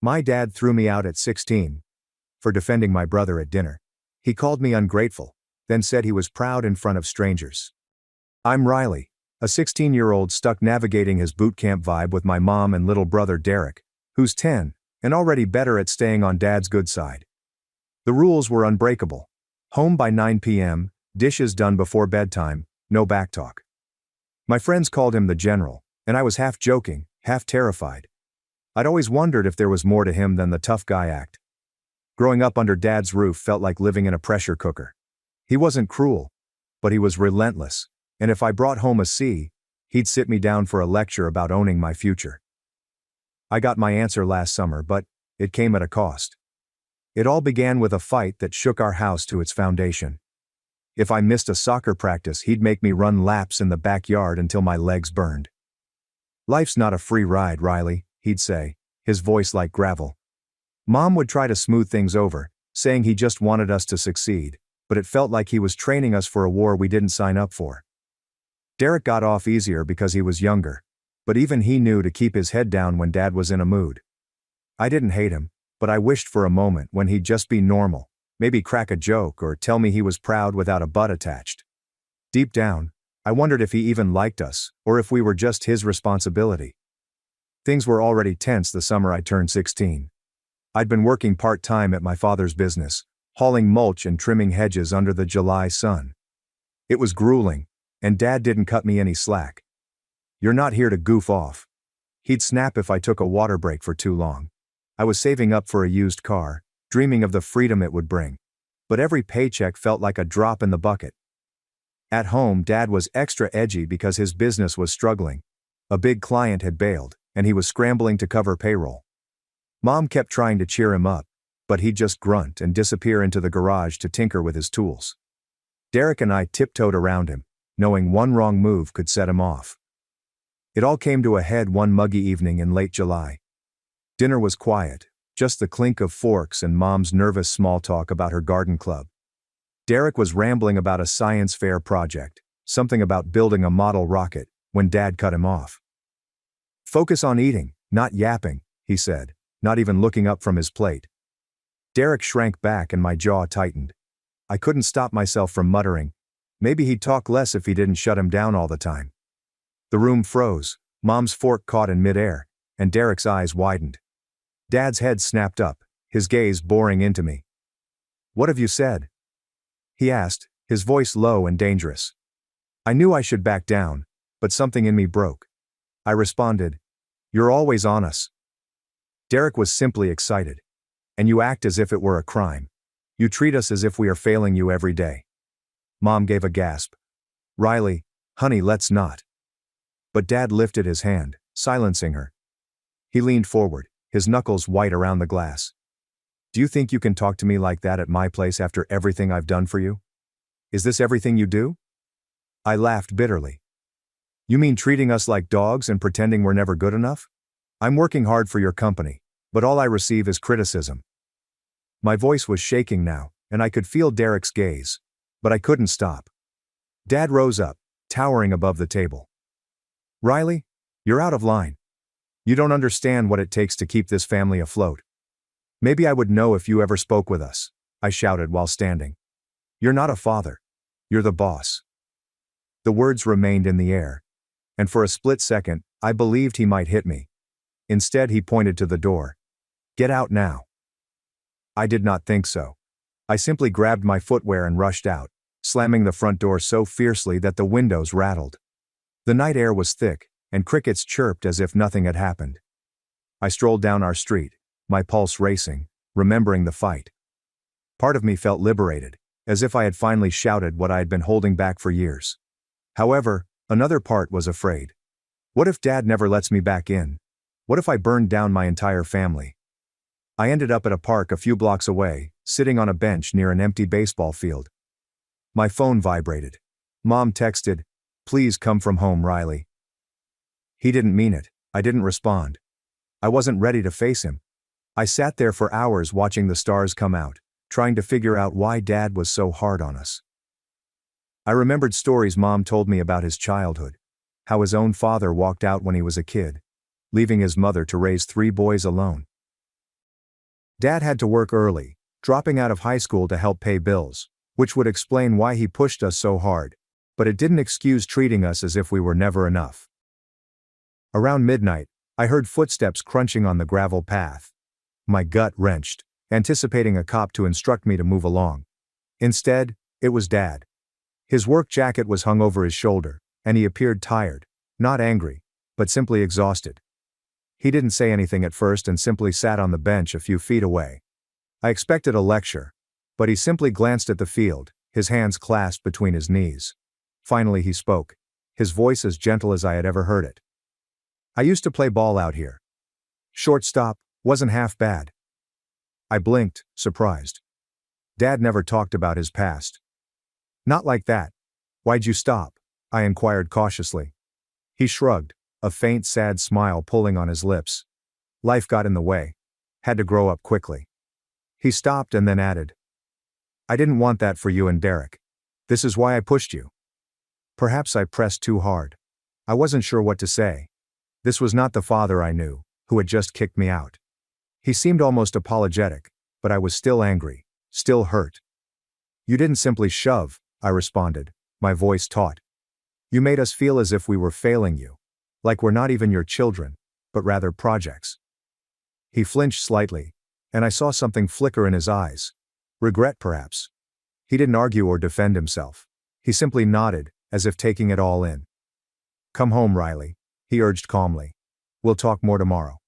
My dad threw me out at 16 for defending my brother at dinner. He called me ungrateful, then said he was proud in front of strangers. I'm Riley, a 16-year-old stuck navigating his boot camp vibe with my mom and little brother Derek, who's 10, and already better at staying on dad's good side. The rules were unbreakable. Home by 9 p.m., dishes done before bedtime, no backtalk. My friends called him the General, and I was half joking, half terrified. I'd always wondered if there was more to him than the tough guy act. Growing up under Dad's roof felt like living in a pressure cooker. He wasn't cruel, but he was relentless, and if I brought home a C, he'd sit me down for a lecture about owning my future. I got my answer last summer, but it came at a cost. It all began with a fight that shook our house to its foundation. If I missed a soccer practice, he'd make me run laps in the backyard until my legs burned. "Life's not a free ride, Riley," he'd say, his voice like gravel. Mom would try to smooth things over, saying he just wanted us to succeed, but it felt like he was training us for a war we didn't sign up for. Derek got off easier because he was younger, but even he knew to keep his head down when Dad was in a mood. I didn't hate him, but I wished for a moment when he'd just be normal, maybe crack a joke or tell me he was proud without a butt attached. Deep down, I wondered if he even liked us, or if we were just his responsibility. Things were already tense the summer I turned 16. I'd been working part-time at my father's business, hauling mulch and trimming hedges under the July sun. It was grueling, and Dad didn't cut me any slack. "You're not here to goof off." He'd snap if I took a water break for too long. I was saving up for a used car, dreaming of the freedom it would bring. But every paycheck felt like a drop in the bucket. At home, Dad was extra edgy because his business was struggling. A big client had bailed, and he was scrambling to cover payroll. Mom kept trying to cheer him up, but he'd just grunt and disappear into the garage to tinker with his tools. Derek and I tiptoed around him, knowing one wrong move could set him off. It all came to a head one muggy evening in late July. Dinner was quiet, just the clink of forks and Mom's nervous small talk about her garden club. Derek was rambling about a science fair project, something about building a model rocket, when Dad cut him off. "Focus on eating, not yapping," he said, not even looking up from his plate. Derek shrank back and my jaw tightened. I couldn't stop myself from muttering, maybe he'd talk less if he didn't shut him down all the time. The room froze, Mom's fork caught in midair, and Derek's eyes widened. Dad's head snapped up, his gaze boring into me. "What have you said?" he asked, his voice low and dangerous. I knew I should back down, but something in me broke. I responded, "You're always on us." Derek was simply excited. "And you act as if it were a crime. You treat us as if we are failing you every day." Mom gave a gasp. "Riley, honey, let's not." But Dad lifted his hand, silencing her. He leaned forward, his knuckles white around the glass. "Do you think you can talk to me like that at my place after everything I've done for you? Is this everything you do?" I laughed bitterly. "You mean treating us like dogs and pretending we're never good enough? I'm working hard for your company, but all I receive is criticism." My voice was shaking now, and I could feel Derek's gaze, but I couldn't stop. Dad rose up, towering above the table. "Riley, you're out of line. You don't understand what it takes to keep this family afloat. Maybe I would know if you ever spoke with us," I shouted while standing. "You're not a father. You're the boss." The words remained in the air, and for a split second, I believed he might hit me. Instead, he pointed to the door. "Get out now." I did not think so. I simply grabbed my footwear and rushed out, slamming the front door so fiercely that the windows rattled. The night air was thick, and crickets chirped as if nothing had happened. I strolled down our street, my pulse racing, remembering the fight. Part of me felt liberated, as if I had finally shouted what I had been holding back for years. However, another part was afraid. What if Dad never lets me back in? What if I burned down my entire family? I ended up at a park a few blocks away, sitting on a bench near an empty baseball field. My phone vibrated. Mom texted, "Please come from home, Riley." He didn't mean it. I didn't respond. I wasn't ready to face him. I sat there for hours watching the stars come out, trying to figure out why Dad was so hard on us. I remembered stories Mom told me about his childhood, how his own father walked out when he was a kid, leaving his mother to raise 3 boys alone. Dad had to work early, dropping out of high school to help pay bills, which would explain why he pushed us so hard, but it didn't excuse treating us as if we were never enough. Around midnight, I heard footsteps crunching on the gravel path. My gut wrenched, anticipating a cop to instruct me to move along. Instead, it was Dad. His work jacket was hung over his shoulder, and he appeared tired, not angry, but simply exhausted. He didn't say anything at first and simply sat on the bench a few feet away. I expected a lecture, but he simply glanced at the field, his hands clasped between his knees. Finally he spoke, his voice as gentle as I had ever heard it. "I used to play ball out here. Shortstop, wasn't half bad." I blinked, surprised. Dad never talked about his past. "Not like that. Why'd you stop?" I inquired cautiously. He shrugged, a faint sad smile pulling on his lips. "Life got in the way. Had to grow up quickly." He stopped and then added, "I didn't want that for you and Derek. This is why I pushed you." Perhaps I pressed too hard. I wasn't sure what to say. This was not the father I knew, who had just kicked me out. He seemed almost apologetic, but I was still angry, still hurt. "You didn't simply shove," I responded, my voice taut. "You made us feel as if we were failing you. Like we're not even your children, but rather projects." He flinched slightly, and I saw something flicker in his eyes. Regret, perhaps. He didn't argue or defend himself. He simply nodded, as if taking it all in. "Come home, Riley," he urged calmly. "We'll talk more tomorrow."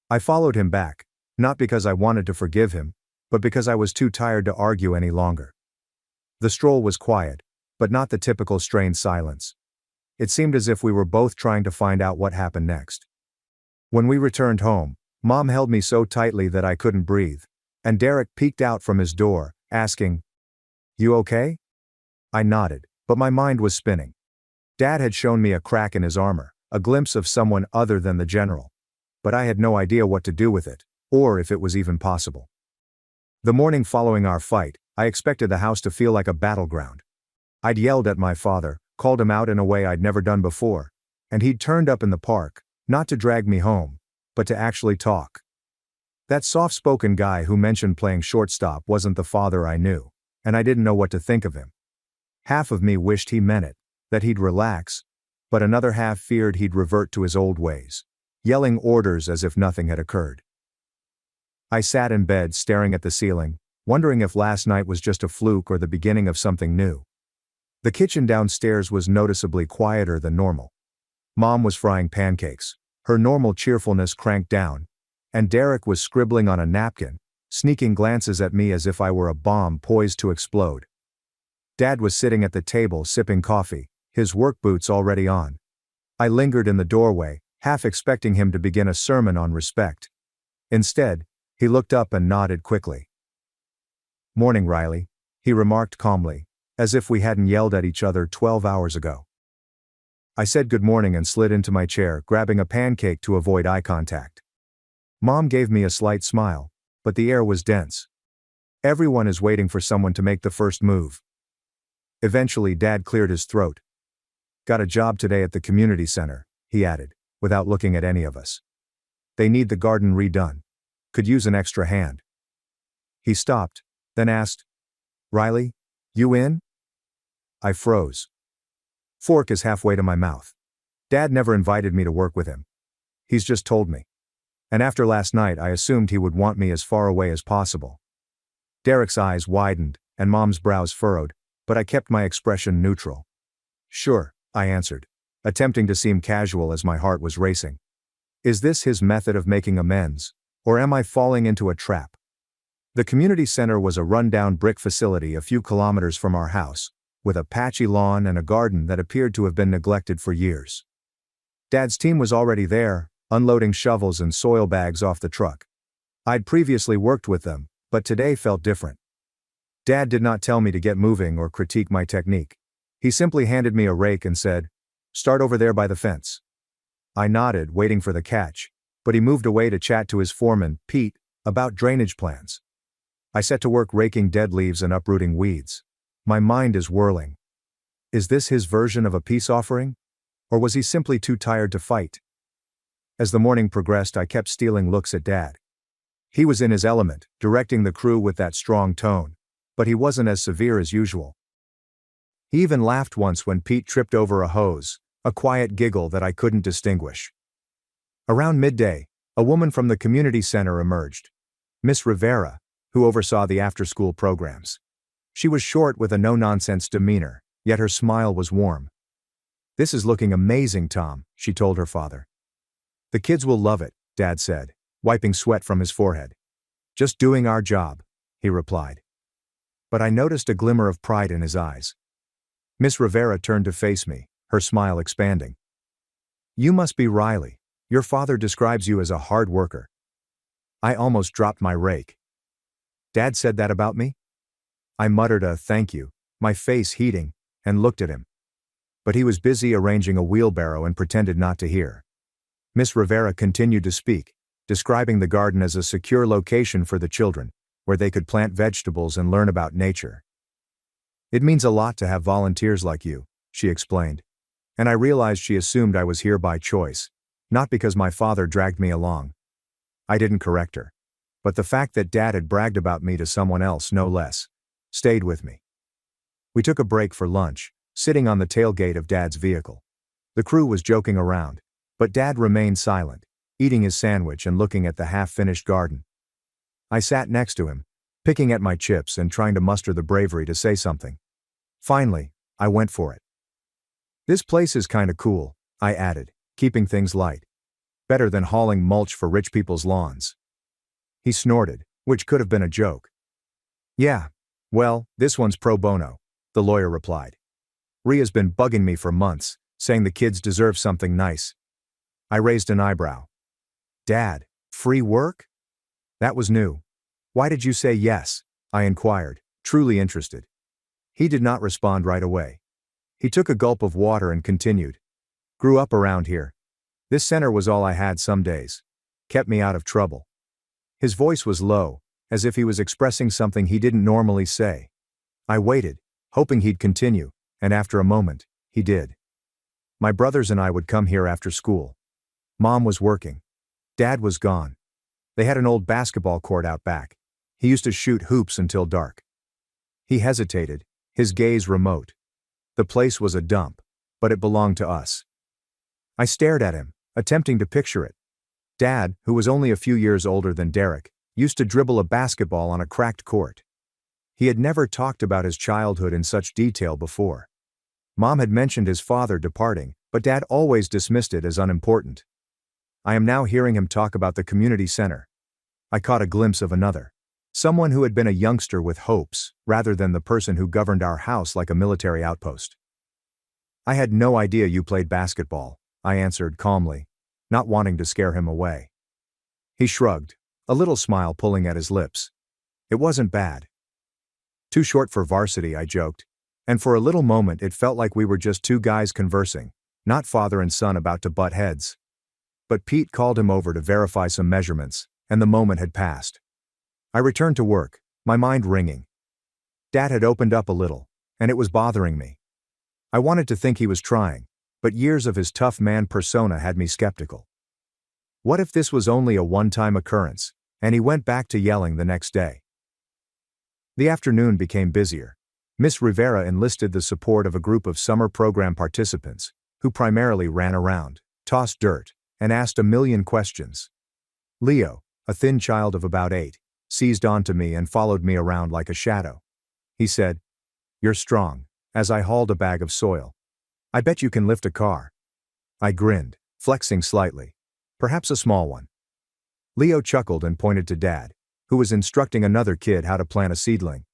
I followed him back, not because I wanted to forgive him, but because I was too tired to argue any longer. The stroll was quiet, but not the typical strained silence. It seemed as if we were both trying to find out what happened next. When we returned home, Mom held me so tightly that I couldn't breathe, and Derek peeked out from his door, asking, "You okay?" I nodded, but my mind was spinning. Dad had shown me a crack in his armor, a glimpse of someone other than the general. But I had no idea what to do with it, or if it was even possible. The morning following our fight, I expected the house to feel like a battleground. I'd yelled at my father, called him out in a way I'd never done before, and he'd turned up in the park, not to drag me home, but to actually talk. That soft-spoken guy who mentioned playing shortstop wasn't the father I knew, and I didn't know what to think of him. Half of me wished he meant it, that he'd relax, but another half feared he'd revert to his old ways, yelling orders as if nothing had occurred. I sat in bed staring at the ceiling, wondering if last night was just a fluke or the beginning of something new. The kitchen downstairs was noticeably quieter than normal. Mom was frying pancakes, her normal cheerfulness cranked down, and Derek was scribbling on a napkin, sneaking glances at me as if I were a bomb poised to explode. Dad was sitting at the table sipping coffee, his work boots already on. I lingered in the doorway, half expecting him to begin a sermon on respect. Instead, he looked up and nodded quickly. "Morning, Riley," he remarked calmly, as if we hadn't yelled at each other 12 hours ago. I said good morning and slid into my chair, grabbing a pancake to avoid eye contact. Mom gave me a slight smile, but the air was dense. Everyone is waiting for someone to make the first move. Eventually Dad cleared his throat. "Got a job today at the community center," he added, without looking at any of us. "They need the garden redone. Could use an extra hand." He stopped, then asked, "Riley, you in?" I froze. Fork is halfway to my mouth. Dad never invited me to work with him. He's just told me. And after last night I assumed he would want me as far away as possible. Derek's eyes widened, and Mom's brows furrowed, but I kept my expression neutral. "Sure," I answered, attempting to seem casual as my heart was racing. Is this his method of making amends, or am I falling into a trap? The community center was a rundown brick facility a few kilometers from our house, with a patchy lawn and a garden that appeared to have been neglected for years. Dad's team was already there, unloading shovels and soil bags off the truck. I'd previously worked with them, but today felt different. Dad did not tell me to get moving or critique my technique. He simply handed me a rake and said, "Start over there by the fence." I nodded, waiting for the catch, but he moved away to chat to his foreman, Pete, about drainage plans. I set to work raking dead leaves and uprooting weeds. My mind is whirling. Is this his version of a peace offering? Or was he simply too tired to fight? As the morning progressed, I kept stealing looks at Dad. He was in his element, directing the crew with that strong tone. But he wasn't as severe as usual. He even laughed once when Pete tripped over a hose, a quiet giggle that I couldn't distinguish. Around midday, a woman from the community center emerged. Miss Rivera, who oversaw the after-school programs. She was short with a no-nonsense demeanor, yet her smile was warm. "This is looking amazing, Tom," she told her father. "The kids will love it," Dad said, wiping sweat from his forehead. "Just doing our job," he replied. But I noticed a glimmer of pride in his eyes. Miss Rivera turned to face me, her smile expanding. "You must be Riley. Your father describes you as a hard worker." I almost dropped my rake. "Dad said that about me?" I muttered a thank you, my face heating, and looked at him. But he was busy arranging a wheelbarrow and pretended not to hear. Miss Rivera continued to speak, describing the garden as a secure location for the children, where they could plant vegetables and learn about nature. "It means a lot to have volunteers like you," she explained. And I realized she assumed I was here by choice, not because my father dragged me along. I didn't correct her. But the fact that Dad had bragged about me to someone else, no less, stayed with me. We took a break for lunch, sitting on the tailgate of Dad's vehicle. The crew was joking around, but Dad remained silent, eating his sandwich and looking at the half-finished garden. I sat next to him, picking at my chips and trying to muster the bravery to say something. Finally, I went for it. "This place is kinda cool," I added, keeping things light. "Better than hauling mulch for rich people's lawns." He snorted, which could have been a joke. "Yeah, well, this one's pro bono," the lawyer replied. "Ria's been bugging me for months, saying the kids deserve something nice." I raised an eyebrow. "Dad, free work?" That was new. "Why did you say yes?" I inquired, truly interested. He did not respond right away. He took a gulp of water and continued. "Grew up around here. This center was all I had some days. Kept me out of trouble." His voice was low, as if he was expressing something he didn't normally say. I waited, hoping he'd continue, and after a moment, he did. "My brothers and I would come here after school. Mom was working. Dad was gone. They had an old basketball court out back. He used to shoot hoops until dark." He hesitated, his gaze remote. The place was a dump, but it belonged to us. I stared at him, attempting to picture it. Dad, who was only a few years older than Derek, used to dribble a basketball on a cracked court. He had never talked about his childhood in such detail before. Mom had mentioned his father departing, but Dad always dismissed it as unimportant. I am now hearing him talk about the community center. I caught a glimpse of another. Someone who had been a youngster with hopes, rather than the person who governed our house like a military outpost. "I had no idea you played basketball," I answered calmly, not wanting to scare him away. He shrugged, a little smile pulling at his lips. "It wasn't bad." "Too short for varsity," I joked, and for a little moment it felt like we were just two guys conversing, not father and son about to butt heads. But Pete called him over to verify some measurements, and the moment had passed. I returned to work, my mind ringing. Dad had opened up a little, and it was bothering me. I wanted to think he was trying, but years of his tough man persona had me skeptical. What if this was only a one-time occurrence, and he went back to yelling the next day? The afternoon became busier. Miss Rivera enlisted the support of a group of summer program participants, who primarily ran around, tossed dirt, and asked a million questions. Leo, a thin child of about 8, seized onto me and followed me around like a shadow. He said, "You're strong," as I hauled a bag of soil. "I bet you can lift a car." I grinned, flexing slightly. Perhaps a small one. Leo chuckled and pointed to Dad, who was instructing another kid how to plant a seedling.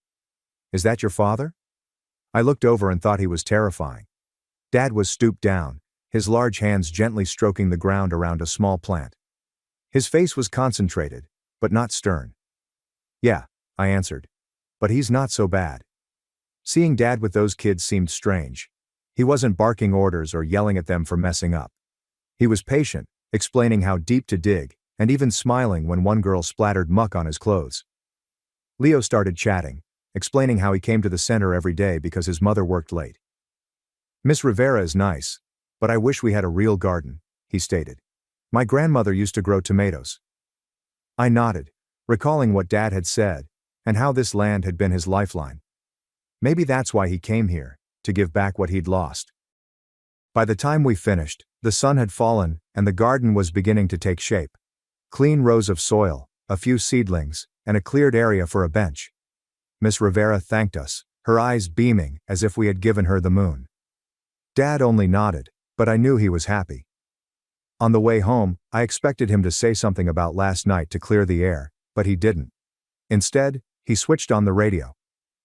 "Is that your father?" I looked over and thought he was terrifying. Dad was stooped down, his large hands gently stroking the ground around a small plant. His face was concentrated, but not stern. "Yeah," I answered. "But he's not so bad." Seeing Dad with those kids seemed strange. He wasn't barking orders or yelling at them for messing up. He was patient, explaining how deep to dig, and even smiling when one girl splattered muck on his clothes. Leo started chatting, explaining how he came to the center every day because his mother worked late. "Miss Rivera is nice, but I wish we had a real garden," he stated. "My grandmother used to grow tomatoes." I nodded, recalling what Dad had said, and how this land had been his lifeline. Maybe that's why he came here, to give back what he'd lost. By the time we finished, the sun had fallen, and the garden was beginning to take shape. Clean rows of soil, a few seedlings, and a cleared area for a bench. Miss Rivera thanked us, her eyes beaming as if we had given her the moon. Dad only nodded, but I knew he was happy. On the way home, I expected him to say something about last night to clear the air, but he didn't. Instead, he switched on the radio.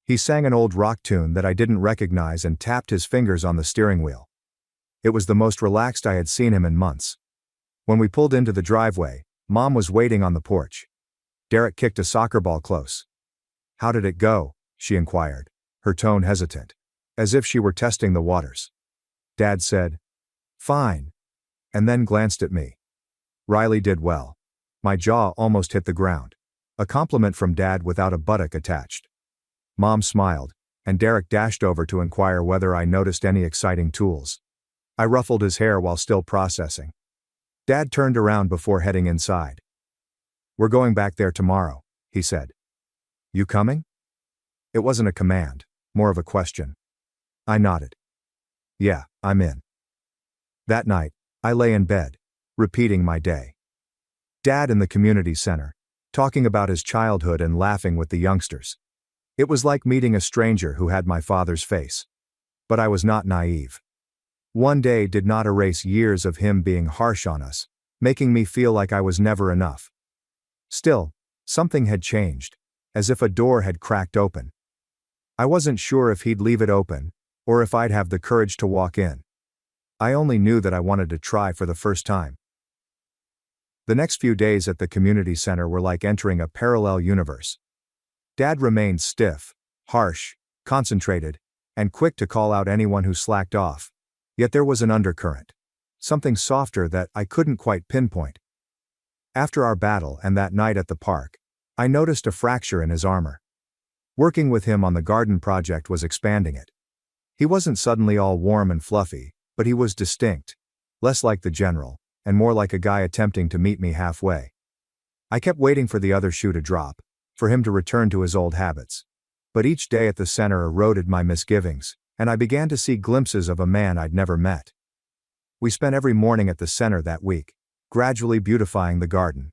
He sang an old rock tune that I didn't recognize and tapped his fingers on the steering wheel. It was the most relaxed I had seen him in months. When we pulled into the driveway, Mom was waiting on the porch. Derek kicked a soccer ball close. "How did it go?" she inquired, her tone hesitant, as if she were testing the waters. Dad said, "Fine," and then glanced at me. Riley did well. My jaw almost hit the ground. A compliment from Dad without a buttock attached. Mom smiled, and Derek dashed over to inquire whether I noticed any exciting tools. I ruffled his hair while still processing. Dad turned around before heading inside. "We're going back there tomorrow," he said. "You coming?" It wasn't a command, more of a question. I nodded. "Yeah, I'm in." That night, I lay in bed, repeating my day. Dad in the community center, talking about his childhood and laughing with the youngsters. It was like meeting a stranger who had my father's face. But I was not naive. One day did not erase years of him being harsh on us, making me feel like I was never enough. Still, something had changed, as if a door had cracked open. I wasn't sure if he'd leave it open, or if I'd have the courage to walk in. I only knew that I wanted to try for the first time. The next few days at the community center were like entering a parallel universe. Dad remained stiff, harsh, concentrated, and quick to call out anyone who slacked off. Yet there was an undercurrent. Something softer that I couldn't quite pinpoint. After our battle and that night at the park, I noticed a fracture in his armor. Working with him on the garden project was expanding it. He wasn't suddenly all warm and fluffy, but he was distinct, less like the general, and more like a guy attempting to meet me halfway. I kept waiting for the other shoe to drop, for him to return to his old habits. But each day at the center eroded my misgivings, and I began to see glimpses of a man I'd never met. We spent every morning at the center that week, gradually beautifying the garden.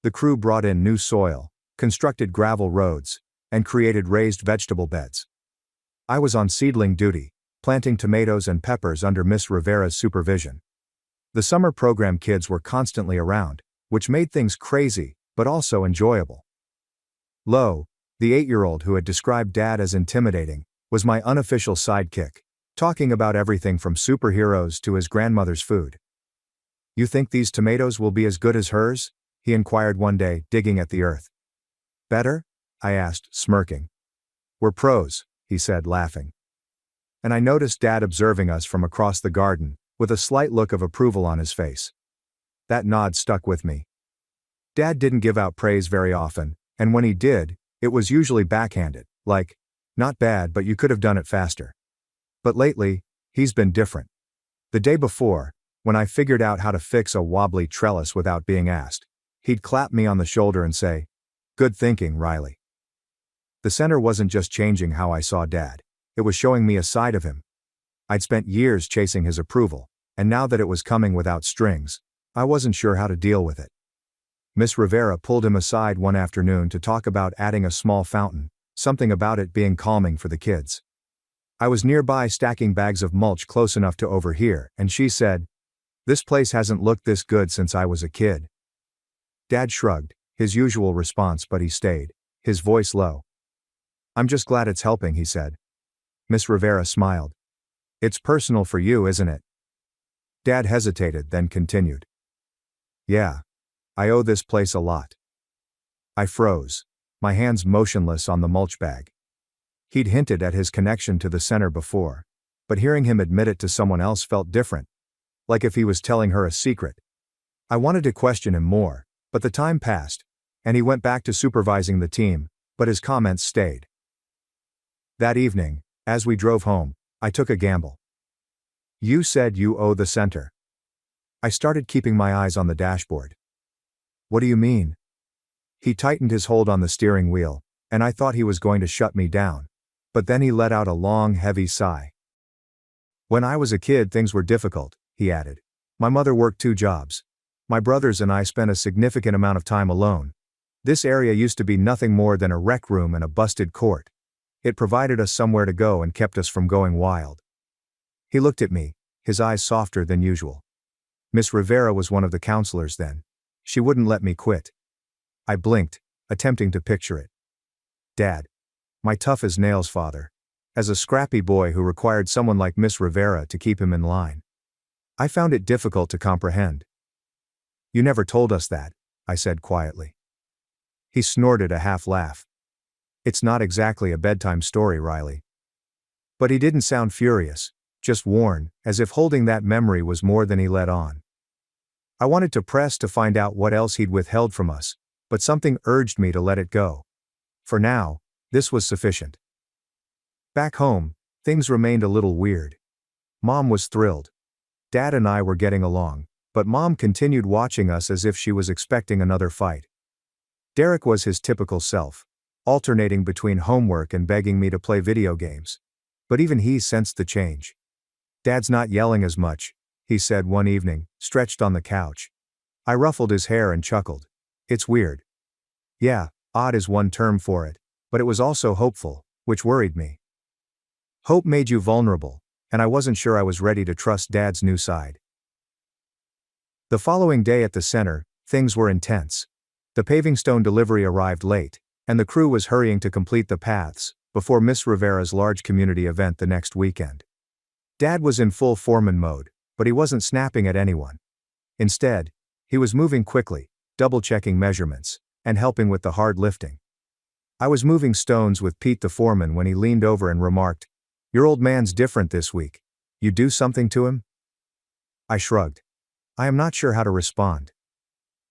The crew brought in new soil, constructed gravel roads, and created raised vegetable beds. I was on seedling duty, planting tomatoes and peppers under Miss Rivera's supervision. The summer program kids were constantly around, which made things crazy, but also enjoyable. Lo, the 8-year-old who had described Dad as intimidating, was my unofficial sidekick, talking about everything from superheroes to his grandmother's food. "You think these tomatoes will be as good as hers?" he inquired one day, digging at the earth. "Better?" I asked, smirking. "We're pros," he said, laughing. And I noticed Dad observing us from across the garden, with a slight look of approval on his face. That nod stuck with me. Dad didn't give out praise very often, and when he did, it was usually backhanded, like, "Not bad, but you could have done it faster." But lately, he's been different. The day before, when I figured out how to fix a wobbly trellis without being asked, he'd clap me on the shoulder and say, "Good thinking, Riley." The center wasn't just changing how I saw Dad, it was showing me a side of him. I'd spent years chasing his approval, and now that it was coming without strings, I wasn't sure how to deal with it. Miss Rivera pulled him aside one afternoon to talk about adding a small fountain, something about it being calming for the kids. I was nearby stacking bags of mulch close enough to overhear, and she said, "This place hasn't looked this good since I was a kid." Dad shrugged, his usual response, but he stayed, his voice low. "I'm just glad it's helping," he said. Miss Rivera smiled. "It's personal for you, isn't it?" Dad hesitated, then continued. "Yeah. I owe this place a lot." I froze, my hands motionless on the mulch bag. He'd hinted at his connection to the center before, but hearing him admit it to someone else felt different, like if he was telling her a secret. I wanted to question him more, but the time passed, and he went back to supervising the team, but his comments stayed. That evening, as we drove home, I took a gamble. "You said you owe the center." I started keeping my eyes on the dashboard. "What do you mean?" He tightened his hold on the steering wheel, and I thought he was going to shut me down. But then he let out a long, heavy sigh. When I was a kid, things were difficult, he added. My mother worked 2 jobs. My brothers and I spent a significant amount of time alone. This area used to be nothing more than a rec room and a busted court. It provided us somewhere to go and kept us from going wild. He looked at me, his eyes softer than usual. Miss Rivera was one of the counselors then. She wouldn't let me quit. I blinked, attempting to picture it. Dad. My tough-as-nails father. As a scrappy boy who required someone like Miss Rivera to keep him in line. I found it difficult to comprehend. You never told us that, I said quietly. He snorted a half-laugh. It's not exactly a bedtime story, Riley. But he didn't sound furious, just worn, as if holding that memory was more than he let on. I wanted to press to find out what else he'd withheld from us, but something urged me to let it go. For now, this was sufficient. Back home, things remained a little weird. Mom was thrilled. Dad and I were getting along, but Mom continued watching us as if she was expecting another fight. Derek was his typical self, alternating between homework and begging me to play video games. But even he sensed the change. Dad's not yelling as much, he said one evening, stretched on the couch. I ruffled his hair and chuckled. It's weird. Yeah, odd is one term for it, but it was also hopeful, which worried me. Hope made you vulnerable, and I wasn't sure I was ready to trust Dad's new side. The following day at the center, things were intense. The paving stone delivery arrived late, and the crew was hurrying to complete the paths before Miss Rivera's large community event the next weekend. Dad was in full foreman mode, but he wasn't snapping at anyone. Instead, he was moving quickly, double-checking measurements, and helping with the hard lifting. I was moving stones with Pete the foreman when he leaned over and remarked, "Your old man's different this week. You do something to him?" I shrugged. I am not sure how to respond.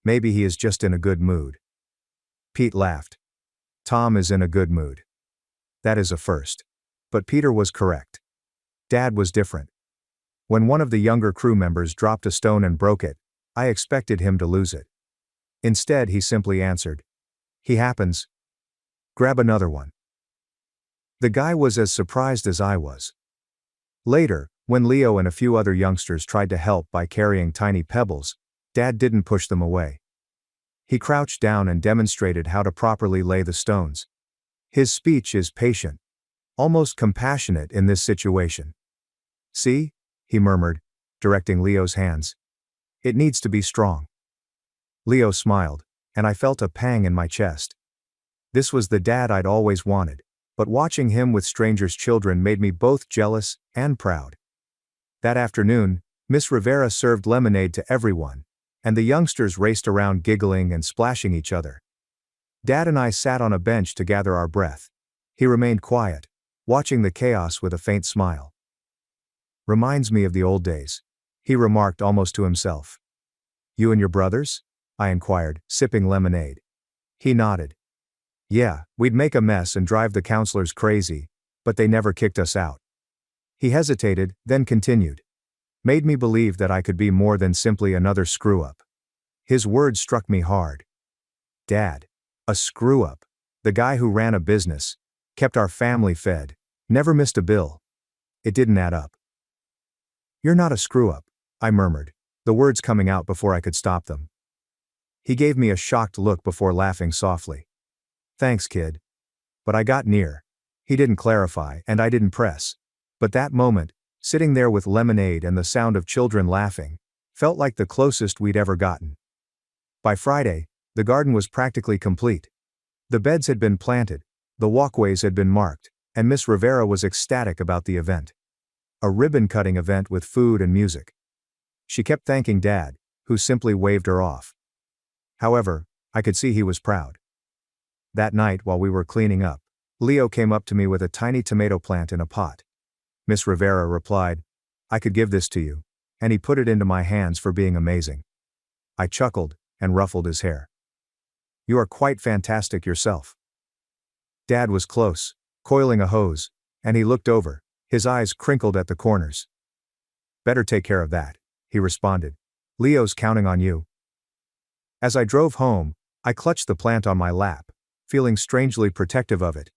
Maybe he is just in a good mood. Pete laughed. Tom is in a good mood. That is a first. But Peter was correct. Dad was different. When one of the younger crew members dropped a stone and broke it, I expected him to lose it. Instead, he simply answered, "He happens. Grab another one." The guy was as surprised as I was. Later, when Leo and a few other youngsters tried to help by carrying tiny pebbles, Dad didn't push them away. He crouched down and demonstrated how to properly lay the stones. His speech is patient, almost compassionate in this situation. "See?" he murmured, directing Leo's hands. "It needs to be strong." Leo smiled, and I felt a pang in my chest. This was the dad I'd always wanted, but watching him with strangers' children made me both jealous and proud. That afternoon, Miss Rivera served lemonade to everyone, and the youngsters raced around giggling and splashing each other. Dad and I sat on a bench to gather our breath. He remained quiet, watching the chaos with a faint smile. "Reminds me of the old days," he remarked almost to himself. "You and your brothers?" I inquired, sipping lemonade. He nodded. "Yeah, we'd make a mess and drive the counselors crazy, but they never kicked us out." He hesitated, then continued. "Made me believe that I could be more than simply another screw-up." His words struck me hard. Dad. A screw-up. The guy who ran a business, kept our family fed, never missed a bill. It didn't add up. "You're not a screw-up," I murmured, the words coming out before I could stop them. He gave me a shocked look before laughing softly. "Thanks, kid." But I got near. He didn't clarify, and I didn't press. But that moment, sitting there with lemonade and the sound of children laughing, felt like the closest we'd ever gotten. By Friday, the garden was practically complete. The beds had been planted, the walkways had been marked, and Miss Rivera was ecstatic about the event. A ribbon-cutting event with food and music. She kept thanking Dad, who simply waved her off. However, I could see he was proud. That night while we were cleaning up, Leo came up to me with a tiny tomato plant in a pot. Miss Rivera replied, "I could give this to you," and he put it into my hands for being amazing. I chuckled and ruffled his hair. "You are quite fantastic yourself." Dad was close, coiling a hose, and he looked over, his eyes crinkled at the corners. "Better take care of that," he responded. "Leo's counting on you." As I drove home, I clutched the plant on my lap, feeling strangely protective of it.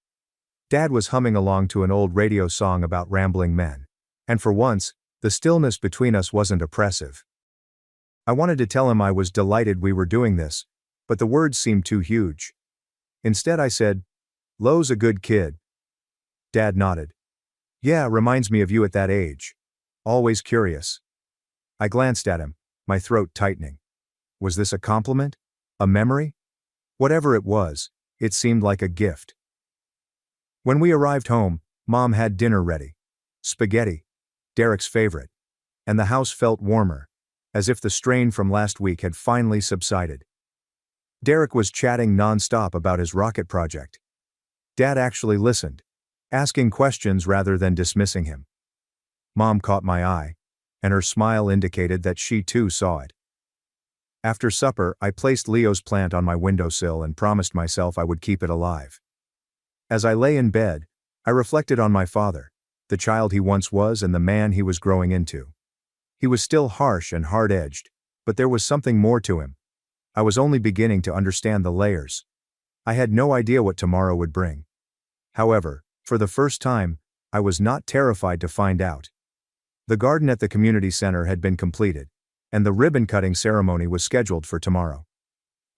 Dad was humming along to an old radio song about rambling men. And for once, the stillness between us wasn't oppressive. I wanted to tell him I was delighted we were doing this, but the words seemed too huge. Instead I said, "Lo's a good kid." Dad nodded. "Yeah, reminds me of you at that age. Always curious." I glanced at him, my throat tightening. Was this a compliment? A memory? Whatever it was, it seemed like a gift. When we arrived home, Mom had dinner ready. Spaghetti, Derek's favorite. And the house felt warmer, as if the strain from last week had finally subsided. Derek was chatting non-stop about his rocket project. Dad actually listened, asking questions rather than dismissing him. Mom caught my eye, and her smile indicated that she too saw it. After supper, I placed Leo's plant on my windowsill and promised myself I would keep it alive. As I lay in bed, I reflected on my father, the child he once was and the man he was growing into. He was still harsh and hard-edged, but there was something more to him. I was only beginning to understand the layers. I had no idea what tomorrow would bring. However, for the first time, I was not terrified to find out. The garden at the community center had been completed, and the ribbon-cutting ceremony was scheduled for tomorrow.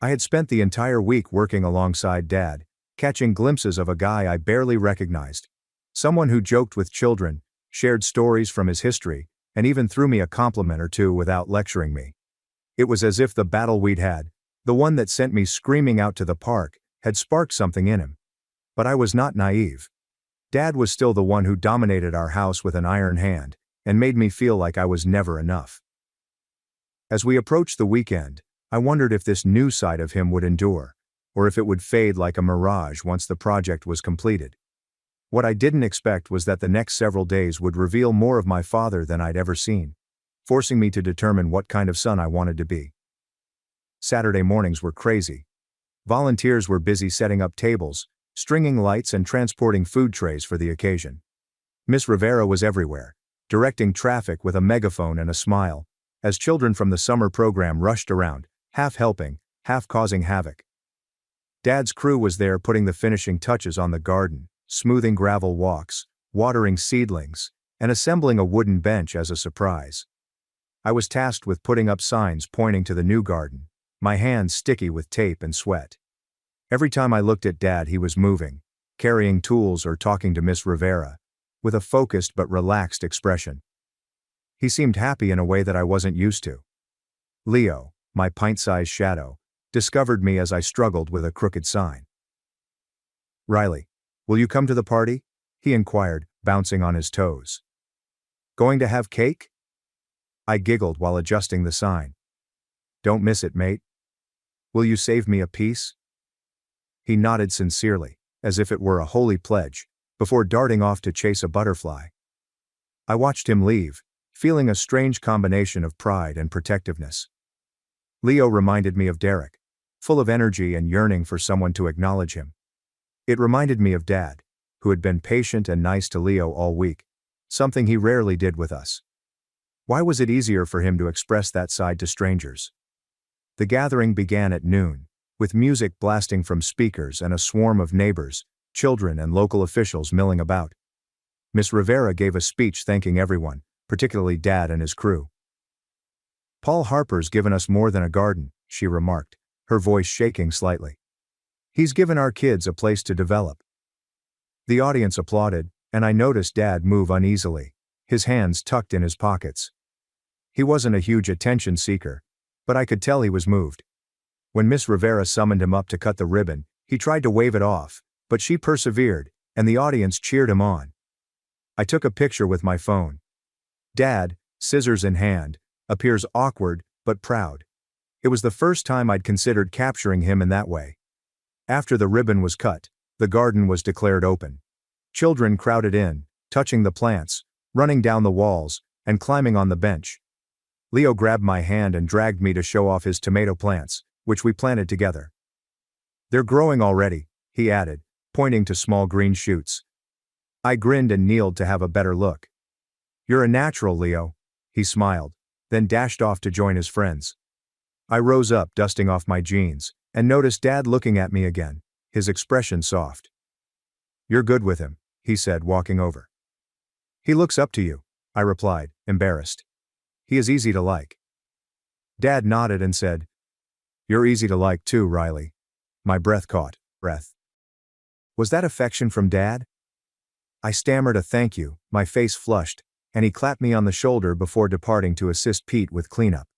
I had spent the entire week working alongside Dad, catching glimpses of a guy I barely recognized. Someone who joked with children, shared stories from his history, and even threw me a compliment or two without lecturing me. It was as if the battle we'd had, the one that sent me screaming out to the park, had sparked something in him. But I was not naive. Dad was still the one who dominated our house with an iron hand, and made me feel like I was never enough. As we approached the weekend, I wondered if this new side of him would endure, or if it would fade like a mirage once the project was completed. What I didn't expect was that the next several days would reveal more of my father than I'd ever seen, forcing me to determine what kind of son I wanted to be. Saturday mornings were crazy. Volunteers were busy setting up tables, stringing lights and transporting food trays for the occasion. Miss Rivera was everywhere, directing traffic with a megaphone and a smile, as children from the summer program rushed around, half helping, half causing havoc. Dad's crew was there putting the finishing touches on the garden, smoothing gravel walks, watering seedlings, and assembling a wooden bench as a surprise. I was tasked with putting up signs pointing to the new garden, my hands sticky with tape and sweat. Every time I looked at Dad, he was moving, carrying tools or talking to Miss Rivera, with a focused but relaxed expression. He seemed happy in a way that I wasn't used to. Leo, my pint-sized shadow, discovered me as I struggled with a crooked sign. "Riley, will you come to the party?" he inquired, bouncing on his toes. "Going to have cake?" I giggled while adjusting the sign. "Don't miss it, mate. Will you save me a piece?" He nodded sincerely, as if it were a holy pledge, before darting off to chase a butterfly. I watched him leave, feeling a strange combination of pride and protectiveness. Leo reminded me of Derek, full of energy and yearning for someone to acknowledge him. It reminded me of Dad, who had been patient and nice to Leo all week, something he rarely did with us. Why was it easier for him to express that side to strangers? The gathering began at noon, with music blasting from speakers and a swarm of neighbors, children and local officials milling about. Miss Rivera gave a speech thanking everyone, particularly Dad and his crew. "Paul Harper's given us more than a garden," she remarked, her voice shaking slightly. "He's given our kids a place to develop." The audience applauded, and I noticed Dad move uneasily, his hands tucked in his pockets. He wasn't a huge attention seeker, but I could tell he was moved. When Miss Rivera summoned him up to cut the ribbon, he tried to wave it off, but she persevered, and the audience cheered him on. I took a picture with my phone. Dad, scissors in hand, appears awkward, but proud. It was the first time I'd considered capturing him in that way. After the ribbon was cut, the garden was declared open. Children crowded in, touching the plants, running down the walls, and climbing on the bench. Leo grabbed my hand and dragged me to show off his tomato plants, which we planted together. "They're growing already," he added, pointing to small green shoots. I grinned and kneeled to have a better look. "You're a natural, Leo," he smiled, then dashed off to join his friends. I rose up, dusting off my jeans, and noticed Dad looking at me again, his expression soft. "You're good with him," he said, walking over. "He looks up to you," I replied, embarrassed. "He is easy to like." Dad nodded and said, "You're easy to like too, Riley." My breath caught. Was that affection from Dad? I stammered a thank you, my face flushed, and he clapped me on the shoulder before departing to assist Pete with cleanup.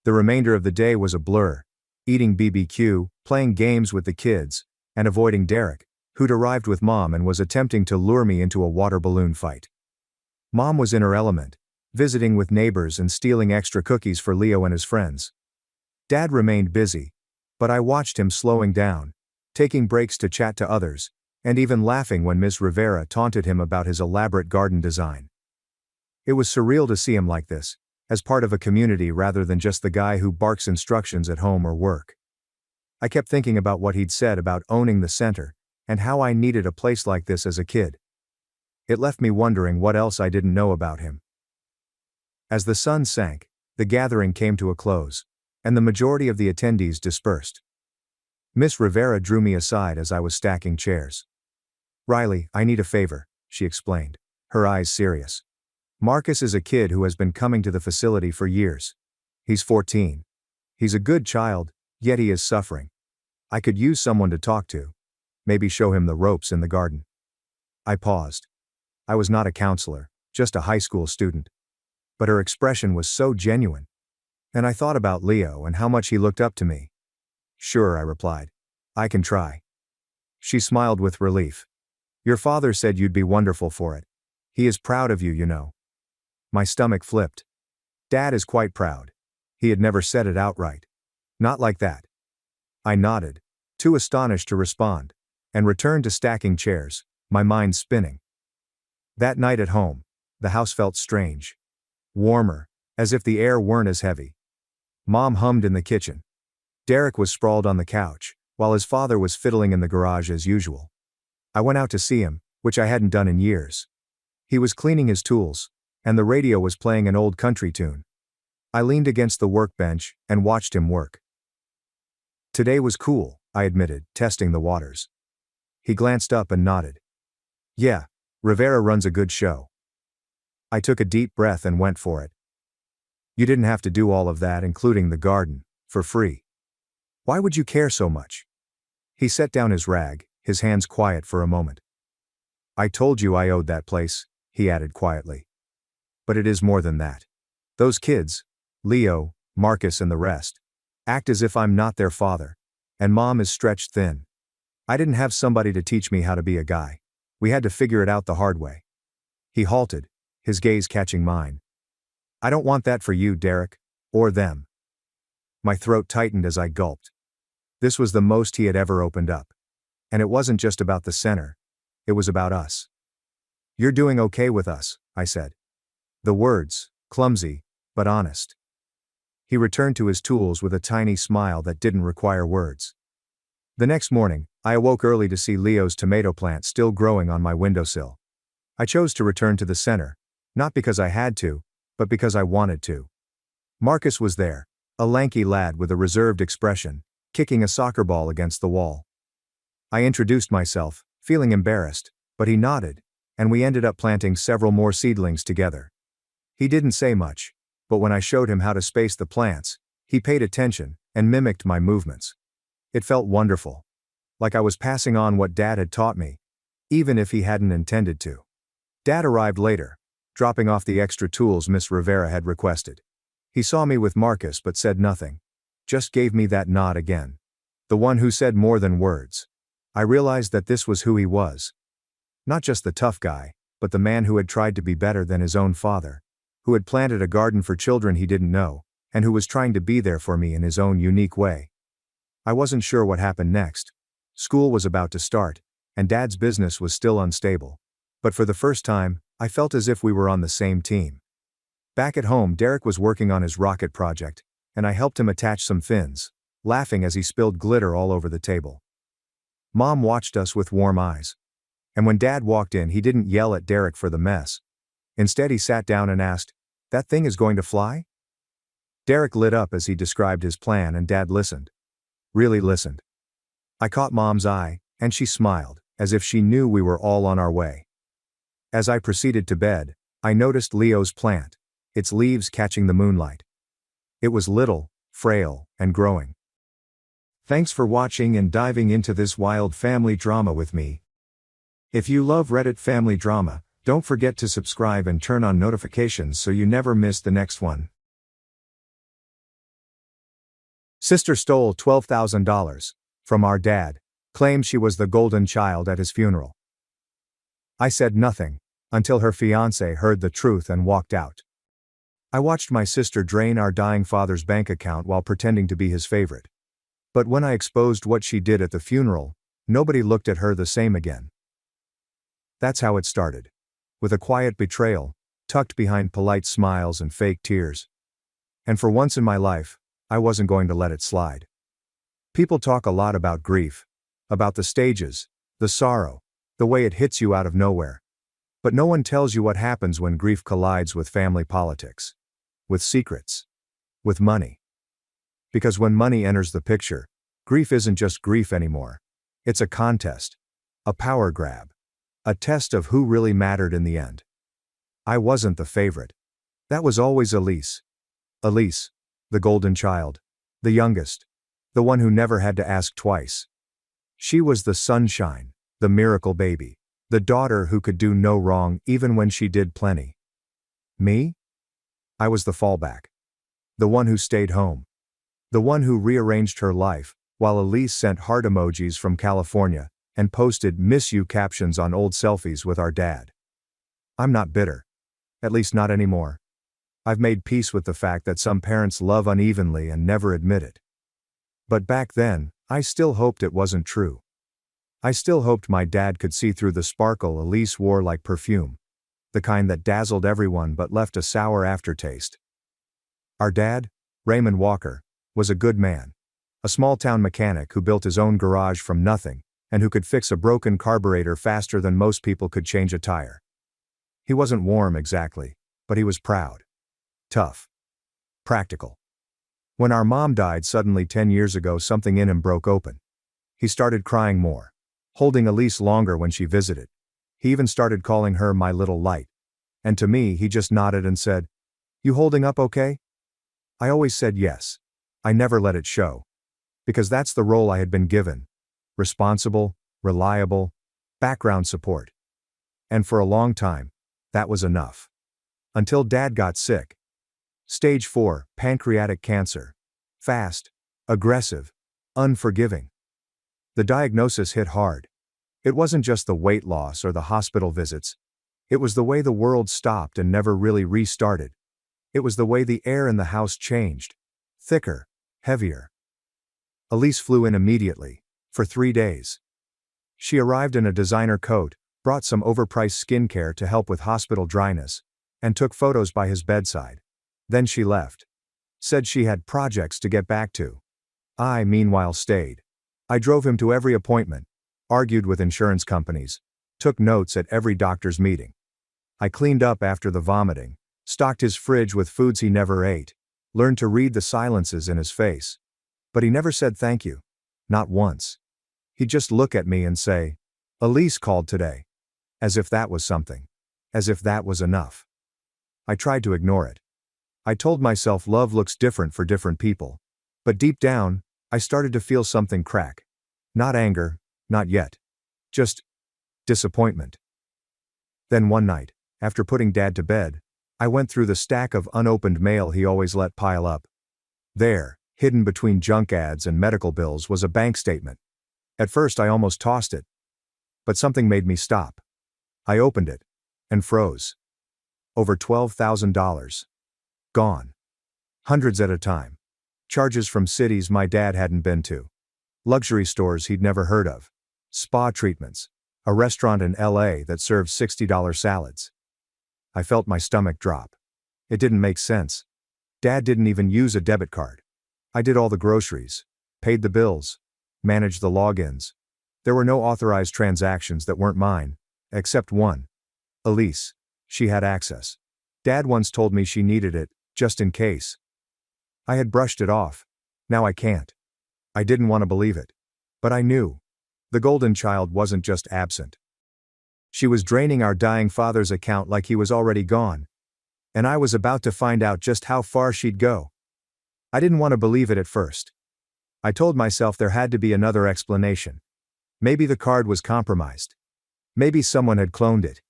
The remainder of the day was a blur, eating BBQ, playing games with the kids, and avoiding Derek, who'd arrived with Mom and was attempting to lure me into a water balloon fight. Mom was in her element, visiting with neighbors and stealing extra cookies for Leo and his friends. Dad remained busy, but I watched him slowing down, taking breaks to chat to others, and even laughing when Miss Rivera taunted him about his elaborate garden design. It was surreal to see him like this, as part of a community rather than just the guy who barks instructions at home or work. I kept thinking about what he'd said about owning the center, and how I needed a place like this as a kid. It left me wondering what else I didn't know about him. As the sun sank, the gathering came to a close, and the majority of the attendees dispersed. Miss Rivera drew me aside as I was stacking chairs. "Riley, I need a favor," she explained, her eyes serious. "Marcus is a kid who has been coming to the facility for years. He's 14. He's a good child, yet he is suffering. I could use someone to talk to. Maybe show him the ropes in the garden." I paused. I was not a counselor, just a high school student. But her expression was so genuine. And I thought about Leo and how much he looked up to me. "Sure," I replied. "I can try." She smiled with relief. "Your father said you'd be wonderful for it. He is proud of you, you know." My stomach flipped. Dad is quite proud. He had never said it outright. Not like that. I nodded, too astonished to respond, and returned to stacking chairs, my mind spinning. That night at home, the house felt strange. Warmer, as if the air weren't as heavy. Mom hummed in the kitchen. Derek was sprawled on the couch, while his father was fiddling in the garage as usual. I went out to see him, which I hadn't done in years. He was cleaning his tools, and the radio was playing an old country tune. I leaned against the workbench and watched him work. "Today was cool," I admitted, testing the waters. He glanced up and nodded. "Yeah, Rivera runs a good show." I took a deep breath and went for it. "You didn't have to do all of that, including the garden, for free. Why would you care so much?" He set down his rag, his hands quiet for a moment. "I told you I owed that place," he added quietly. "But it is more than that. Those kids, Leo, Marcus and the rest, act as if I'm not their father, and Mom is stretched thin. I didn't have somebody to teach me how to be a guy. We had to figure it out the hard way." He halted, his gaze catching mine. "I don't want that for you, Derek, or them." My throat tightened as I gulped. This was the most he had ever opened up. And it wasn't just about the center. It was about us. "You're doing okay with us," I said. The words, clumsy, but honest. He returned to his tools with a tiny smile that didn't require words. The next morning, I awoke early to see Leo's tomato plant still growing on my windowsill. I chose to return to the center, not because I had to, but because I wanted to. Marcus was there, a lanky lad with a reserved expression, kicking a soccer ball against the wall. I introduced myself, feeling embarrassed, but he nodded, and we ended up planting several more seedlings together. He didn't say much, but when I showed him how to space the plants, he paid attention and mimicked my movements. It felt wonderful. Like I was passing on what Dad had taught me, even if he hadn't intended to. Dad arrived later, dropping off the extra tools Miss Rivera had requested. He saw me with Marcus but said nothing. Just gave me that nod again. The one who said more than words. I realized that this was who he was. Not just the tough guy, but the man who had tried to be better than his own father. Who had planted a garden for children he didn't know, and who was trying to be there for me in his own unique way. I wasn't sure what happened next. School was about to start, and Dad's business was still unstable. But for the first time, I felt as if we were on the same team. Back at home, Derek was working on his rocket project, and I helped him attach some fins, laughing as he spilled glitter all over the table. Mom watched us with warm eyes. And when Dad walked in, he didn't yell at Derek for the mess. Instead, he sat down and asked, "That thing is going to fly?" Derek lit up as he described his plan and Dad listened. Really listened. I caught Mom's eye, and she smiled, as if she knew we were all on our way. As I proceeded to bed, I noticed Leo's plant, its leaves catching the moonlight. It was little, frail, and growing. Thanks for watching and diving into this wild family drama with me. If you love Reddit family drama, don't forget to subscribe and turn on notifications so you never miss the next one. Sister stole $12,000 from our dad, claimed she was the golden child at his funeral. I said nothing, until her fiancé heard the truth and walked out. I watched my sister drain our dying father's bank account while pretending to be his favorite. But when I exposed what she did at the funeral, nobody looked at her the same again. That's how it started. With a quiet betrayal, tucked behind polite smiles and fake tears. And for once in my life, I wasn't going to let it slide. People talk a lot about grief, about the stages, the sorrow, the way it hits you out of nowhere. But no one tells you what happens when grief collides with family politics, with secrets, with money. Because when money enters the picture, grief isn't just grief anymore. It's a contest, a power grab, a test of who really mattered in the end. I wasn't the favorite. That was always Elise. Elise, the golden child, the youngest, the one who never had to ask twice. She was the sunshine, the miracle baby, the daughter who could do no wrong even when she did plenty. Me? I was the fallback. The one who stayed home. The one who rearranged her life, while Elise sent heart emojis from California and posted "miss you" captions on old selfies with our dad. I'm not bitter. At least not anymore. I've made peace with the fact that some parents love unevenly and never admit it. But back then, I still hoped it wasn't true. I still hoped my dad could see through the sparkle Elise wore like perfume. The kind that dazzled everyone but left a sour aftertaste. Our dad, Raymond Walker, was a good man. A small-town mechanic who built his own garage from nothing, and who could fix a broken carburetor faster than most people could change a tire. He wasn't warm exactly, but he was proud. Tough. Practical. When our mom died suddenly 10 years ago, something in him broke open. He started crying more, holding Elise longer when she visited. He even started calling her my little light. And to me, he just nodded and said, "You holding up okay?" I always said yes. I never let it show. Because that's the role I had been given. Responsible, reliable, background support. And for a long time, that was enough. Until Dad got sick. Stage 4, pancreatic cancer. Fast, aggressive, unforgiving. The diagnosis hit hard. It wasn't just the weight loss or the hospital visits. It was the way the world stopped and never really restarted. It was the way the air in the house changed. Thicker, heavier. Elise flew in immediately, for 3 days. She arrived in a designer coat, brought some overpriced skincare to help with hospital dryness, and took photos by his bedside. Then she left. Said she had projects to get back to. I, meanwhile, stayed. I drove him to every appointment, argued with insurance companies, took notes at every doctor's meeting. I cleaned up after the vomiting, stocked his fridge with foods he never ate, learned to read the silences in his face. But he never said thank you. Not once. He'd just look at me and say, "Elise called today." As if that was something. As if that was enough. I tried to ignore it. I told myself love looks different for different people. But deep down, I started to feel something crack. Not anger, not yet. Just disappointment. Then one night, after putting Dad to bed, I went through the stack of unopened mail he always let pile up. There, hidden between junk ads and medical bills, was a bank statement. At first I almost tossed it. But something made me stop. I opened it. And froze. Over $12,000. Gone. Hundreds at a time. Charges from cities my dad hadn't been to. Luxury stores he'd never heard of. Spa treatments. A restaurant in LA that served $60 salads. I felt my stomach drop. It didn't make sense. Dad didn't even use a debit card. I did all the groceries, paid the bills, managed the logins. There were no authorized transactions that weren't mine, except one. Elise. She had access. Dad once told me she needed it, just in case. I had brushed it off. Now I can't. I didn't want to believe it. But I knew. The golden child wasn't just absent. She was draining our dying father's account like he was already gone. And I was about to find out just how far she'd go. I didn't want to believe it at first. I told myself there had to be another explanation. Maybe the card was compromised. Maybe someone had cloned it.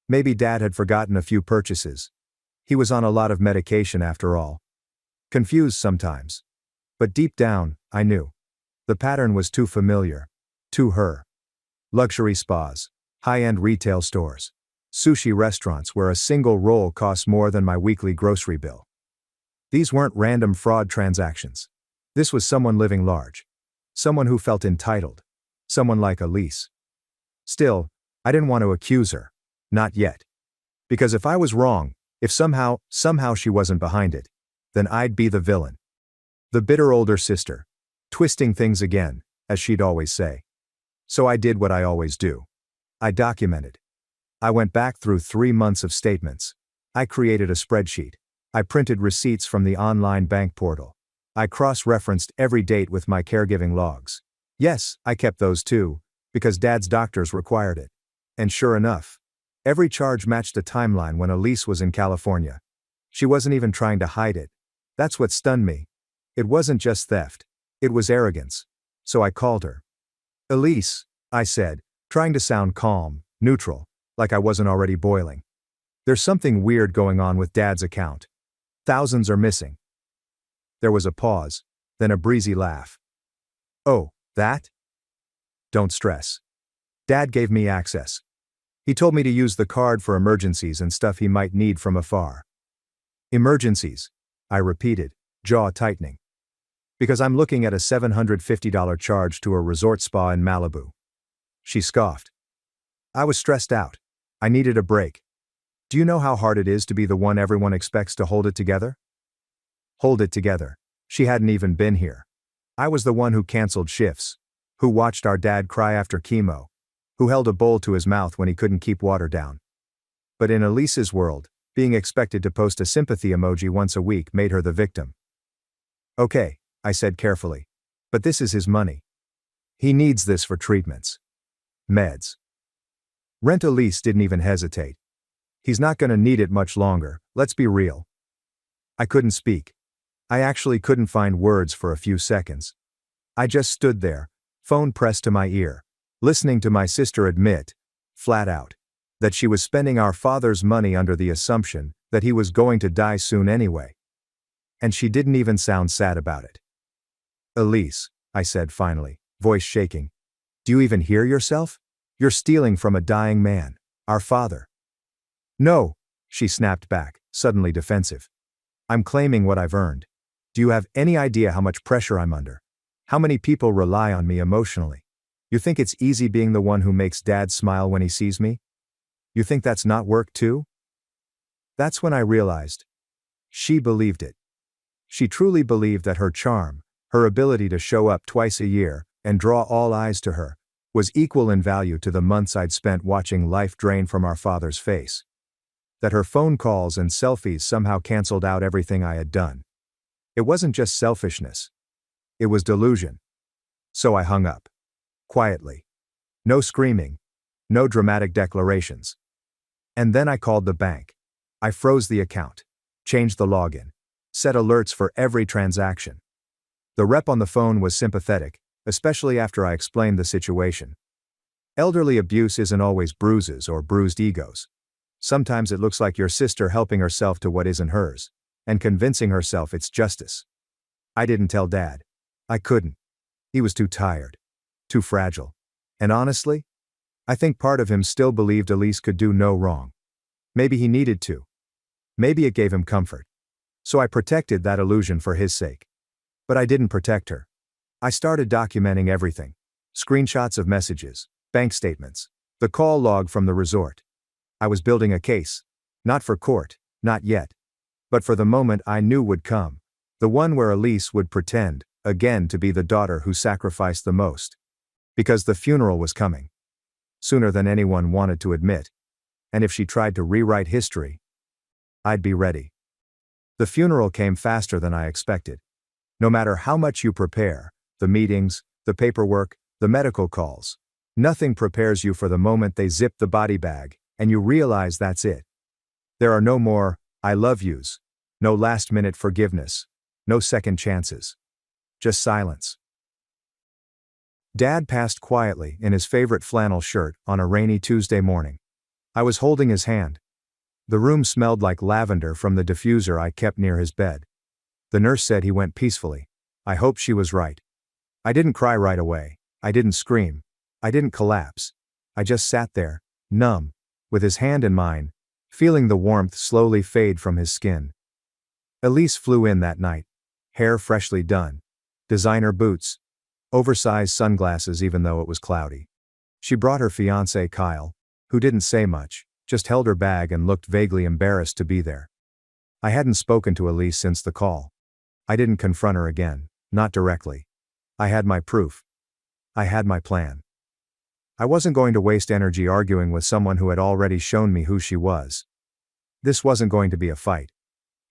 Maybe Dad had forgotten a few purchases. He was on a lot of medication after all. Confused sometimes. But deep down, I knew. The pattern was too familiar. To her. Luxury spas. High-end retail stores. Sushi restaurants where a single roll costs more than my weekly grocery bill. These weren't random fraud transactions. This was someone living large. Someone who felt entitled. Someone like Elise. Still, I didn't want to accuse her. Not yet. Because if I was wrong, if somehow she wasn't behind it, then I'd be the villain. The bitter older sister. Twisting things again, as she'd always say. So I did what I always do. I documented. I went back through 3 months of statements. I created a spreadsheet. I printed receipts from the online bank portal. I cross-referenced every date with my caregiving logs. Yes, I kept those too, because Dad's doctors required it. And sure enough, every charge matched a timeline when Elise was in California. She wasn't even trying to hide it. That's what stunned me. It wasn't just theft. It was arrogance. So I called her. Elise, I said, trying to sound calm, neutral, like I wasn't already boiling. There's something weird going on with Dad's account. Thousands are missing. There was a pause, then a breezy laugh. Oh, that? Don't stress. Dad gave me access. He told me to use the card for emergencies and stuff he might need from afar. Emergencies, I repeated, jaw tightening. Because I'm looking at a $750 charge to a resort spa in Malibu. She scoffed. I was stressed out. I needed a break. Do you know how hard it is to be the one everyone expects to hold it together? Hold it together. She hadn't even been here. I was the one who canceled shifts, who watched our dad cry after chemo, who held a bowl to his mouth when he couldn't keep water down. But in Elise's world, being expected to post a sympathy emoji once a week made her the victim. Okay, I said carefully. But this is his money. He needs this for treatments. Meds. Rent. Elise didn't even hesitate. He's not gonna need it much longer, let's be real. I couldn't speak. I actually couldn't find words for a few seconds. I just stood there, phone pressed to my ear, listening to my sister admit, flat out, that she was spending our father's money under the assumption that he was going to die soon anyway. And she didn't even sound sad about it. Elise, I said finally, voice shaking. Do you even hear yourself? You're stealing from a dying man, our father. No, she snapped back, suddenly defensive. I'm claiming what I've earned. Do you have any idea how much pressure I'm under? How many people rely on me emotionally? You think it's easy being the one who makes Dad smile when he sees me? You think that's not work too? That's when I realized. She believed it. She truly believed that her charm, her ability to show up twice a year and draw all eyes to her, was equal in value to the months I'd spent watching life drain from our father's face. That her phone calls and selfies somehow canceled out everything I had done. It wasn't just selfishness. It was delusion. So I hung up. Quietly. No screaming. No dramatic declarations. And then I called the bank. I froze the account. Changed the login. Set alerts for every transaction. The rep on the phone was sympathetic, especially after I explained the situation. Elderly abuse isn't always bruises or bruised egos. Sometimes it looks like your sister helping herself to what isn't hers, and convincing herself it's justice. I didn't tell Dad. I couldn't. He was too tired. Too fragile. And honestly, I think part of him still believed Elise could do no wrong. Maybe he needed to. Maybe it gave him comfort. So I protected that illusion for his sake. But I didn't protect her. I started documenting everything. Screenshots of messages, bank statements, the call log from the resort. I was building a case. Not for court, not yet. But for the moment I knew would come. The one where Elise would pretend, again, to be the daughter who sacrificed the most. Because the funeral was coming. Sooner than anyone wanted to admit. And if she tried to rewrite history, I'd be ready. The funeral came faster than I expected. No matter how much you prepare, the meetings, the paperwork, the medical calls, nothing prepares you for the moment they zip the body bag, and you realize that's it. There are no more, I love yous. No last-minute forgiveness. No second chances. Just silence. Dad passed quietly in his favorite flannel shirt on a rainy Tuesday morning. I was holding his hand. The room smelled like lavender from the diffuser I kept near his bed. The nurse said he went peacefully. I hoped she was right. I didn't cry right away. I didn't scream. I didn't collapse. I just sat there, numb, with his hand in mine, feeling the warmth slowly fade from his skin. Elise flew in that night. Hair freshly done. Designer boots. Oversized sunglasses even though it was cloudy. She brought her fiancé Kyle, who didn't say much, just held her bag and looked vaguely embarrassed to be there. I hadn't spoken to Elise since the call. I didn't confront her again, not directly. I had my proof. I had my plan. I wasn't going to waste energy arguing with someone who had already shown me who she was. This wasn't going to be a fight.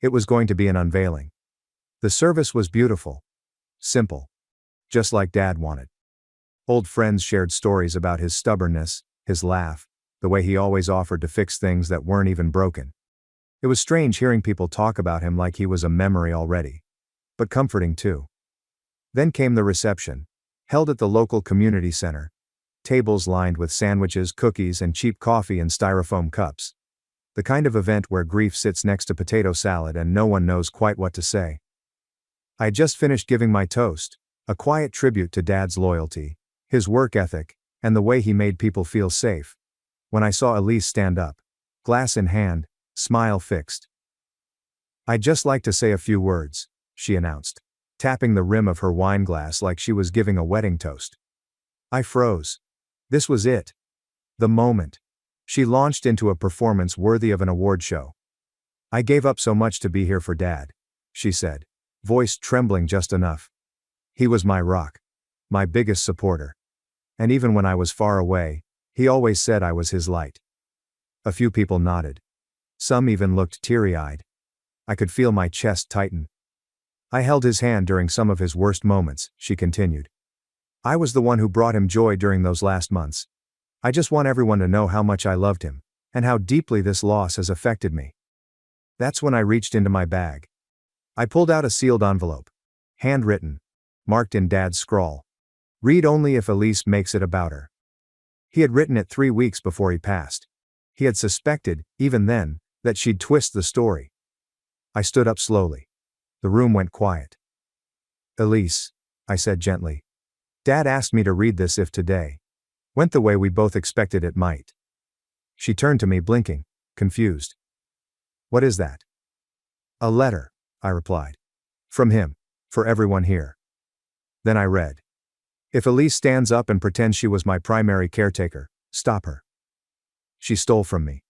It was going to be an unveiling. The service was beautiful. Simple. Just like Dad wanted. Old friends shared stories about his stubbornness, his laugh, the way he always offered to fix things that weren't even broken. It was strange hearing people talk about him like he was a memory already. But comforting too. Then came the reception, held at the local community center. Tables lined with sandwiches, cookies, and cheap coffee in styrofoam cups. The kind of event where grief sits next to potato salad and no one knows quite what to say. I had just finished giving my toast, a quiet tribute to Dad's loyalty, his work ethic, and the way he made people feel safe, when I saw Elise stand up, glass in hand, smile fixed. "I'd just like to say a few words," she announced, tapping the rim of her wine glass like she was giving a wedding toast. I froze. This was it. The moment. She launched into a performance worthy of an award show. "I gave up so much to be here for Dad," she said, voice trembling just enough. "He was my rock. My biggest supporter. And even when I was far away, he always said I was his light." A few people nodded. Some even looked teary-eyed. I could feel my chest tighten. "I held his hand during some of his worst moments," she continued. "I was the one who brought him joy during those last months. I just want everyone to know how much I loved him, and how deeply this loss has affected me." That's when I reached into my bag. I pulled out a sealed envelope. Handwritten. Marked in Dad's scrawl. "Read only if Elise makes it about her." He had written it 3 weeks before he passed. He had suspected, even then, that she'd twist the story. I stood up slowly. The room went quiet. "Elise," I said gently. "Dad asked me to read this if today went the way we both expected it might." She turned to me blinking, confused. "What is that?" "A letter," I replied. "From him. For everyone here." Then I read. "If Elise stands up and pretends she was my primary caretaker, stop her. She stole from me.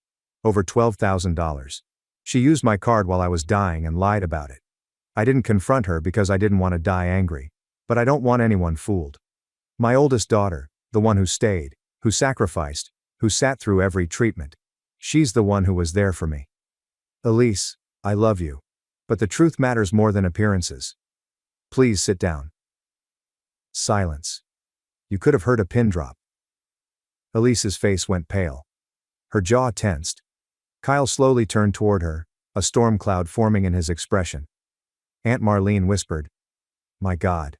Over $12,000. She used my card while I was dying and lied about it. I didn't confront her because I didn't want to die angry, but I don't want anyone fooled. My oldest daughter, the one who stayed, who sacrificed, who sat through every treatment. She's the one who was there for me. Elise, I love you. But the truth matters more than appearances. Please sit down." Silence. You could have heard a pin drop. Elise's face went pale. Her jaw tensed. Kyle slowly turned toward her, a storm cloud forming in his expression. Aunt Marlene whispered, "My God."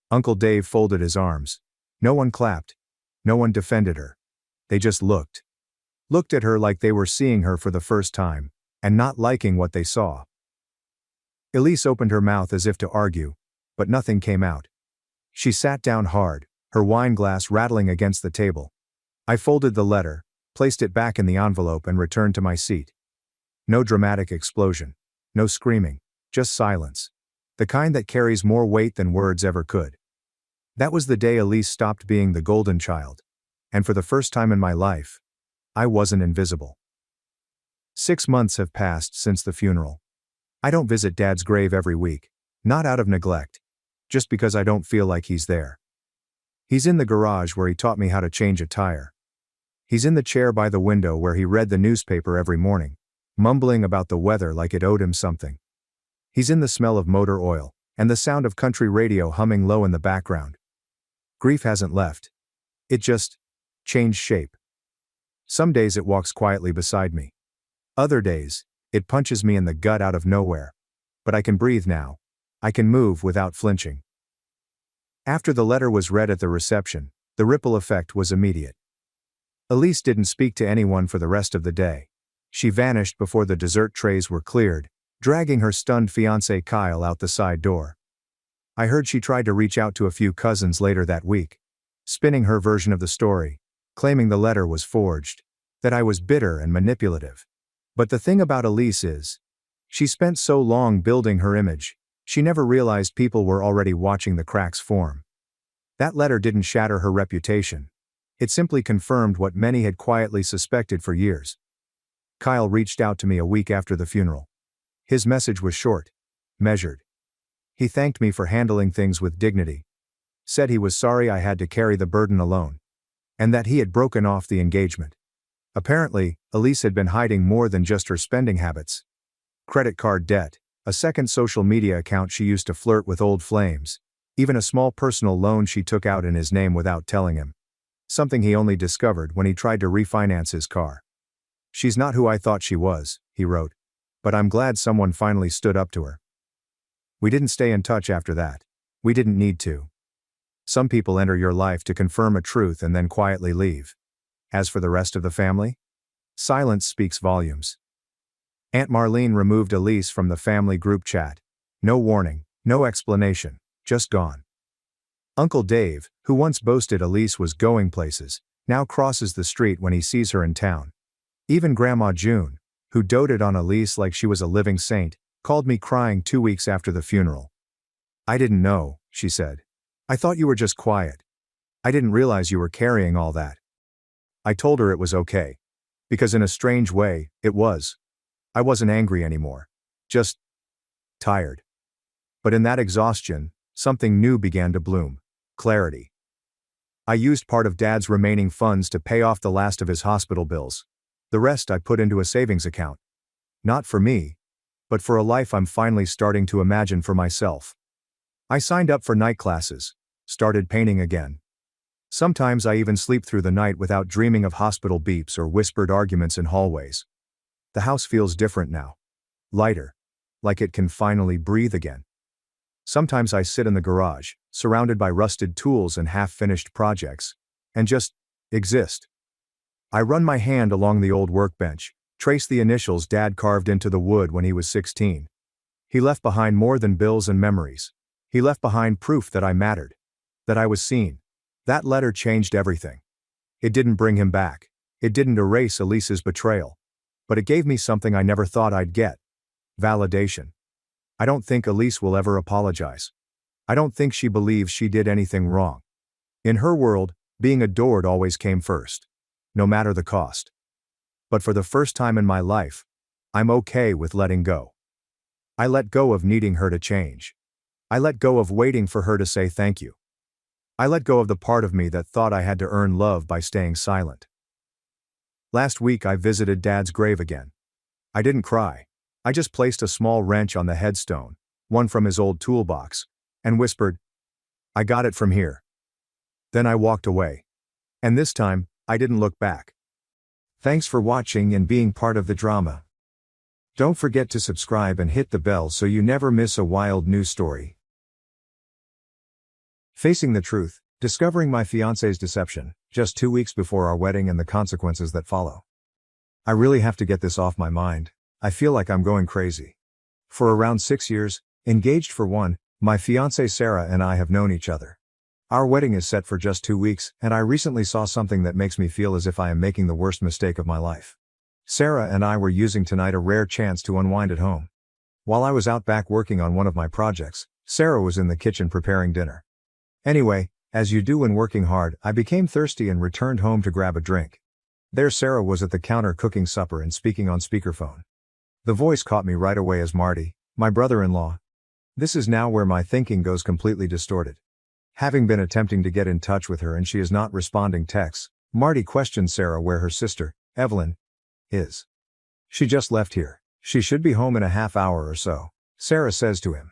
Uncle Dave folded his arms. No one clapped. No one defended her. They just looked. Looked at her like they were seeing her for the first time, and not liking what they saw. Elise opened her mouth as if to argue, but nothing came out. She sat down hard, her wine glass rattling against the table. I folded the letter, placed it back in the envelope and returned to my seat. No dramatic explosion. No screaming. Just silence. The kind that carries more weight than words ever could. That was the day Elise stopped being the golden child. And for the first time in my life, I wasn't invisible. 6 months have passed since the funeral. I don't visit Dad's grave every week, not out of neglect, just because I don't feel like he's there. He's in the garage where he taught me how to change a tire. He's in the chair by the window where he read the newspaper every morning, mumbling about the weather like it owed him something. He's in the smell of motor oil, and the sound of country radio humming low in the background. Grief hasn't left. It just changed shape. Some days it walks quietly beside me. Other days, it punches me in the gut out of nowhere. But I can breathe now. I can move without flinching. After the letter was read at the reception, the ripple effect was immediate. Elise didn't speak to anyone for the rest of the day. She vanished before the dessert trays were cleared, dragging her stunned fiancé Kyle out the side door. I heard she tried to reach out to a few cousins later that week, spinning her version of the story, claiming the letter was forged, that I was bitter and manipulative. But the thing about Elise is, she spent so long building her image, she never realized people were already watching the cracks form. That letter didn't shatter her reputation. It simply confirmed what many had quietly suspected for years. Kyle reached out to me a week after the funeral. His message was short, measured. He thanked me for handling things with dignity, said he was sorry I had to carry the burden alone, and that he had broken off the engagement. Apparently, Elise had been hiding more than just her spending habits. Credit card debt, a second social media account she used to flirt with old flames, even a small personal loan she took out in his name without telling him. Something he only discovered when he tried to refinance his car. "She's not who I thought she was," he wrote, "but I'm glad someone finally stood up to her." We didn't stay in touch after that. We didn't need to. Some people enter your life to confirm a truth and then quietly leave. As for the rest of the family, silence speaks volumes. Aunt Marlene removed Elise from the family group chat. No warning, no explanation, just gone. Uncle Dave, who once boasted Elise was going places, now crosses the street when he sees her in town. Even Grandma June, who doted on Elise like she was a living saint, called me crying 2 weeks after the funeral. "I didn't know," she said. "I thought you were just quiet. I didn't realize you were carrying all that." I told her it was okay. Because in a strange way, it was. I wasn't angry anymore. Just tired. But in that exhaustion, something new began to bloom. Clarity. I used part of Dad's remaining funds to pay off the last of his hospital bills. The rest I put into a savings account. Not for me, but for a life I'm finally starting to imagine for myself. I signed up for night classes, started painting again. Sometimes I even sleep through the night without dreaming of hospital beeps or whispered arguments in hallways. The house feels different now. Lighter. Like it can finally breathe again. Sometimes I sit in the garage, surrounded by rusted tools and half-finished projects, and just exist. I run my hand along the old workbench, trace the initials Dad carved into the wood when he was 16. He left behind more than bills and memories. He left behind proof that I mattered, that I was seen. That letter changed everything. It didn't bring him back. It didn't erase Elise's betrayal. But it gave me something I never thought I'd get. Validation. I don't think Elise will ever apologize. I don't think she believes she did anything wrong. In her world, being adored always came first. No matter the cost. But for the first time in my life, I'm okay with letting go. I let go of needing her to change. I let go of waiting for her to say thank you. I let go of the part of me that thought I had to earn love by staying silent. Last week I visited Dad's grave again. I didn't cry. I just placed a small wrench on the headstone, one from his old toolbox, and whispered, "I got it from here." Then I walked away. And this time, I didn't look back. Thanks for watching and being part of the drama. Don't forget to subscribe and hit the bell so you never miss a wild news story. Facing the truth, discovering my fiancé's deception, just 2 weeks before our wedding and the consequences that follow. I really have to get this off my mind. I feel like I'm going crazy. For around 6 years, engaged for one, my fiancée Sarah and I have known each other. Our wedding is set for just 2 weeks, and I recently saw something that makes me feel as if I am making the worst mistake of my life. Sarah and I were using tonight a rare chance to unwind at home. While I was out back working on one of my projects, Sarah was in the kitchen preparing dinner. Anyway, as you do when working hard, I became thirsty and returned home to grab a drink. There Sarah was at the counter cooking supper and speaking on speakerphone. The voice caught me right away as Marty, my brother-in-law. This is now where my thinking goes completely distorted. Having been attempting to get in touch with her and she is not responding texts, Marty questioned Sarah where her sister, Evelyn, is. "She just left here. She should be home in a half hour or so. Sarah says to him.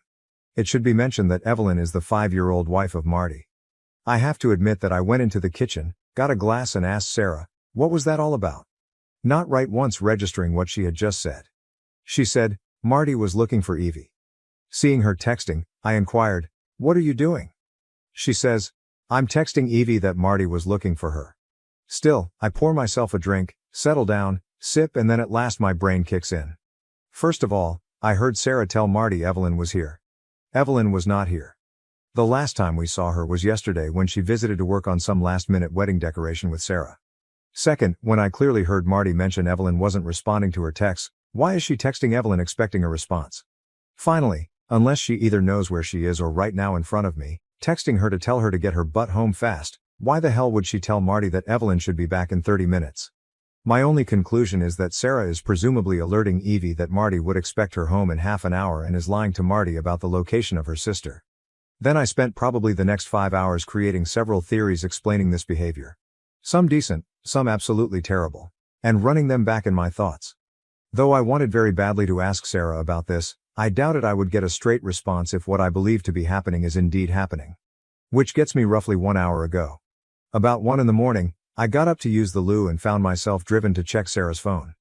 It should be mentioned that Evelyn is the 5-year-old wife of Marty. I have to admit that I went into the kitchen, got a glass and asked Sarah, what was that all about? Not right once registering what she had just said. She said, Marty was looking for Evie. Seeing her texting, I inquired, what are you doing? She says, I'm texting Evie that Marty was looking for her. Still, I pour myself a drink, settle down, sip, and then at last my brain kicks in. First of all, I heard Sarah tell Marty Evelyn was here. Evelyn was not here. The last time we saw her was yesterday when she visited to work on some last-minute wedding decoration with Sarah. Second, when I clearly heard Marty mention Evelyn wasn't responding to her texts, why is she texting Evelyn expecting a response? Finally, unless she either knows where she is or right now in front of me, texting her to tell her to get her butt home fast, why the hell would she tell Marty that Evelyn should be back in 30 minutes? My only conclusion is that Sarah is presumably alerting Evie that Marty would expect her home in half an hour and is lying to Marty about the location of her sister. Then I spent probably the next 5 hours creating several theories explaining this behavior. Some decent, some absolutely terrible. And running them back in my thoughts. Though I wanted very badly to ask Sarah about this, I doubted I would get a straight response if what I believe to be happening is indeed happening. Which gets me roughly 1 hour ago. About 1 in the morning, I got up to use the loo and found myself driven to check Sarah's phone.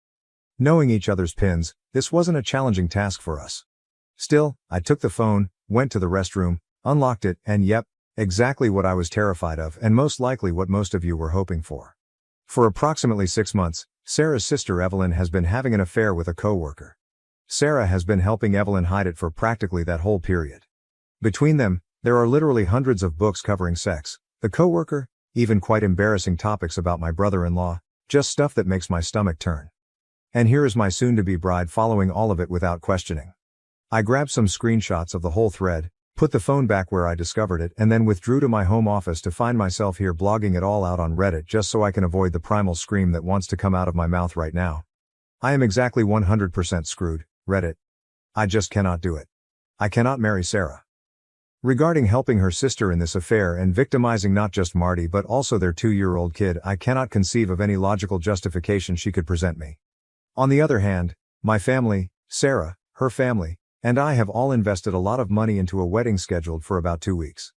Knowing each other's pins, this wasn't a challenging task for us. Still, I took the phone, went to the restroom, unlocked it, and yep, exactly what I was terrified of and most likely what most of you were hoping for. For approximately 6 months, Sarah's sister Evelyn has been having an affair with a coworker. Sarah has been helping Evelyn hide it for practically that whole period. Between them, there are literally hundreds of books covering sex, the coworker, even quite embarrassing topics about my brother-in-law, just stuff that makes my stomach turn. And here is my soon-to-be bride following all of it without questioning. I grabbed some screenshots of the whole thread, put the phone back where I discovered it, and then withdrew to my home office to find myself here blogging it all out on Reddit just so I can avoid the primal scream that wants to come out of my mouth right now. I am exactly 100% screwed, Reddit. I just cannot do it. I cannot marry Sarah. Regarding helping her sister in this affair and victimizing not just Marty but also their 2-year-old kid, I cannot conceive of any logical justification she could present me. On the other hand, my family, Sarah, her family, and I have all invested a lot of money into a wedding scheduled for about 2 weeks.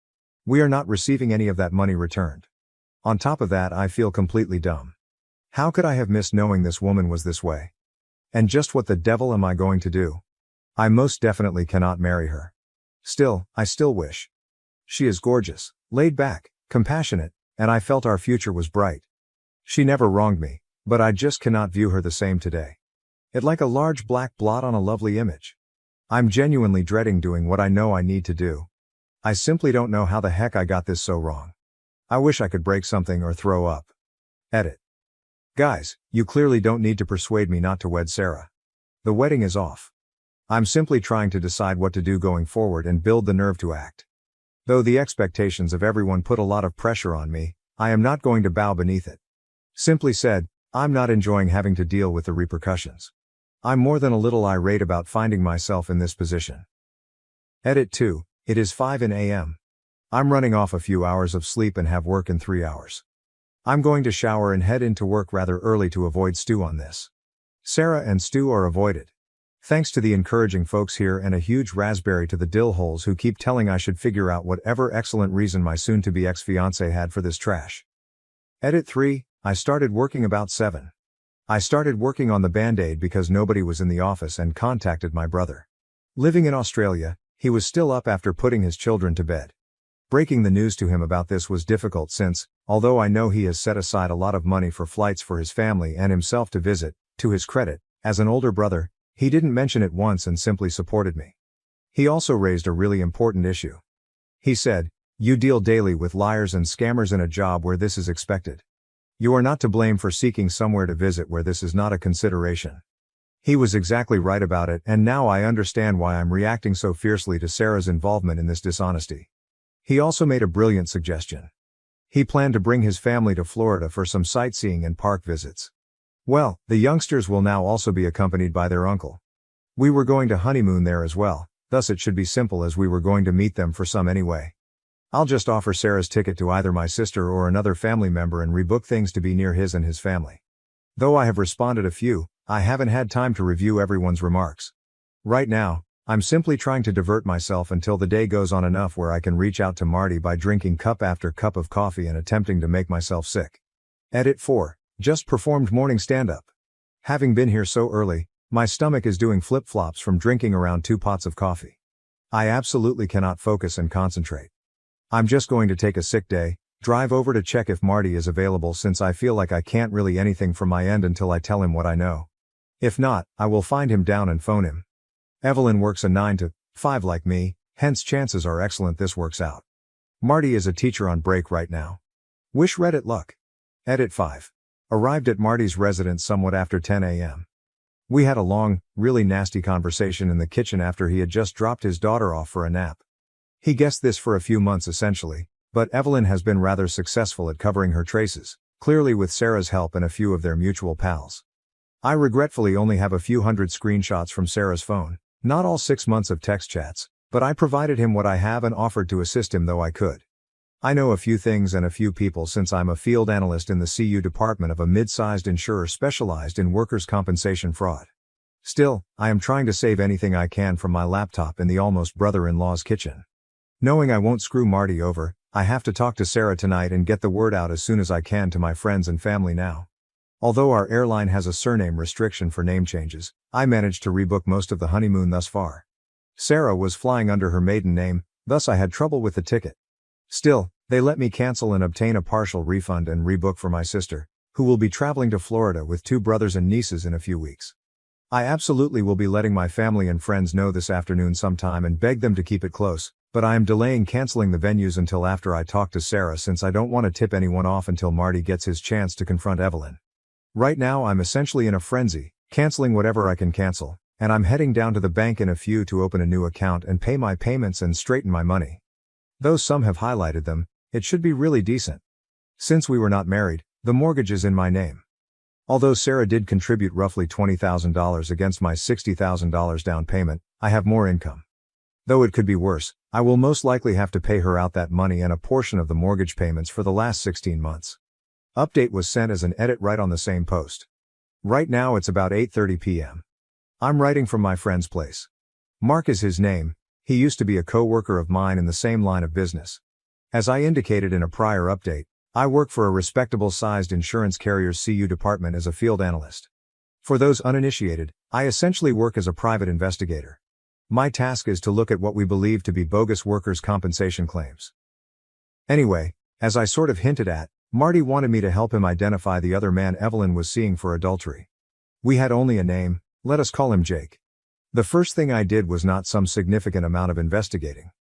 We are not receiving any of that money returned. On top of that, I feel completely dumb. How could I have missed knowing this woman was this way? And just what the devil am I going to do? I most definitely cannot marry her. Still, I still wish. She is gorgeous, laid back, compassionate, and I felt our future was bright. She never wronged me, but I just cannot view her the same today. It like a large black blot on a lovely image. I'm genuinely dreading doing what I know I need to do. I simply don't know how the heck I got this so wrong. I wish I could break something or throw up. Edit. Guys, you clearly don't need to persuade me not to wed Sarah. The wedding is off. I'm simply trying to decide what to do going forward and build the nerve to act. Though the expectations of everyone put a lot of pressure on me, I am not going to bow beneath it. Simply said, I'm not enjoying having to deal with the repercussions. I'm more than a little irate about finding myself in this position. Edit 2, it is 5 a.m. I'm running off a few hours of sleep and have work in 3 hours. I'm going to shower and head into work rather early to avoid stew on this. Sarah and stew are avoided. Thanks to the encouraging folks here and a huge raspberry to the dill holes who keep telling I should figure out whatever excellent reason my soon-to-be ex-fiancé had for this trash. Edit 3, I started working about 7. I started working on the Band-Aid because nobody was in the office and contacted my brother. Living in Australia, he was still up after putting his children to bed. Breaking the news to him about this was difficult since, although I know he has set aside a lot of money for flights for his family and himself to visit, to his credit, as an older brother, he didn't mention it once and simply supported me. He also raised a really important issue. He said, "You deal daily with liars and scammers in a job where this is expected. You are not to blame for seeking somewhere to visit where this is not a consideration." He was exactly right about it, and now I understand why I'm reacting so fiercely to Sarah's involvement in this dishonesty. He also made a brilliant suggestion. He planned to bring his family to Florida for some sightseeing and park visits. Well, the youngsters will now also be accompanied by their uncle. We were going to honeymoon there as well, thus it should be simple as we were going to meet them for some anyway. I'll just offer Sarah's ticket to either my sister or another family member and rebook things to be near his and his family. Though I have responded a few, I haven't had time to review everyone's remarks. Right now, I'm simply trying to divert myself until the day goes on enough where I can reach out to Marty by drinking cup after cup of coffee and attempting to make myself sick. Edit 4. Just performed morning stand-up. Having been here so early, my stomach is doing flip-flops from drinking around 2 pots of coffee. I absolutely cannot focus and concentrate. I'm just going to take a sick day, drive over to check if Marty is available since I feel like I can't really anything from my end until I tell him what I know. If not, I will find him down and phone him. Evelyn works a 9 to 5 like me, hence chances are excellent this works out. Marty is a teacher on break right now. Wish Reddit luck. Edit 5. Arrived at Marty's residence somewhat after 10 a.m. We had a long, really nasty conversation in the kitchen after he had just dropped his daughter off for a nap. He guessed this for a few months essentially, but Evelyn has been rather successful at covering her traces, clearly with Sarah's help and a few of their mutual pals. I regretfully only have a few hundred screenshots from Sarah's phone, not all 6 months of text chats, but I provided him what I have and offered to assist him though I could. I know a few things and a few people since I'm a field analyst in the CU department of a mid-sized insurer specialized in workers' compensation fraud. Still, I am trying to save anything I can from my laptop in the almost brother-in-law's kitchen. Knowing I won't screw Marty over, I have to talk to Sarah tonight and get the word out as soon as I can to my friends and family now. Although our airline has a surname restriction for name changes, I managed to rebook most of the honeymoon thus far. Sarah was flying under her maiden name, thus I had trouble with the ticket. Still, they let me cancel and obtain a partial refund and rebook for my sister, who will be traveling to Florida with 2 brothers and nieces in a few weeks. I absolutely will be letting my family and friends know this afternoon sometime and beg them to keep it close, but I am delaying canceling the venues until after I talk to Sarah since I don't want to tip anyone off until Marty gets his chance to confront Evelyn. Right now I'm essentially in a frenzy, canceling whatever I can cancel, and I'm heading down to the bank in a few to open a new account and pay my payments and straighten my money. Though some have highlighted them, it should be really decent. Since we were not married, the mortgage is in my name. Although Sarah did contribute roughly $20,000 against my $60,000 down payment, I have more income. Though it could be worse, I will most likely have to pay her out that money and a portion of the mortgage payments for the last 16 months. Update was sent as an edit right on the same post. Right now it's about 8:30 p.m. I'm writing from my friend's place. Mark is his name, he used to be a co-worker of mine in the same line of business. As I indicated in a prior update, I work for a respectable-sized insurance carrier's CU department as a field analyst. For those uninitiated, I essentially work as a private investigator. My task is to look at what we believe to be bogus workers' compensation claims. Anyway, as I sort of hinted at, Marty wanted me to help him identify the other man Evelyn was seeing for adultery. We had only a name, let us call him Jake. The first thing I did was not some significant amount of investigating.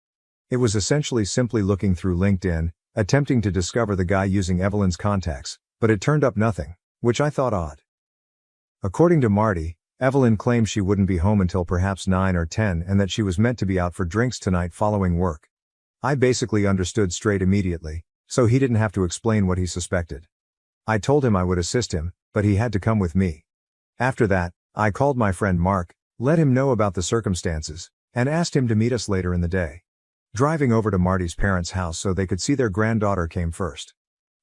It was essentially simply looking through LinkedIn, attempting to discover the guy using Evelyn's contacts, but it turned up nothing, which I thought odd. According to Marty, Evelyn claimed she wouldn't be home until perhaps 9 or 10 and that she was meant to be out for drinks tonight following work. I basically understood straight immediately, so he didn't have to explain what he suspected. I told him I would assist him, but he had to come with me. After that, I called my friend Mark, let him know about the circumstances, and asked him to meet us later in the day. Driving over to Marty's parents' house so they could see their granddaughter came first.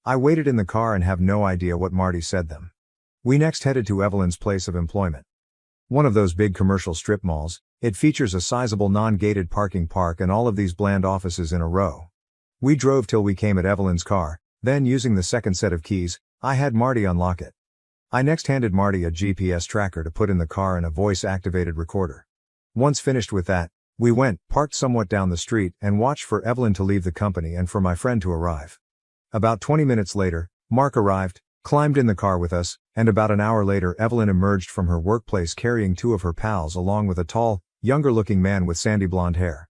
I waited in the car and have no idea what Marty said them. We next headed to Evelyn's place of employment. One of those big commercial strip malls, it features a sizable non-gated parking park and all of these bland offices in a row. We drove till we came at Evelyn's car, then using the second set of keys, I had Marty unlock it. I next handed Marty a GPS tracker to put in the car and a voice-activated recorder. Once finished with that, we went, parked somewhat down the street, and watched for Evelyn to leave the company and for my friend to arrive. About 20 minutes later, Mark arrived, climbed in the car with us, and about an hour later Evelyn emerged from her workplace carrying 2 of her pals along with a tall, younger-looking man with sandy blonde hair.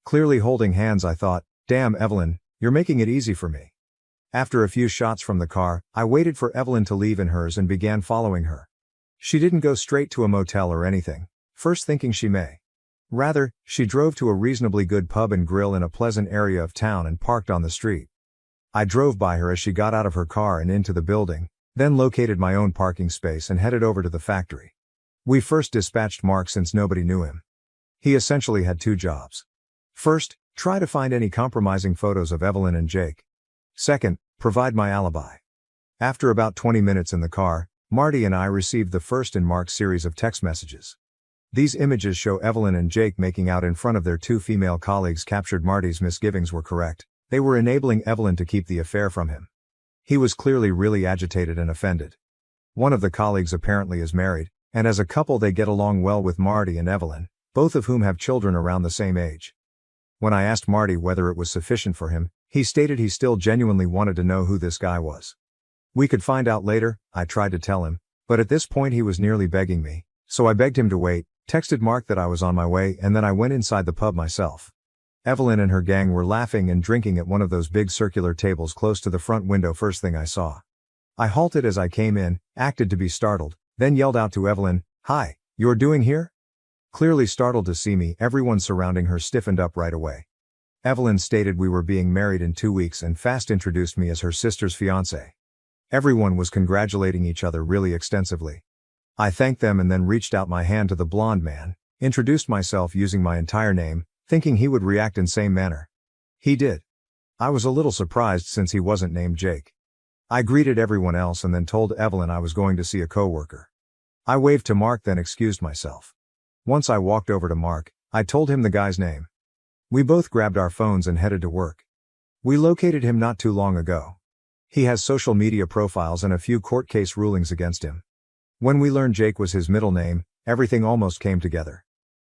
Clearly holding hands, I thought, damn Evelyn, you're making it easy for me. After a few shots from the car, I waited for Evelyn to leave in hers and began following her. She didn't go straight to a motel or anything, first thinking she may. Rather, she drove to a reasonably good pub and grill in a pleasant area of town and parked on the street. I drove by her as she got out of her car and into the building, then located my own parking space and headed over to the factory. We first dispatched Mark since nobody knew him. He essentially had 2 jobs. First, try to find any compromising photos of Evelyn and Jake. Second, provide my alibi. After about 20 minutes in the car, Marty and I received the first in Mark's series of text messages. These images show Evelyn and Jake making out in front of their two female colleagues. Captured. Marty's misgivings were correct. They were enabling Evelyn to keep the affair from him. He was clearly really agitated and offended. One of the colleagues apparently is married, and as a couple they get along well with Marty and Evelyn, both of whom have children around the same age. When I asked Marty whether it was sufficient for him, he stated he still genuinely wanted to know who this guy was. We could find out later, I tried to tell him, but at this point he was nearly begging me, so I begged him to wait, texted Mark that I was on my way, and then I went inside the pub myself. Evelyn and her gang were laughing and drinking at one of those big circular tables close to the front window. First thing I saw. I halted as I came in, acted to be startled, then yelled out to Evelyn, "Hi, you're doing here?" Clearly startled to see me, everyone surrounding her stiffened up right away. Evelyn stated we were being married in 2 weeks and fast introduced me as her sister's fiancé. Everyone was congratulating each other really extensively. I thanked them and then reached out my hand to the blonde man, introduced myself using my entire name, thinking he would react in same manner. He did. I was a little surprised since he wasn't named Jake. I greeted everyone else and then told Evelyn I was going to see a coworker. I waved to Mark, then excused myself. Once I walked over to Mark, I told him the guy's name. We both grabbed our phones and headed to work. We located him not too long ago. He has social media profiles and a few court case rulings against him. When we learned Jake was his middle name, everything almost came together.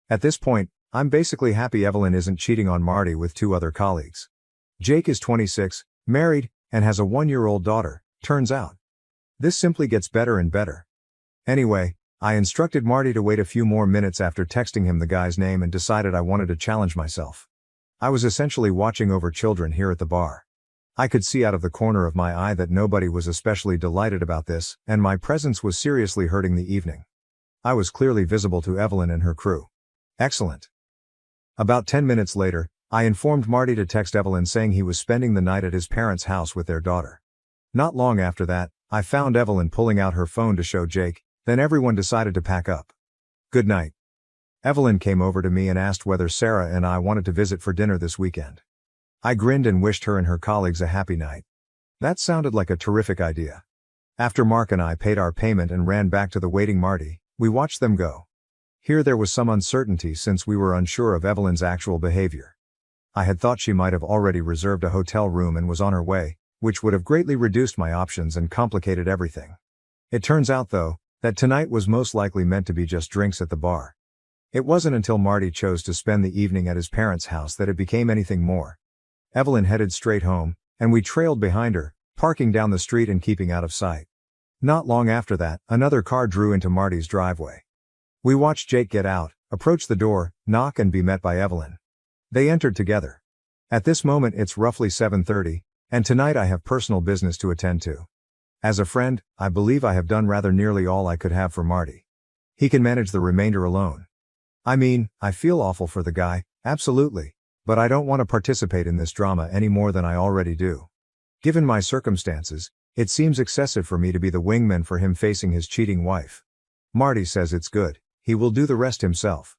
At this point, I'm basically happy Evelyn isn't cheating on Marty with 2 other colleagues. Jake is 26, married, and has a 1-year-old daughter, turns out. This simply gets better and better. Anyway, I instructed Marty to wait a few more minutes after texting him the guy's name and decided I wanted to challenge myself. I was essentially watching over children here at the bar. I could see out of the corner of my eye that nobody was especially delighted about this, and my presence was seriously hurting the evening. I was clearly visible to Evelyn and her crew. Excellent. About 10 minutes later, I informed Marty to text Evelyn saying he was spending the night at his parents' house with their daughter. Not long after that, I found Evelyn pulling out her phone to show Jake, then everyone decided to pack up. Good night. Evelyn came over to me and asked whether Sarah and I wanted to visit for dinner this weekend. I grinned and wished her and her colleagues a happy night. That sounded like a terrific idea. After Mark and I paid our payment and ran back to the waiting Marty, we watched them go. Here there was some uncertainty since we were unsure of Evelyn's actual behavior. I had thought she might have already reserved a hotel room and was on her way, which would have greatly reduced my options and complicated everything. It turns out though, that tonight was most likely meant to be just drinks at the bar. It wasn't until Marty chose to spend the evening at his parents' house that it became anything more. Evelyn headed straight home, and we trailed behind her, parking down the street and keeping out of sight. Not long after that, another car drew into Marty's driveway. We watched Jake get out, approach the door, knock and be met by Evelyn. They entered together. At this moment it's roughly 7:30, and tonight I have personal business to attend to. As a friend, I believe I have done rather nearly all I could have for Marty. He can manage the remainder alone. I mean, I feel awful for the guy, absolutely, but I don't want to participate in this drama any more than I already do. Given my circumstances, it seems excessive for me to be the wingman for him facing his cheating wife. Marty says it's good, he will do the rest himself.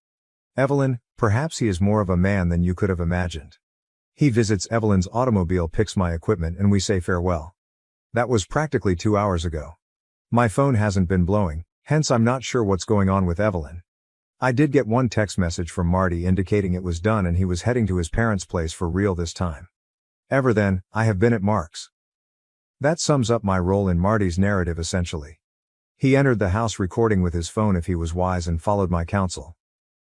Evelyn, perhaps he is more of a man than you could have imagined. He visits Evelyn's automobile, picks my equipment, and we say farewell. That was practically 2 hours ago. My phone hasn't been blowing, hence I'm not sure what's going on with Evelyn. I did get one text message from Marty indicating it was done and he was heading to his parents' place for real this time. Ever then, I have been at Mark's. That sums up my role in Marty's narrative essentially. He entered the house recording with his phone if he was wise and followed my counsel.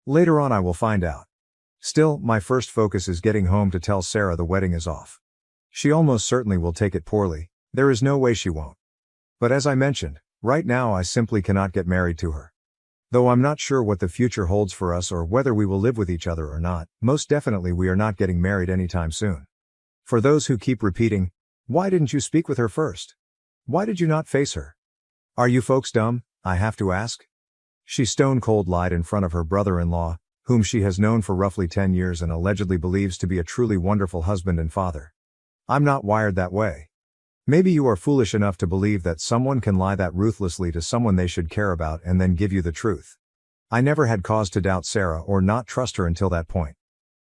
Later on I will find out. Still, my first focus is getting home to tell Sarah the wedding is off. She almost certainly will take it poorly, there is no way she won't. But as I mentioned, right now I simply cannot get married to her. Though I'm not sure what the future holds for us or whether we will live with each other or not, most definitely we are not getting married anytime soon. For those who keep repeating, why didn't you speak with her first? Why did you not face her? Are you folks dumb, I have to ask? She stone cold lied in front of her brother-in-law, whom she has known for roughly 10 years and allegedly believes to be a truly wonderful husband and father. I'm not wired that way. Maybe you are foolish enough to believe that someone can lie that ruthlessly to someone they should care about and then give you the truth. I never had cause to doubt Sarah or not trust her until that point.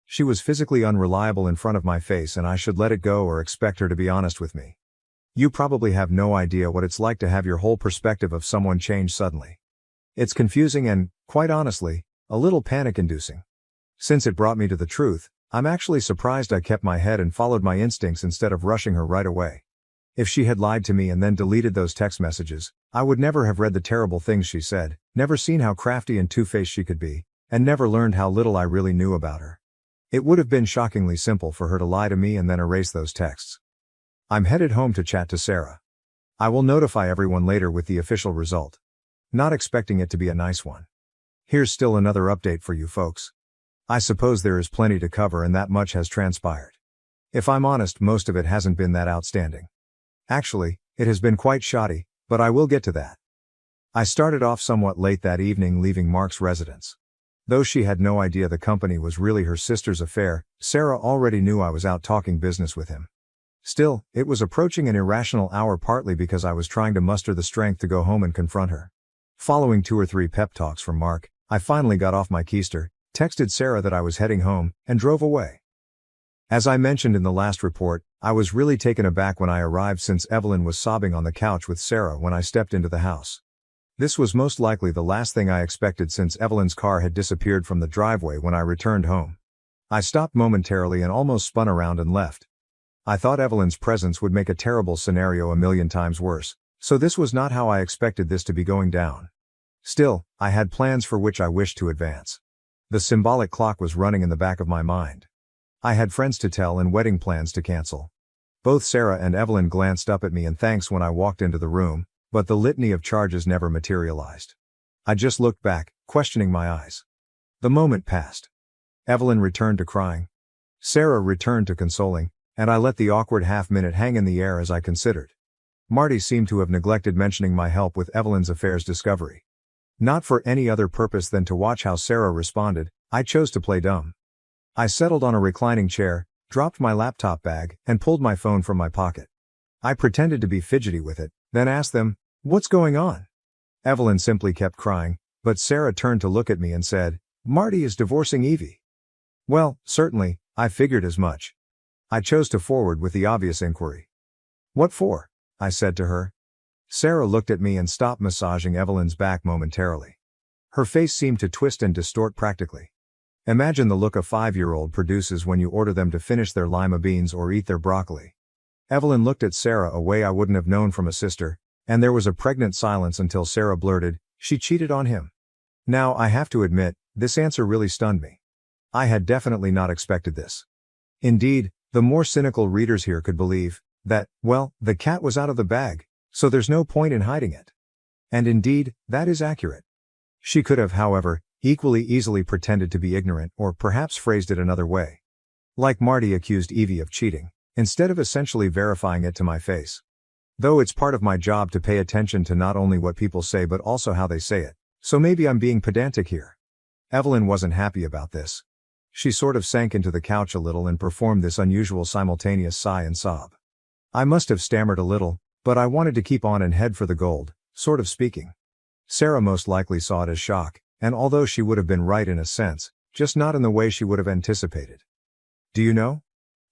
She was physically unreliable in front of my face and I should let it go or expect her to be honest with me. You probably have no idea what it's like to have your whole perspective of someone change suddenly. It's confusing and, quite honestly, a little panic-inducing. Since it brought me to the truth, I'm actually surprised I kept my head and followed my instincts instead of rushing her right away. If she had lied to me and then deleted those text messages, I would never have read the terrible things she said, never seen how crafty and two-faced she could be, and never learned how little I really knew about her. It would have been shockingly simple for her to lie to me and then erase those texts. I'm headed home to chat to Sarah. I will notify everyone later with the official result. Not expecting it to be a nice one. Here's still another update for you folks. I suppose there is plenty to cover and that much has transpired. If I'm honest, most of it hasn't been that outstanding. Actually, it has been quite shoddy, but I will get to that. I started off somewhat late that evening leaving Mark's residence. Though she had no idea the company was really her sister's affair, Sarah already knew I was out talking business with him. Still, it was approaching an irrational hour partly because I was trying to muster the strength to go home and confront her. Following 2 or 3 pep talks from Mark, I finally got off my keister, texted Sarah that I was heading home, and drove away. As I mentioned in the last report, I was really taken aback when I arrived since Evelyn was sobbing on the couch with Sarah when I stepped into the house. This was most likely the last thing I expected since Evelyn's car had disappeared from the driveway when I returned home. I stopped momentarily and almost spun around and left. I thought Evelyn's presence would make a terrible scenario a million times worse, so this was not how I expected this to be going down. Still, I had plans for which I wished to advance. The symbolic clock was running in the back of my mind. I had friends to tell and wedding plans to cancel. Both Sarah and Evelyn glanced up at me in thanks when I walked into the room, but the litany of charges never materialized. I just looked back, questioning my eyes. The moment passed. Evelyn returned to crying. Sarah returned to consoling, and I let the awkward half-minute hang in the air as I considered. Marty seemed to have neglected mentioning my help with Evelyn's affairs discovery. Not for any other purpose than to watch how Sarah responded, I chose to play dumb. I settled on a reclining chair, dropped my laptop bag, and pulled my phone from my pocket. I pretended to be fidgety with it, then asked them, "What's going on?" Evelyn simply kept crying, but Sarah turned to look at me and said, "Marty is divorcing Evie." Well, certainly, I figured as much. I chose to forward with the obvious inquiry. "What for?" I said to her. Sarah looked at me and stopped massaging Evelyn's back momentarily. Her face seemed to twist and distort practically. Imagine the look a 5-year-old produces when you order them to finish their lima beans or eat their broccoli. Evelyn looked at Sarah a way I wouldn't have known from a sister, and there was a pregnant silence until Sarah blurted, "She cheated on him." Now, I have to admit, this answer really stunned me. I had definitely not expected this. Indeed, the more cynical readers here could believe that, well, the cat was out of the bag, so there's no point in hiding it. And indeed, that is accurate. She could have, however, equally easily pretended to be ignorant or perhaps phrased it another way. Like Marty accused Evie of cheating, instead of essentially verifying it to my face. Though it's part of my job to pay attention to not only what people say but also how they say it, so maybe I'm being pedantic here. Evelyn wasn't happy about this. She sort of sank into the couch a little and performed this unusual simultaneous sigh and sob. I must have stammered a little, but I wanted to keep on and head for the gold, sort of speaking. Sarah most likely saw it as shock, and although she would have been right in a sense, just not in the way she would have anticipated. "Do you know?"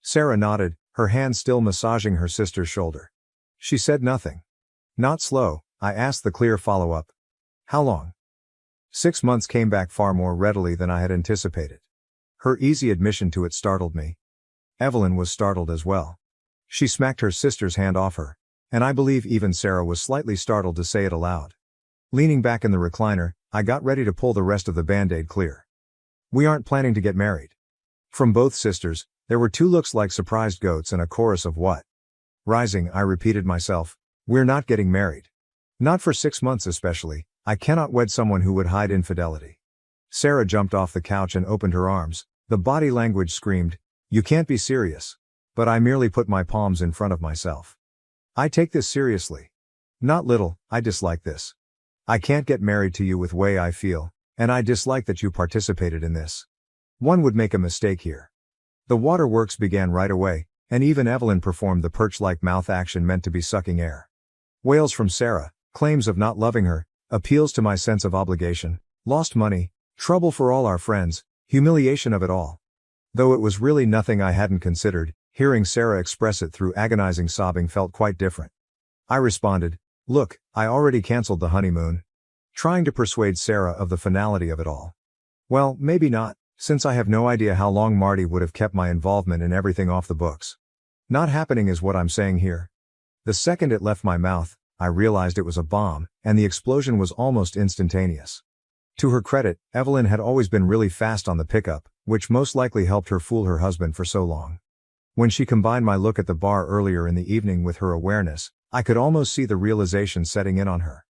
Sarah nodded, her hand still massaging her sister's shoulder. She said nothing. Not slow, I asked the clear follow-up. "How long?" 6 months came back far more readily than I had anticipated. Her easy admission to it startled me. Evelyn was startled as well. She smacked her sister's hand off her, and I believe even Sarah was slightly startled to say it aloud. Leaning back in the recliner, I got ready to pull the rest of the band-aid clear. "We aren't planning to get married." From both sisters, there were 2 looks like surprised goats and a chorus of "what?" Rising, I repeated myself, "We're not getting married. Not for 6 months especially. I cannot wed someone who would hide infidelity." Sarah jumped off the couch and opened her arms. The body language screamed, "You can't be serious." But I merely put my palms in front of myself. "I take this seriously. Not little, I dislike this. I can't get married to you with way I feel, and I dislike that you participated in this. One would make a mistake here." The waterworks began right away, and even Evelyn performed the perch-like mouth action meant to be sucking air. Wails from Sarah, claims of not loving her, appeals to my sense of obligation, lost money, trouble for all our friends, humiliation of it all. Though it was really nothing I hadn't considered, hearing Sarah express it through agonizing sobbing felt quite different. I responded, "Look, I already canceled the honeymoon," trying to persuade Sarah of the finality of it all. Well, maybe not, since I have no idea how long Marty would have kept my involvement in everything off the books. Not happening is what I'm saying here. The second it left my mouth, I realized it was a bomb, and the explosion was almost instantaneous. To her credit, Evelyn had always been really fast on the pickup, which most likely helped her fool her husband for so long. When she combined my look at the bar earlier in the evening with her awareness, I could almost see the realization setting in on her.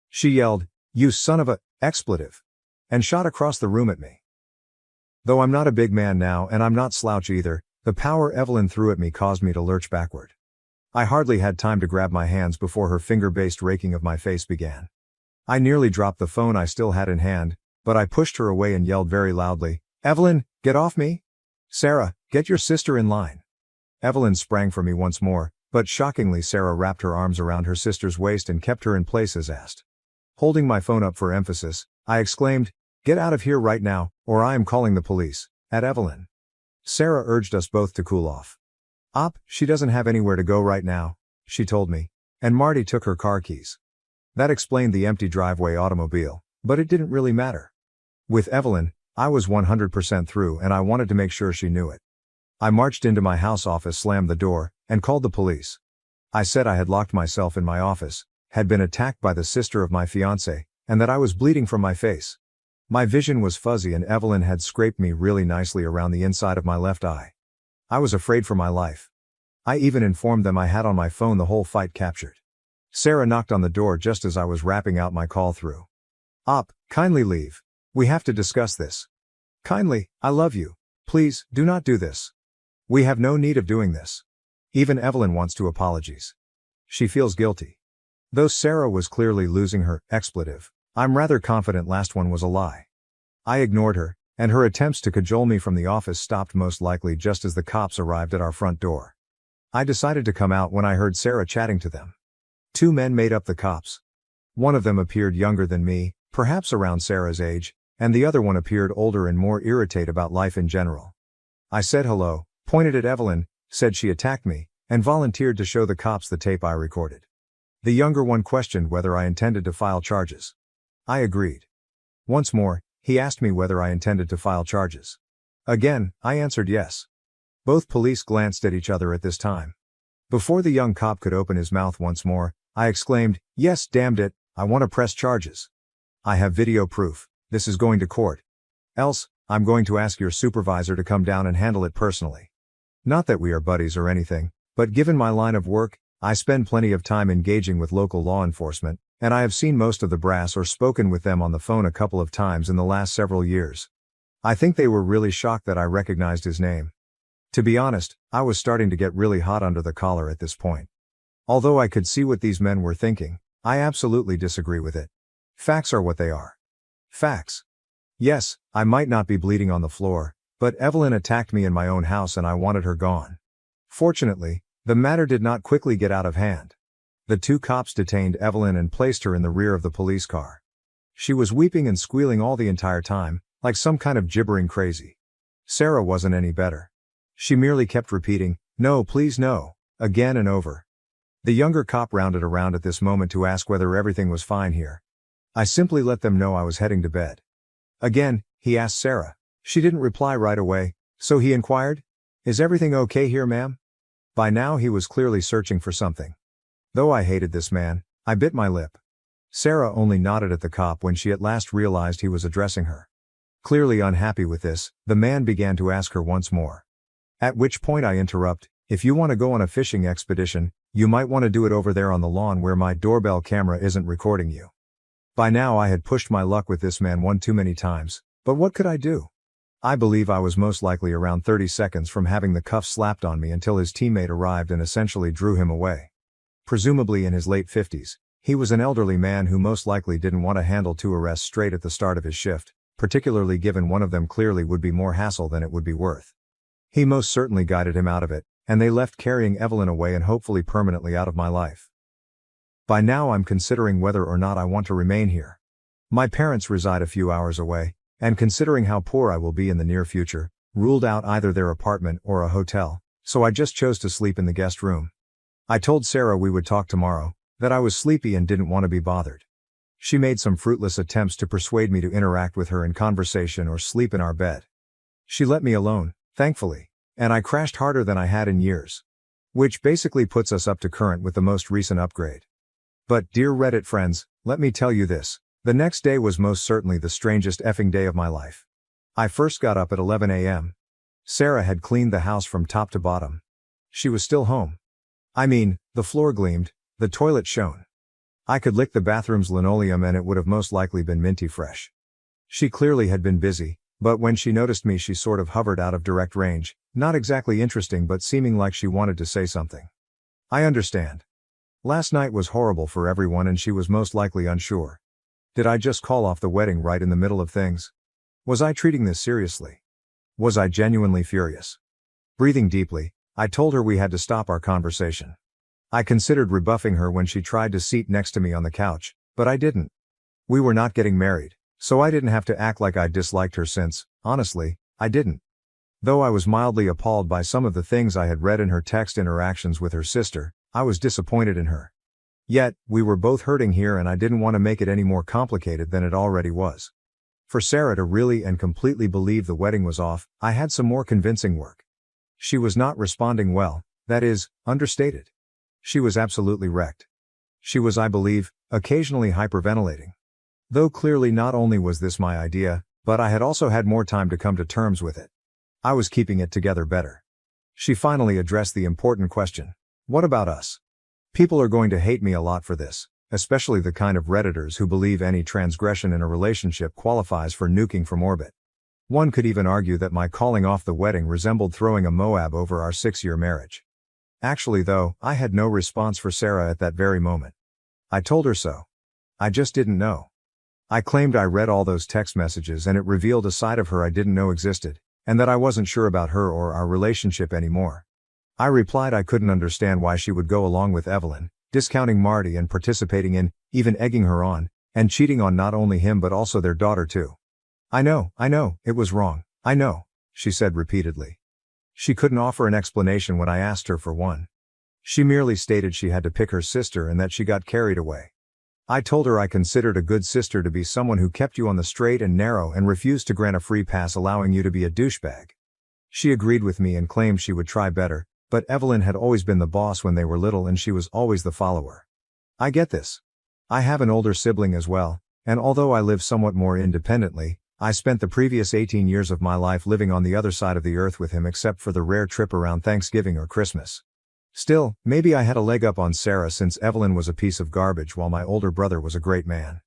She yelled, "You son of a expletive," and shot across the room at me. Though I'm not a big man now and I'm not slouch either, the power Evelyn threw at me caused me to lurch backward. I hardly had time to grab my hands before her finger-based raking of my face began. I nearly dropped the phone I still had in hand, but I pushed her away and yelled very loudly, "Evelyn, get off me! Sarah, get your sister in line!" Evelyn sprang for me once more, but shockingly Sarah wrapped her arms around her sister's waist and kept her in place as asked. Holding my phone up for emphasis, I exclaimed, "Get out of here right now, or I am calling the police," at Evelyn. Sarah urged us both to cool off. She doesn't have anywhere to go right now," she told me, and Marty took her car keys. That explained the empty driveway automobile, but it didn't really matter. With Evelyn, I was 100% through and I wanted to make sure she knew it. I marched into my house office, slammed the door, and called the police. I said I had locked myself in my office, had been attacked by the sister of my fiancé, and that I was bleeding from my face. My vision was fuzzy and Evelyn had scraped me really nicely around the inside of my left eye. I was afraid for my life. I even informed them I had on my phone the whole fight captured. Sarah knocked on the door just as I was wrapping out my call through. Kindly leave. We have to discuss this. Kindly, I love you. Please, do not do this. We have no need of doing this. Even Evelyn wants to apologize. She feels guilty. Though Sarah was clearly losing her expletive, I'm rather confident last one was a lie. I ignored her, and her attempts to cajole me from the office stopped most likely just as the cops arrived at our front door. I decided to come out when I heard Sarah chatting to them. Two men made up the cops. One of them appeared younger than me, perhaps around Sarah's age, and the other one appeared older and more irritated about life in general. I said hello, pointed at Evelyn, said she attacked me, and volunteered to show the cops the tape I recorded. The younger one questioned whether I intended to file charges. I agreed. Once more, he asked me whether I intended to file charges. Again, I answered yes. Both police glanced at each other at this time. Before the young cop could open his mouth once more, I exclaimed, "Yes, damned it, I want to press charges. I have video proof, this is going to court. Else, I'm going to ask your supervisor to come down and handle it personally." Not that we are buddies or anything, but given my line of work, I spend plenty of time engaging with local law enforcement, and I have seen most of the brass or spoken with them on the phone a couple of times in the last several years. I think they were really shocked that I recognized his name. To be honest, I was starting to get really hot under the collar at this point. Although I could see what these men were thinking, I absolutely disagree with it. Facts are what they are. Facts. Yes, I might not be bleeding on the floor, but Evelyn attacked me in my own house and I wanted her gone. Fortunately, the matter did not quickly get out of hand. The two cops detained Evelyn and placed her in the rear of the police car. She was weeping and squealing all the entire time, like some kind of gibbering crazy. Sarah wasn't any better. She merely kept repeating, "No, please no," again and over. The younger cop rounded around at this moment to ask whether everything was fine here. I simply let them know I was heading to bed. Again, he asked Sarah. She didn't reply right away, so he inquired, "Is everything okay here, ma'am?" By now he was clearly searching for something. Though I hated this man, I bit my lip. Sarah only nodded at the cop when she at last realized he was addressing her. Clearly unhappy with this, the man began to ask her once more. At which point I interrupt, "If you want to go on a fishing expedition, you might want to do it over there on the lawn where my doorbell camera isn't recording you." By now I had pushed my luck with this man one too many times, but what could I do? I believe I was most likely around 30 seconds from having the cuffs slapped on me until his teammate arrived and essentially drew him away. Presumably in his late 50s, he was an elderly man who most likely didn't want to handle two arrests straight at the start of his shift, particularly given one of them clearly would be more hassle than it would be worth. He most certainly guided him out of it, and they left carrying Evelyn away and hopefully permanently out of my life. By now I'm considering whether or not I want to remain here. My parents reside a few hours away, and considering how poor I will be in the near future, ruled out either their apartment or a hotel, so I just chose to sleep in the guest room. I told Sarah we would talk tomorrow, that I was sleepy and didn't want to be bothered. She made some fruitless attempts to persuade me to interact with her in conversation or sleep in our bed. She let me alone, thankfully, and I crashed harder than I had in years. Which basically puts us up to current with the most recent upgrade. But, dear Reddit friends, let me tell you this, the next day was most certainly the strangest effing day of my life. I first got up at 11 a.m. Sarah had cleaned the house from top to bottom. She was still home. I mean, the floor gleamed, the toilet shone. I could lick the bathroom's linoleum and it would have most likely been minty fresh. She clearly had been busy, but when she noticed me she sort of hovered out of direct range, not exactly interesting but seeming like she wanted to say something. I understand. Last night was horrible for everyone and she was most likely unsure. Did I just call off the wedding right in the middle of things? Was I treating this seriously? Was I genuinely furious? Breathing deeply, I told her we had to stop our conversation. I considered rebuffing her when she tried to seat next to me on the couch, but I didn't. We were not getting married, so I didn't have to act like I disliked her since, honestly, I didn't. Though I was mildly appalled by some of the things I had read in her text interactions with her sister, I was disappointed in her. Yet, we were both hurting here and I didn't want to make it any more complicated than it already was. For Sarah to really and completely believe the wedding was off, I had some more convincing work. She was not responding well, that is, understated. She was absolutely wrecked. She was, I believe, occasionally hyperventilating. Though clearly not only was this my idea, but I had also had more time to come to terms with it. I was keeping it together better. She finally addressed the important question. What about us? People are going to hate me a lot for this, especially the kind of Redditors who believe any transgression in a relationship qualifies for nuking from orbit. One could even argue that my calling off the wedding resembled throwing a Moab over our 6-year marriage. Actually though, I had no response for Sarah at that very moment. I told her so. I just didn't know. I claimed I read all those text messages and it revealed a side of her I didn't know existed, and that I wasn't sure about her or our relationship anymore. I replied I couldn't understand why she would go along with Evelyn, discounting Marty and participating in, even egging her on, and cheating on not only him but also their daughter too. I know, it was wrong, I know, she said repeatedly. She couldn't offer an explanation when I asked her for one. She merely stated she had to pick her sister and that she got carried away. I told her I considered a good sister to be someone who kept you on the straight and narrow and refused to grant a free pass allowing you to be a douchebag. She agreed with me and claimed she would try better, but Evelyn had always been the boss when they were little and she was always the follower. I get this. I have an older sibling as well, and although I live somewhat more independently, I spent the previous 18 years of my life living on the other side of the earth with him except for the rare trip around Thanksgiving or Christmas. Still, maybe I had a leg up on Sarah since Evelyn was a piece of garbage while my older brother was a great man.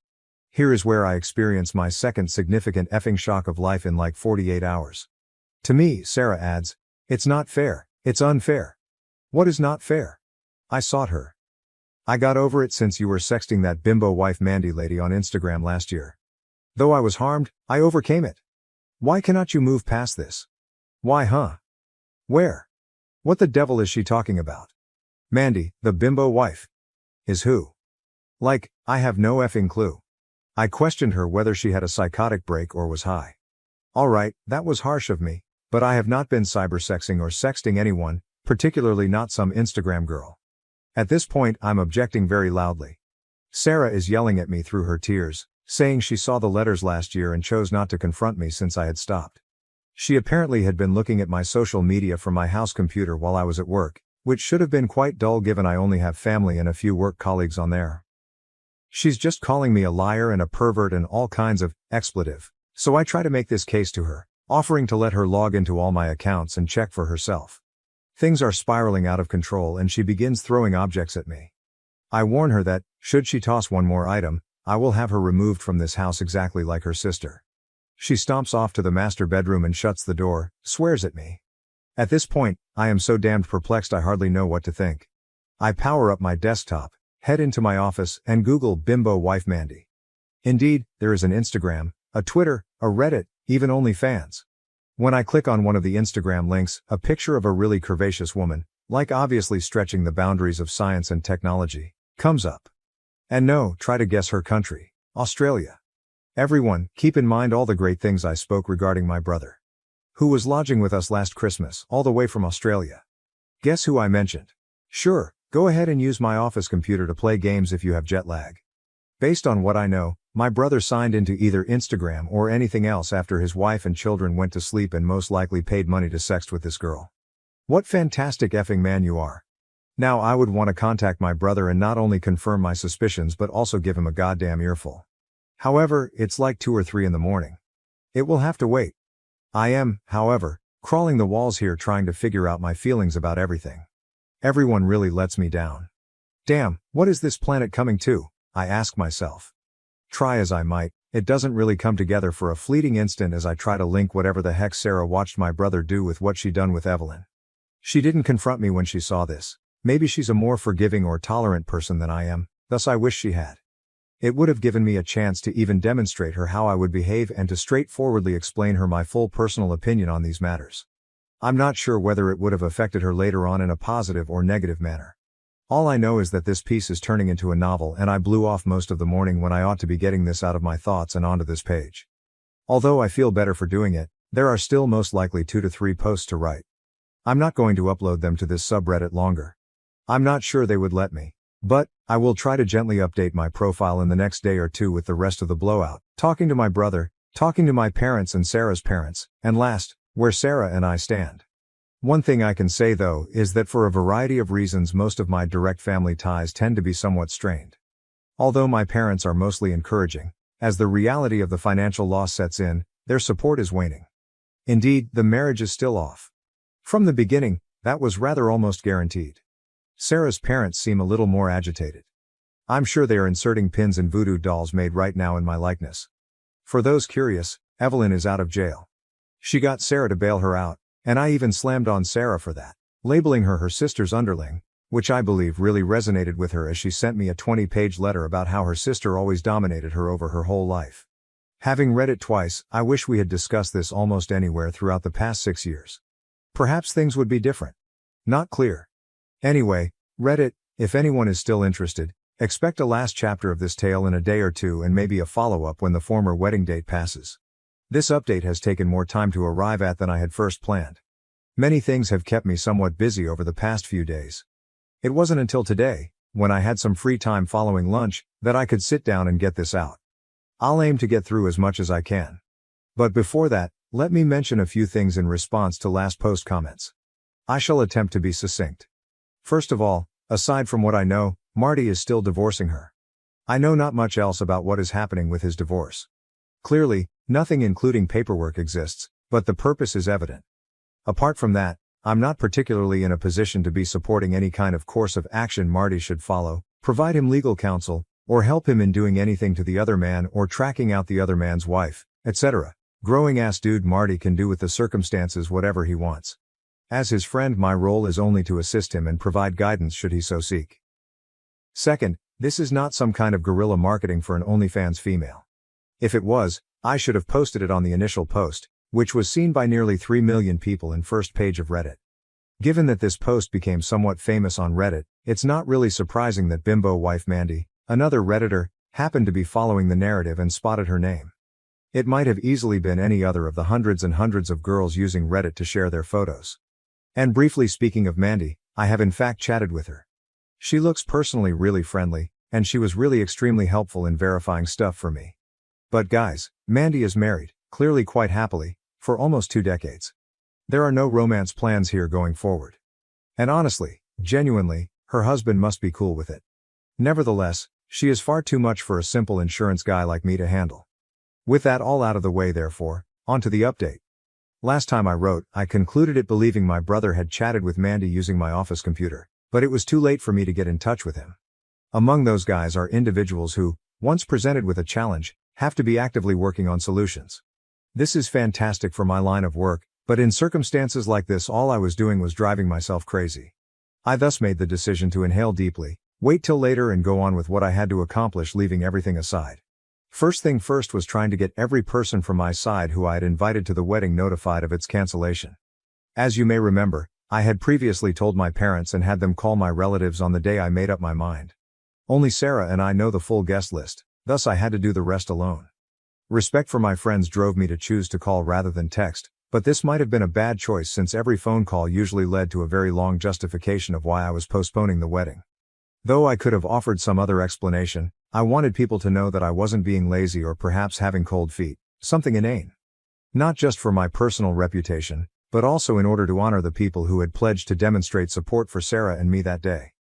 Here is where I experienced my second significant effing shock of life in like 48 hours. To me, Sarah adds, it's not fair, it's unfair. What is not fair? I sought her. I got over it since you were sexting that bimbo wife Mandy lady on Instagram last year. Though I was harmed, I overcame it. Why cannot you move past this? Why huh? Where? What the devil is she talking about? Mandy, the bimbo wife. Is who? Like, I have no effing clue. I questioned her whether she had a psychotic break or was high. Alright, that was harsh of me, but I have not been cybersexing or sexting anyone, particularly not some Instagram girl. At this point I'm objecting very loudly. Sarah is yelling at me through her tears, saying she saw the letters last year and chose not to confront me since I had stopped. She apparently had been looking at my social media from my house computer while I was at work, which should have been quite dull given I only have family and a few work colleagues on there. She's just calling me a liar and a pervert and all kinds of expletive, so I try to make this case to her, offering to let her log into all my accounts and check for herself. Things are spiraling out of control and she begins throwing objects at me. I warn her that, should she toss one more item, I will have her removed from this house exactly like her sister. She stomps off to the master bedroom and shuts the door, swears at me. At this point, I am so damned perplexed I hardly know what to think. I power up my desktop, head into my office, and Google bimbo wife Mandy. Indeed, there is an Instagram, a Twitter, a Reddit, even OnlyFans. When I click on one of the Instagram links, a picture of a really curvaceous woman, like obviously stretching the boundaries of science and technology, comes up. And no, try to guess her country, Australia. Everyone, keep in mind all the great things I spoke regarding my brother, who was lodging with us last Christmas, all the way from Australia. Guess who I mentioned? Sure, go ahead and use my office computer to play games if you have jet lag. Based on what I know, my brother signed into either Instagram or anything else after his wife and children went to sleep and most likely paid money to sext with this girl. What fantastic effing man you are. Now I would want to contact my brother and not only confirm my suspicions but also give him a goddamn earful. However, it's like 2 or 3 in the morning. It will have to wait. I am, however, crawling the walls here trying to figure out my feelings about everything. Everyone really lets me down. Damn, what is this planet coming to? I ask myself. Try as I might, it doesn't really come together for a fleeting instant as I try to link whatever the heck Sarah watched my brother do with what she done with Evelyn. She didn't confront me when she saw this. Maybe she's a more forgiving or tolerant person than I am, thus I wish she had. It would have given me a chance to even demonstrate her how I would behave and to straightforwardly explain her my full personal opinion on these matters. I'm not sure whether it would have affected her later on in a positive or negative manner. All I know is that this piece is turning into a novel and I blew off most of the morning when I ought to be getting this out of my thoughts and onto this page. Although I feel better for doing it, there are still most likely 2 to 3 posts to write. I'm not going to upload them to this subreddit longer. I'm not sure they would let me. But, I will try to gently update my profile in the next day or 2 with the rest of the blowout, talking to my brother, talking to my parents and Sarah's parents, and last, where Sarah and I stand. One thing I can say though is that for a variety of reasons most of my direct family ties tend to be somewhat strained. Although my parents are mostly encouraging, as the reality of the financial loss sets in, their support is waning. Indeed, the marriage is still off. From the beginning, that was rather almost guaranteed. Sarah's parents seem a little more agitated. I'm sure they are inserting pins and voodoo dolls made right now in my likeness. For those curious, Evelyn is out of jail. She got Sarah to bail her out, and I even slammed on Sarah for that, labeling her sister's underling, which I believe really resonated with her as she sent me a 20-page letter about how her sister always dominated her over her whole life. Having read it twice, I wish we had discussed this almost anywhere throughout the past 6 years. Perhaps things would be different. Not clear. Anyway, Reddit, if anyone is still interested, expect a last chapter of this tale in a day or 2 and maybe a follow-up when the former wedding date passes. This update has taken more time to arrive at than I had first planned. Many things have kept me somewhat busy over the past few days. It wasn't until today, when I had some free time following lunch, that I could sit down and get this out. I'll aim to get through as much as I can. But before that, let me mention a few things in response to last post comments. I shall attempt to be succinct. First of all, aside from what I know, Marty is still divorcing her. I know not much else about what is happening with his divorce. Clearly, nothing including paperwork exists, but the purpose is evident. Apart from that, I'm not particularly in a position to be supporting any kind of course of action Marty should follow, provide him legal counsel, or help him in doing anything to the other man or tracking out the other man's wife, etc. Growing-ass dude Marty can do with the circumstances whatever he wants. As his friend, my role is only to assist him and provide guidance should he so seek. Second, this is not some kind of guerrilla marketing for an OnlyFans female. If it was, I should have posted it on the initial post, which was seen by nearly 3 million people in first page of Reddit. Given that this post became somewhat famous on Reddit, it's not really surprising that bimbo wife Mandy, another Redditor, happened to be following the narrative and spotted her name. It might have easily been any other of the hundreds and hundreds of girls using Reddit to share their photos. And briefly speaking of Mandy, I have in fact chatted with her. She looks personally really friendly, and she was really extremely helpful in verifying stuff for me. But guys, Mandy is married, clearly quite happily, for almost 2 decades. There are no romance plans here going forward. And honestly, genuinely, her husband must be cool with it. Nevertheless, she is far too much for a simple insurance guy like me to handle. With that all out of the way therefore, on to the update. Last time I wrote, I concluded it believing my brother had chatted with Mandy using my office computer, but it was too late for me to get in touch with him. Among those guys are individuals who, once presented with a challenge, have to be actively working on solutions. This is fantastic for my line of work, but in circumstances like this all I was doing was driving myself crazy. I thus made the decision to inhale deeply, wait till later and go on with what I had to accomplish, leaving everything aside. First thing first was trying to get every person from my side who I had invited to the wedding notified of its cancellation. As you may remember, I had previously told my parents and had them call my relatives on the day I made up my mind. Only Sarah and I know the full guest list, thus I had to do the rest alone. Respect for my friends drove me to choose to call rather than text, but this might have been a bad choice since every phone call usually led to a very long justification of why I was postponing the wedding. Though I could have offered some other explanation, I wanted people to know that I wasn't being lazy or perhaps having cold feet, something inane. Not just for my personal reputation, but also in order to honor the people who had pledged to demonstrate support for Sarah and me that day.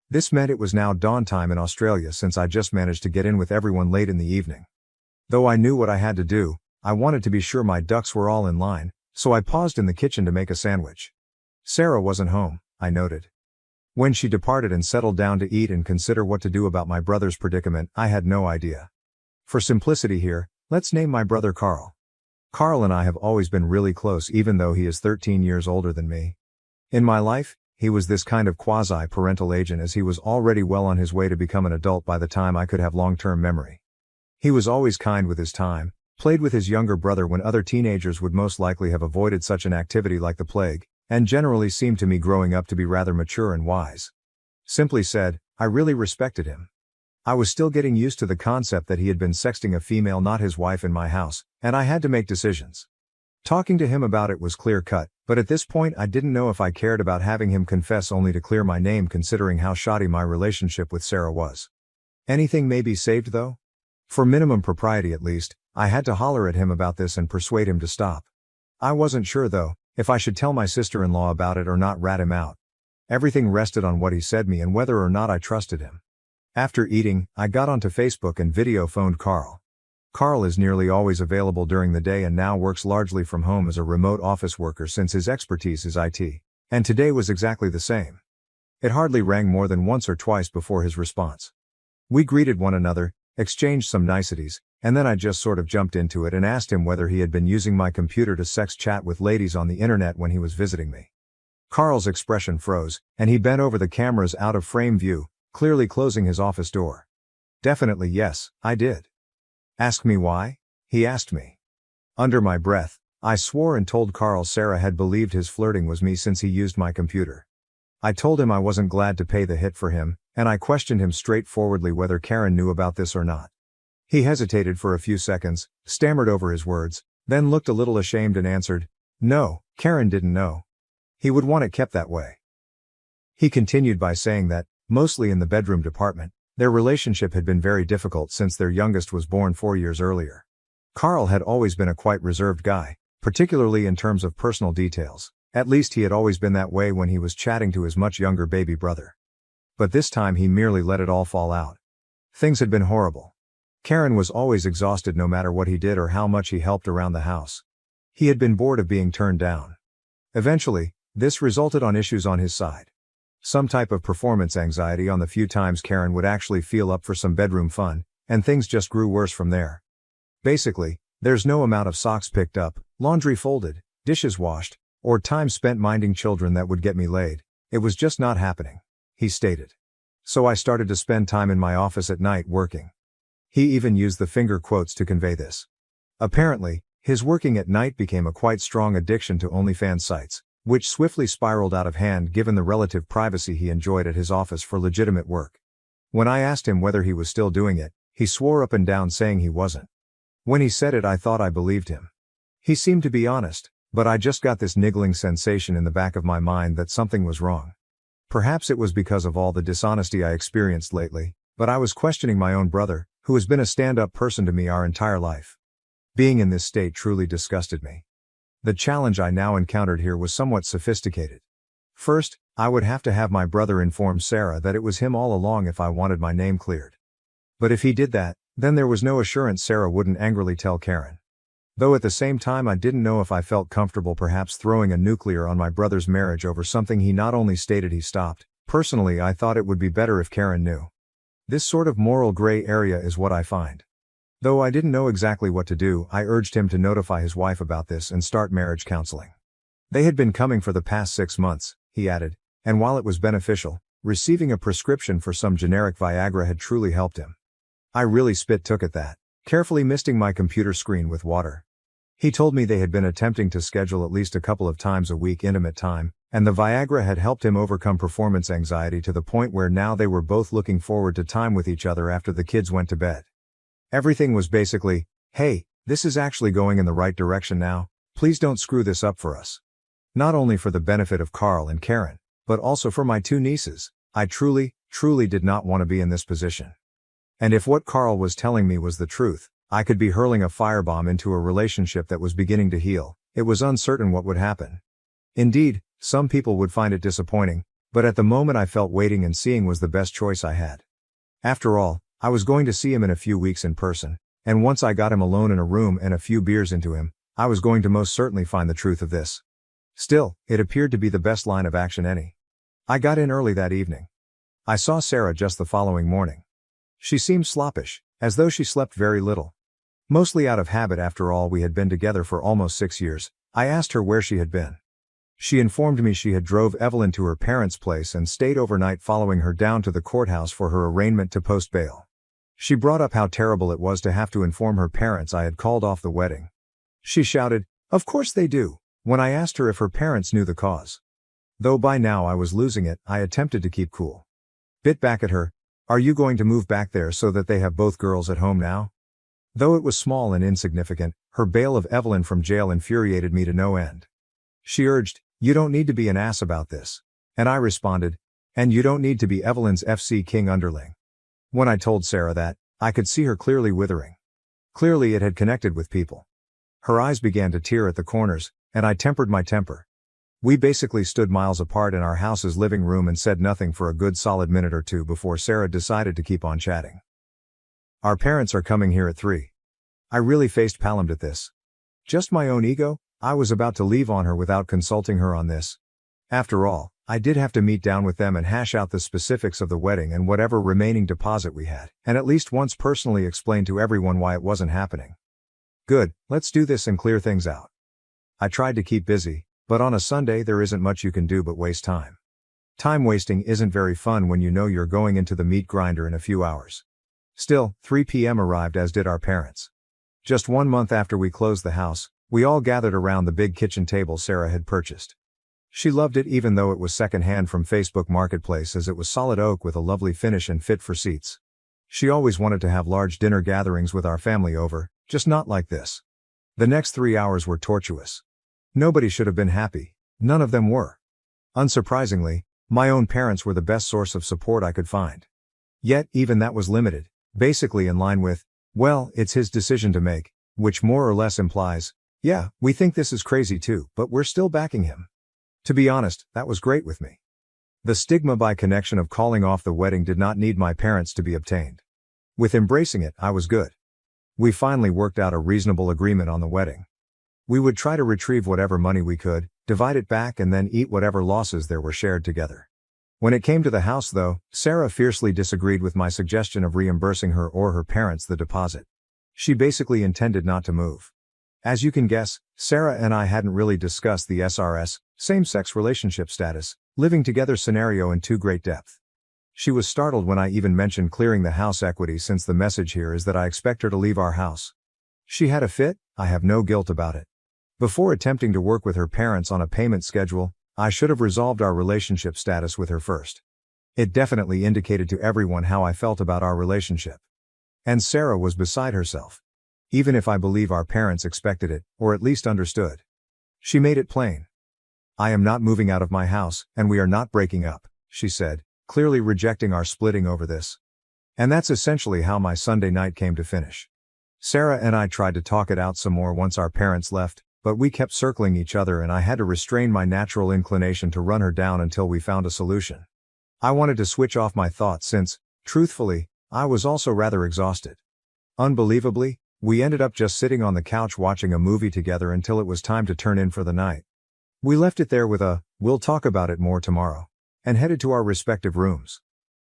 This meant it was now dawn time in Australia since I just managed to get in with everyone late in the evening. Though I knew what I had to do, I wanted to be sure my ducks were all in line, so I paused in the kitchen to make a sandwich. Sarah wasn't home, I noted. When she departed and settled down to eat and consider what to do about my brother's predicament, I had no idea. For simplicity here, let's name my brother Carl. Carl and I have always been really close even though he is 13 years older than me. In my life, he was this kind of quasi-parental agent as he was already well on his way to become an adult by the time I could have long-term memory. He was always kind with his time, played with his younger brother when other teenagers would most likely have avoided such an activity like the plague, and generally seemed to me growing up to be rather mature and wise. Simply said, I really respected him. I was still getting used to the concept that he had been sexting a female not his wife in my house, and I had to make decisions. Talking to him about it was clear-cut, but at this point I didn't know if I cared about having him confess only to clear my name considering how shoddy my relationship with Sarah was. Anything may be saved though? For minimum propriety at least, I had to holler at him about this and persuade him to stop. I wasn't sure though, if I should tell my sister-in-law about it or not rat him out. Everything rested on what he said me and whether or not I trusted him. After eating, I got onto Facebook and video phoned Carl. Carl is nearly always available during the day and now works largely from home as a remote office worker since his expertise is IT. And today was exactly the same. It hardly rang more than once or twice before his response. We greeted one another, exchanged some niceties, and then I just sort of jumped into it and asked him whether he had been using my computer to sex chat with ladies on the internet when he was visiting me. Carl's expression froze, and he bent over the camera's out-of-frame view, clearly closing his office door. Definitely yes, I did. Ask me why? He asked me. Under my breath, I swore and told Carl Sarah had believed his flirting was me since he used my computer. I told him I wasn't glad to pay the hit for him, and I questioned him straightforwardly whether Karen knew about this or not. He hesitated for a few seconds, stammered over his words, then looked a little ashamed and answered, "No, Karen didn't know. He would want it kept that way." He continued by saying that, mostly in the bedroom department, their relationship had been very difficult since their youngest was born 4 years earlier. Carl had always been a quite reserved guy, particularly in terms of personal details. At least he had always been that way when he was chatting to his much younger baby brother. But this time he merely let it all fall out. Things had been horrible. Karen was always exhausted no matter what he did or how much he helped around the house. He had been bored of being turned down. Eventually, this resulted on issues on his side. Some type of performance anxiety on the few times Karen would actually feel up for some bedroom fun, and things just grew worse from there. Basically, there's no amount of socks picked up, laundry folded, dishes washed, or time spent minding children that would get me laid. It was just not happening, he stated. So I started to spend time in my office at night working. He even used the finger quotes to convey this. Apparently, his working at night became a quite strong addiction to OnlyFans sites, which swiftly spiraled out of hand given the relative privacy he enjoyed at his office for legitimate work. When I asked him whether he was still doing it, he swore up and down saying he wasn't. When he said it, I thought I believed him. He seemed to be honest, but I just got this niggling sensation in the back of my mind that something was wrong. Perhaps it was because of all the dishonesty I experienced lately, but I was questioning my own brother, who has been a stand-up person to me our entire life. Being in this state truly disgusted me. The challenge I now encountered here was somewhat sophisticated. First, I would have to have my brother inform Sarah that it was him all along if I wanted my name cleared. But if he did that, then there was no assurance Sarah wouldn't angrily tell Karen. Though at the same time I didn't know if I felt comfortable perhaps throwing a nuclear on my brother's marriage over something he not only stated he stopped. Personally, I thought it would be better if Karen knew. This sort of moral gray area is what I find. Though I didn't know exactly what to do, I urged him to notify his wife about this and start marriage counseling. They had been coming for the past 6 months, he added, and while it was beneficial, receiving a prescription for some generic Viagra had truly helped him. I really took at that, carefully misting my computer screen with water. He told me they had been attempting to schedule at least a couple of times a week intimate time, and the Viagra had helped him overcome performance anxiety to the point where now they were both looking forward to time with each other after the kids went to bed. Everything was basically, "Hey, this is actually going in the right direction now, please don't screw this up for us." Not only for the benefit of Carl and Karen, but also for my 2 nieces. I truly did not want to be in this position. And if what Carl was telling me was the truth, I could be hurling a firebomb into a relationship that was beginning to heal. It was uncertain what would happen. Indeed, some people would find it disappointing, but at the moment I felt waiting and seeing was the best choice I had. After all, I was going to see him in a few weeks in person, and once I got him alone in a room and a few beers into him, I was going to most certainly find the truth of this. Still, it appeared to be the best line of action any. I got in early that evening. I saw Sarah just the following morning. She seemed sloppish, as though she slept very little. Mostly out of habit after all, we had been together for almost 6 years. I asked her where she had been. She informed me she had drove Evelyn to her parents' place and stayed overnight, following her down to the courthouse for her arraignment to post bail. She brought up how terrible it was to have to inform her parents I had called off the wedding. She shouted, "Of course they do," when I asked her if her parents knew the cause. Though by now I was losing it, I attempted to keep cool. Bit back at her, "Are you going to move back there so that they have both girls at home now?" Though it was small and insignificant, her bail of Evelyn from jail infuriated me to no end. She urged, "You don't need to be an ass about this." And I responded, "And you don't need to be Evelyn's FC King underling." When I told Sarah that, I could see her clearly withering. Clearly it had connected with people. Her eyes began to tear at the corners, and I tempered my temper. We basically stood miles apart in our house's living room and said nothing for a good solid minute or two before Sarah decided to keep on chatting. "Our parents are coming here at 3. I really faced palmed at this. Just my own ego, I was about to leave on her without consulting her on this. After all, I did have to meet down with them and hash out the specifics of the wedding and whatever remaining deposit we had, and at least once personally explain to everyone why it wasn't happening. Good, let's do this and clear things out. I tried to keep busy, but on a Sunday there isn't much you can do but waste time. Time wasting isn't very fun when you know you're going into the meat grinder in a few hours. Still, 3 p.m. arrived, as did our parents. Just 1 month after we closed the house, we all gathered around the big kitchen table Sarah had purchased. She loved it even though it was second-hand from Facebook Marketplace, as it was solid oak with a lovely finish and fit for seats. She always wanted to have large dinner gatherings with our family over, just not like this. The next 3 hours were tortuous. Nobody should have been happy, none of them were. Unsurprisingly, my own parents were the best source of support I could find. Yet, even that was limited, basically in line with, "Well, it's his decision to make," which more or less implies, "Yeah, we think this is crazy too, but we're still backing him." To be honest, that was great with me. The stigma by connection of calling off the wedding did not need my parents to be obtained. With embracing it, I was good. We finally worked out a reasonable agreement on the wedding. We would try to retrieve whatever money we could, divide it back, and then eat whatever losses there were shared together. When it came to the house though, Sarah fiercely disagreed with my suggestion of reimbursing her or her parents the deposit. She basically intended not to move. As you can guess, Sarah and I hadn't really discussed the SRS, same-sex relationship status, living together scenario in too great depth. She was startled when I even mentioned clearing the house equity, since the message here is that I expect her to leave our house. She had a fit, I have no guilt about it. Before attempting to work with her parents on a payment schedule, I should have resolved our relationship status with her first. It definitely indicated to everyone how I felt about our relationship. And Sarah was beside herself. Even if I believe our parents expected it, or at least understood. She made it plain. "I am not moving out of my house, and we are not breaking up," she said, clearly rejecting our splitting over this. And that's essentially how my Sunday night came to finish. Sarah and I tried to talk it out some more once our parents left, but we kept circling each other and I had to restrain my natural inclination to run her down until we found a solution. I wanted to switch off my thoughts since, truthfully, I was also rather exhausted. Unbelievably, we ended up just sitting on the couch watching a movie together until it was time to turn in for the night. We left it there with a, "We'll talk about it more tomorrow," and headed to our respective rooms.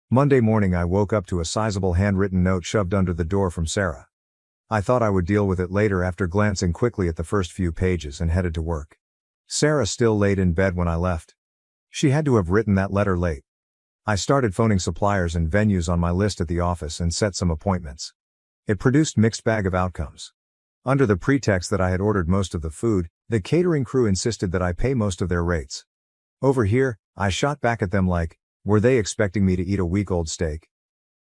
Monday morning I woke up to a sizable handwritten note shoved under the door from Sarah. I thought I would deal with it later after glancing quickly at the first few pages and headed to work. Sarah still laid in bed when I left. She had to have written that letter late. I started phoning suppliers and venues on my list at the office and set some appointments. It produced mixed bag of outcomes. Under the pretext that I had ordered most of the food, the catering crew insisted that I pay most of their rates. Over here, I shot back at them like, were they expecting me to eat a week-old steak?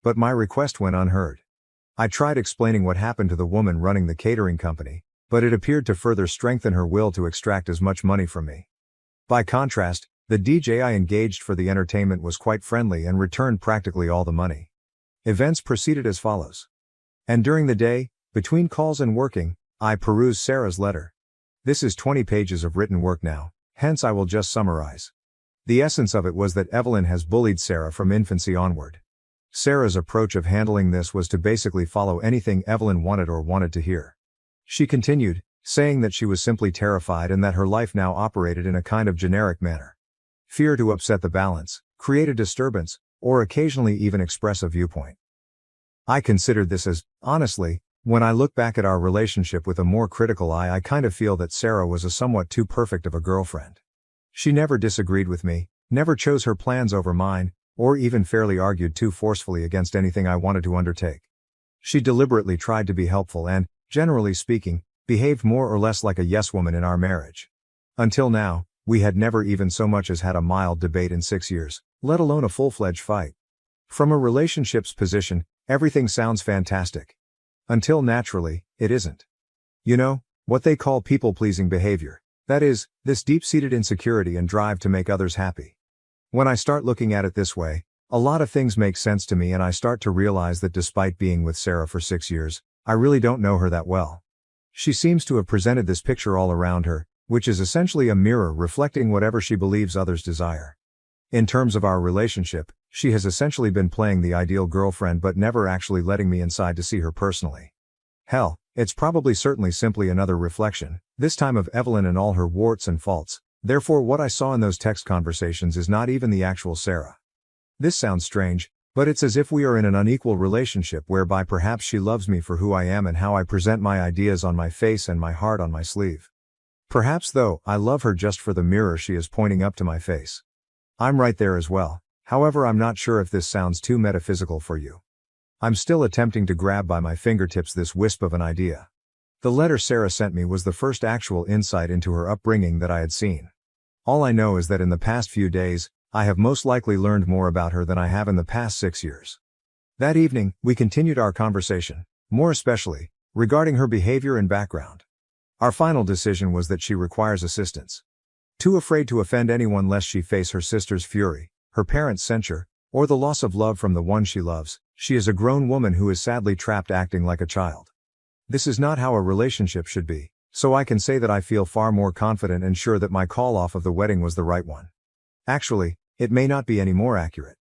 But my request went unheard. I tried explaining what happened to the woman running the catering company, but it appeared to further strengthen her will to extract as much money from me. By contrast, the DJ I engaged for the entertainment was quite friendly and returned practically all the money. Events proceeded as follows. And during the day, between calls and working, I perused Sarah's letter. This is 20 pages of written work now, hence I will just summarize. The essence of it was that Evelyn has bullied Sarah from infancy onward. Sarah's approach of handling this was to basically follow anything Evelyn wanted to hear. She continued, saying that she was simply terrified and that her life now operated in a kind of generic manner. Fear to upset the balance, create a disturbance, or occasionally even express a viewpoint. I considered this as, honestly, when I look back at our relationship with a more critical eye, I kind of feel that Sarah was a somewhat too perfect of a girlfriend. She never disagreed with me, never chose her plans over mine, or even fairly argued too forcefully against anything I wanted to undertake. She deliberately tried to be helpful and, generally speaking, behaved more or less like a yes-woman in our marriage. Until now, we had never even so much as had a mild debate in 6 years, let alone a full-fledged fight. From a relationship's position, everything sounds fantastic. Until naturally, it isn't. You know, what they call people-pleasing behavior. That is, this deep-seated insecurity and drive to make others happy. When I start looking at it this way, a lot of things make sense to me and I start to realize that despite being with Sarah for 6 years, I really don't know her that well. She seems to have presented this picture all around her, which is essentially a mirror reflecting whatever she believes others desire. In terms of our relationship, she has essentially been playing the ideal girlfriend but never actually letting me inside to see her personally. Hell, it's probably certainly simply another reflection, this time of Evelyn and all her warts and faults, therefore what I saw in those text conversations is not even the actual Sarah. This sounds strange, but it's as if we are in an unequal relationship whereby perhaps she loves me for who I am and how I present my ideas on my face and my heart on my sleeve. Perhaps though, I love her just for the mirror she is pointing up to my face. I'm right there as well, however I'm not sure if this sounds too metaphysical for you. I'm still attempting to grab by my fingertips this wisp of an idea. The letter Sarah sent me was the first actual insight into her upbringing that I had seen. All I know is that in the past few days, I have most likely learned more about her than I have in the past 6 years. That evening, we continued our conversation, more especially, regarding her behavior and background. Our final decision was that she requires assistance. Too afraid to offend anyone lest she face her sister's fury, her parents' censure, or the loss of love from the one she loves, she is a grown woman who is sadly trapped acting like a child. This is not how a relationship should be, so I can say that I feel far more confident and sure that my call-off of the wedding was the right one. Actually, it may not be any more accurate.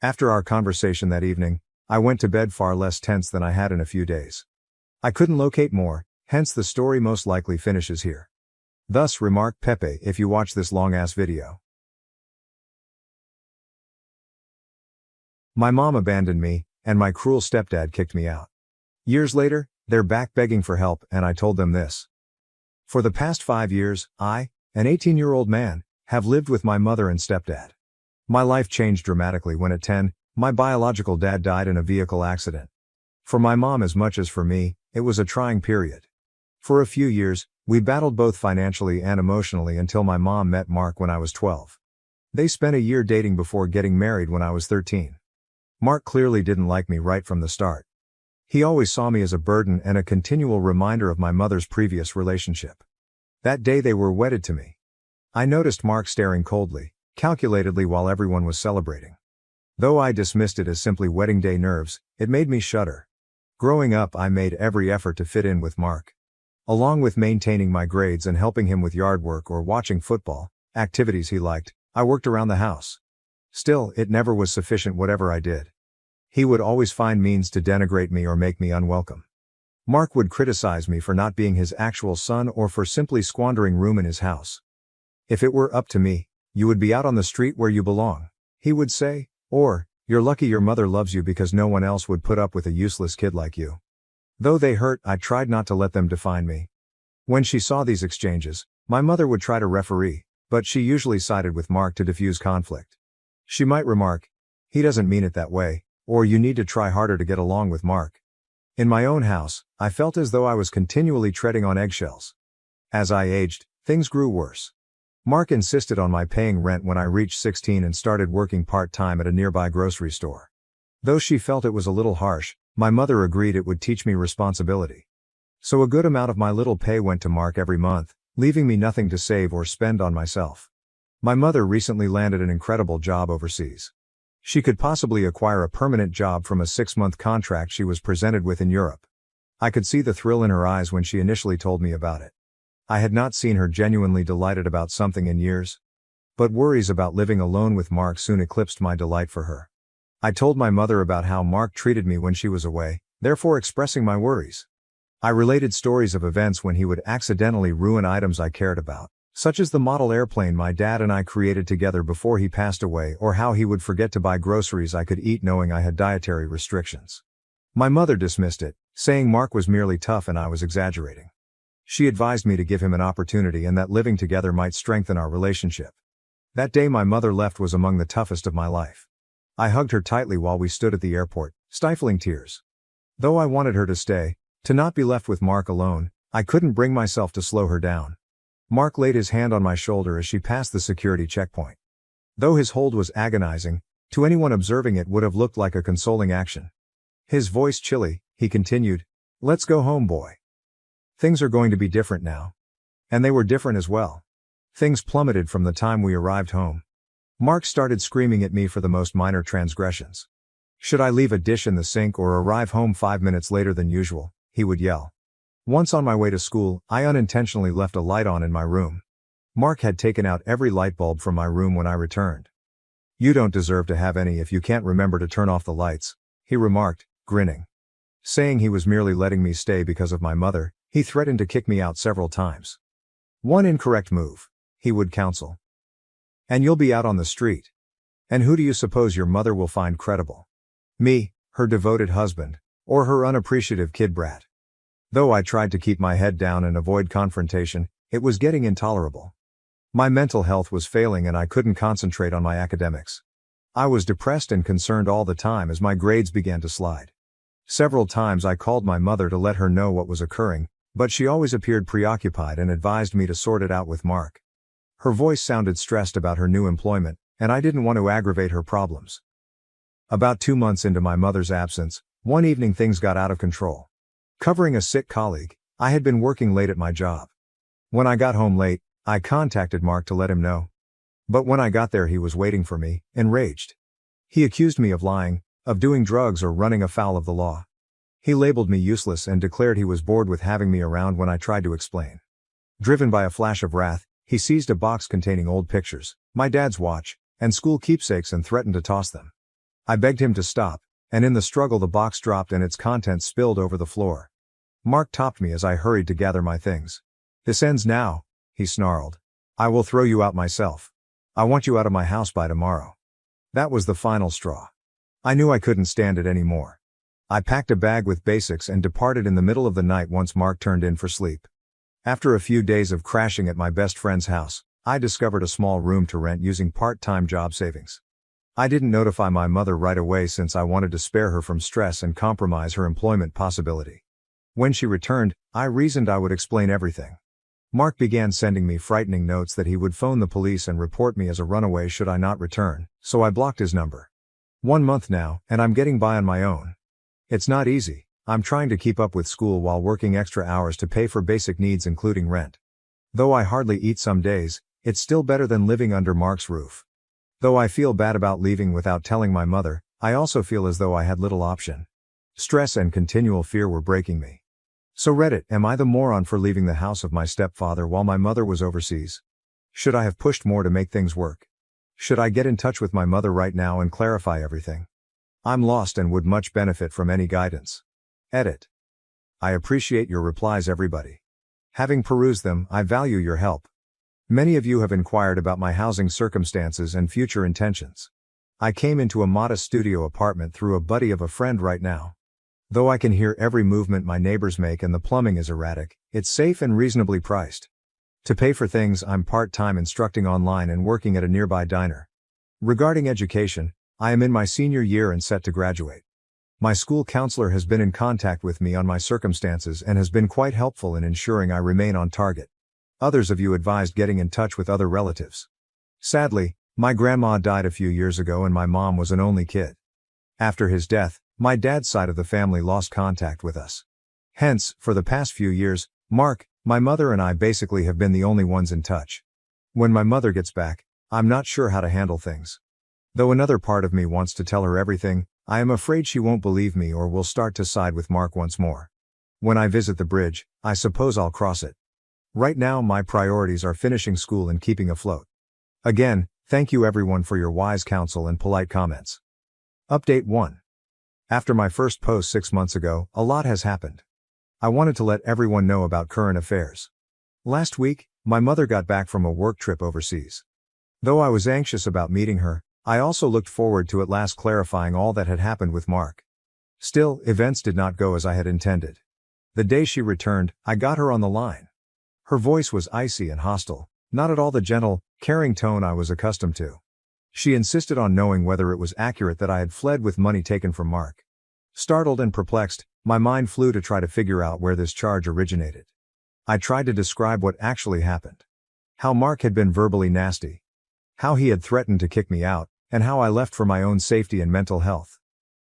After our conversation that evening, I went to bed far less tense than I had in a few days. I couldn't locate more, hence the story most likely finishes here. Thus remarked Pepe if you watch this long-ass video. My mom abandoned me, and my cruel stepdad kicked me out. Years later, they're back begging for help and I told them this. For the past 5 years, I, an 18-year-old man, have lived with my mother and stepdad. My life changed dramatically when at 10, my biological dad died in a vehicle accident. For my mom as much as for me, it was a trying period. For a few years, we battled both financially and emotionally until my mom met Mark when I was 12. They spent a year dating before getting married when I was 13. Mark clearly didn't like me right from the start. He always saw me as a burden and a continual reminder of my mother's previous relationship. That day they were wedded to me. I noticed Mark staring coldly, calculatedly while everyone was celebrating. Though I dismissed it as simply wedding day nerves, it made me shudder. Growing up, I made every effort to fit in with Mark. Along with maintaining my grades and helping him with yard work or watching football, activities he liked, I worked around the house. Still, it never was sufficient whatever I did. He would always find means to denigrate me or make me unwelcome. Mark would criticize me for not being his actual son or for simply squandering room in his house. If it were up to me, you would be out on the street where you belong, he would say, or, you're lucky your mother loves you because no one else would put up with a useless kid like you. Though they hurt, I tried not to let them define me. When she saw these exchanges, my mother would try to referee, but she usually sided with Mark to diffuse conflict. She might remark, he doesn't mean it that way, or you need to try harder to get along with Mark. In my own house, I felt as though I was continually treading on eggshells. As I aged, things grew worse. Mark insisted on my paying rent when I reached 16 and started working part-time at a nearby grocery store. Though she felt it was a little harsh, my mother agreed it would teach me responsibility. So a good amount of my little pay went to Mark every month, leaving me nothing to save or spend on myself. My mother recently landed an incredible job overseas. She could possibly acquire a permanent job from a 6-month contract she was presented with in Europe. I could see the thrill in her eyes when she initially told me about it. I had not seen her genuinely delighted about something in years. But worries about living alone with Mark soon eclipsed my delight for her. I told my mother about how Mark treated me when she was away, therefore expressing my worries. I related stories of events when he would accidentally ruin items I cared about, such as the model airplane my dad and I created together before he passed away, or how he would forget to buy groceries I could eat knowing I had dietary restrictions. My mother dismissed it, saying Mark was merely tough and I was exaggerating. She advised me to give him an opportunity and that living together might strengthen our relationship. That day my mother left was among the toughest of my life. I hugged her tightly while we stood at the airport, stifling tears. Though I wanted her to stay, to not be left with Mark alone, I couldn't bring myself to slow her down. Mark laid his hand on my shoulder as she passed the security checkpoint. Though his hold was agonizing, to anyone observing it would have looked like a consoling action. His voice chilly, he continued, "Let's go home, boy. Things are going to be different now." And they were different as well. Things plummeted from the time we arrived home. Mark started screaming at me for the most minor transgressions. Should I leave a dish in the sink or arrive home 5 minutes later than usual, he would yell. Once on my way to school, I unintentionally left a light on in my room. Mark had taken out every light bulb from my room when I returned. "You don't deserve to have any if you can't remember to turn off the lights," he remarked, grinning. Saying he was merely letting me stay because of my mother, he threatened to kick me out several times. "One incorrect move," he would counsel, "and you'll be out on the street. And who do you suppose your mother will find credible? Me, her devoted husband, or her unappreciative kid brat?" Though I tried to keep my head down and avoid confrontation, it was getting intolerable. My mental health was failing and I couldn't concentrate on my academics. I was depressed and concerned all the time as my grades began to slide. Several times I called my mother to let her know what was occurring, but she always appeared preoccupied and advised me to sort it out with Mark. Her voice sounded stressed about her new employment, and I didn't want to aggravate her problems. About 2 months into my mother's absence, one evening things got out of control. Covering a sick colleague, I had been working late at my job. When I got home late, I contacted Mark to let him know. But when I got there he was waiting for me, enraged. He accused me of lying, of doing drugs or running afoul of the law. He labeled me useless and declared he was bored with having me around when I tried to explain. Driven by a flash of wrath, he seized a box containing old pictures, my dad's watch, and school keepsakes and threatened to toss them. I begged him to stop, and in the struggle the box dropped and its contents spilled over the floor. Mark topped me as I hurried to gather my things. "This ends now," he snarled. "I will throw you out myself. I want you out of my house by tomorrow." That was the final straw. I knew I couldn't stand it anymore. I packed a bag with basics and departed in the middle of the night once Mark turned in for sleep. After a few days of crashing at my best friend's house, I discovered a small room to rent using part-time job savings. I didn't notify my mother right away since I wanted to spare her from stress and compromise her employment possibility. When she returned, I reasoned I would explain everything. Mark began sending me frightening notes that he would phone the police and report me as a runaway should I not return, so I blocked his number. 1 month now, and I'm getting by on my own. It's not easy. I'm trying to keep up with school while working extra hours to pay for basic needs including rent. Though I hardly eat some days, it's still better than living under Mark's roof. Though I feel bad about leaving without telling my mother, I also feel as though I had little option. Stress and continual fear were breaking me. So Reddit, am I the moron for leaving the house of my stepfather while my mother was overseas? Should I have pushed more to make things work? Should I get in touch with my mother right now and clarify everything? I'm lost and would much benefit from any guidance. Edit. I appreciate your replies, everybody. Having perused them, I value your help. Many of you have inquired about my housing circumstances and future intentions. I came into a modest studio apartment through a buddy of a friend right now. Though I can hear every movement my neighbors make and the plumbing is erratic, it's safe and reasonably priced. To pay for things, I'm part-time instructing online and working at a nearby diner. Regarding education, I am in my senior year and set to graduate. My school counselor has been in contact with me on my circumstances and has been quite helpful in ensuring I remain on target. Others of you advised getting in touch with other relatives. Sadly, my grandma died a few years ago and my mom was an only kid. After his death, my dad's side of the family lost contact with us. Hence, for the past few years, Mark, my mother and I basically have been the only ones in touch. When my mother gets back, I'm not sure how to handle things. Though another part of me wants to tell her everything, I am afraid she won't believe me or will start to side with Mark once more. When I visit the bridge, I suppose I'll cross it. Right now my priorities are finishing school and keeping afloat. Again, thank you everyone for your wise counsel and polite comments. Update 1. After my first post 6 months ago, a lot has happened. I wanted to let everyone know about current affairs. Last week, my mother got back from a work trip overseas. Though I was anxious about meeting her, I also looked forward to at last clarifying all that had happened with Mark. Still, events did not go as I had intended. The day she returned, I got her on the line. Her voice was icy and hostile, not at all the gentle, caring tone I was accustomed to. She insisted on knowing whether it was accurate that I had fled with money taken from Mark. Startled and perplexed, my mind flew to try to figure out where this charge originated. I tried to describe what actually happened. How Mark had been verbally nasty. How he had threatened to kick me out, and how I left for my own safety and mental health.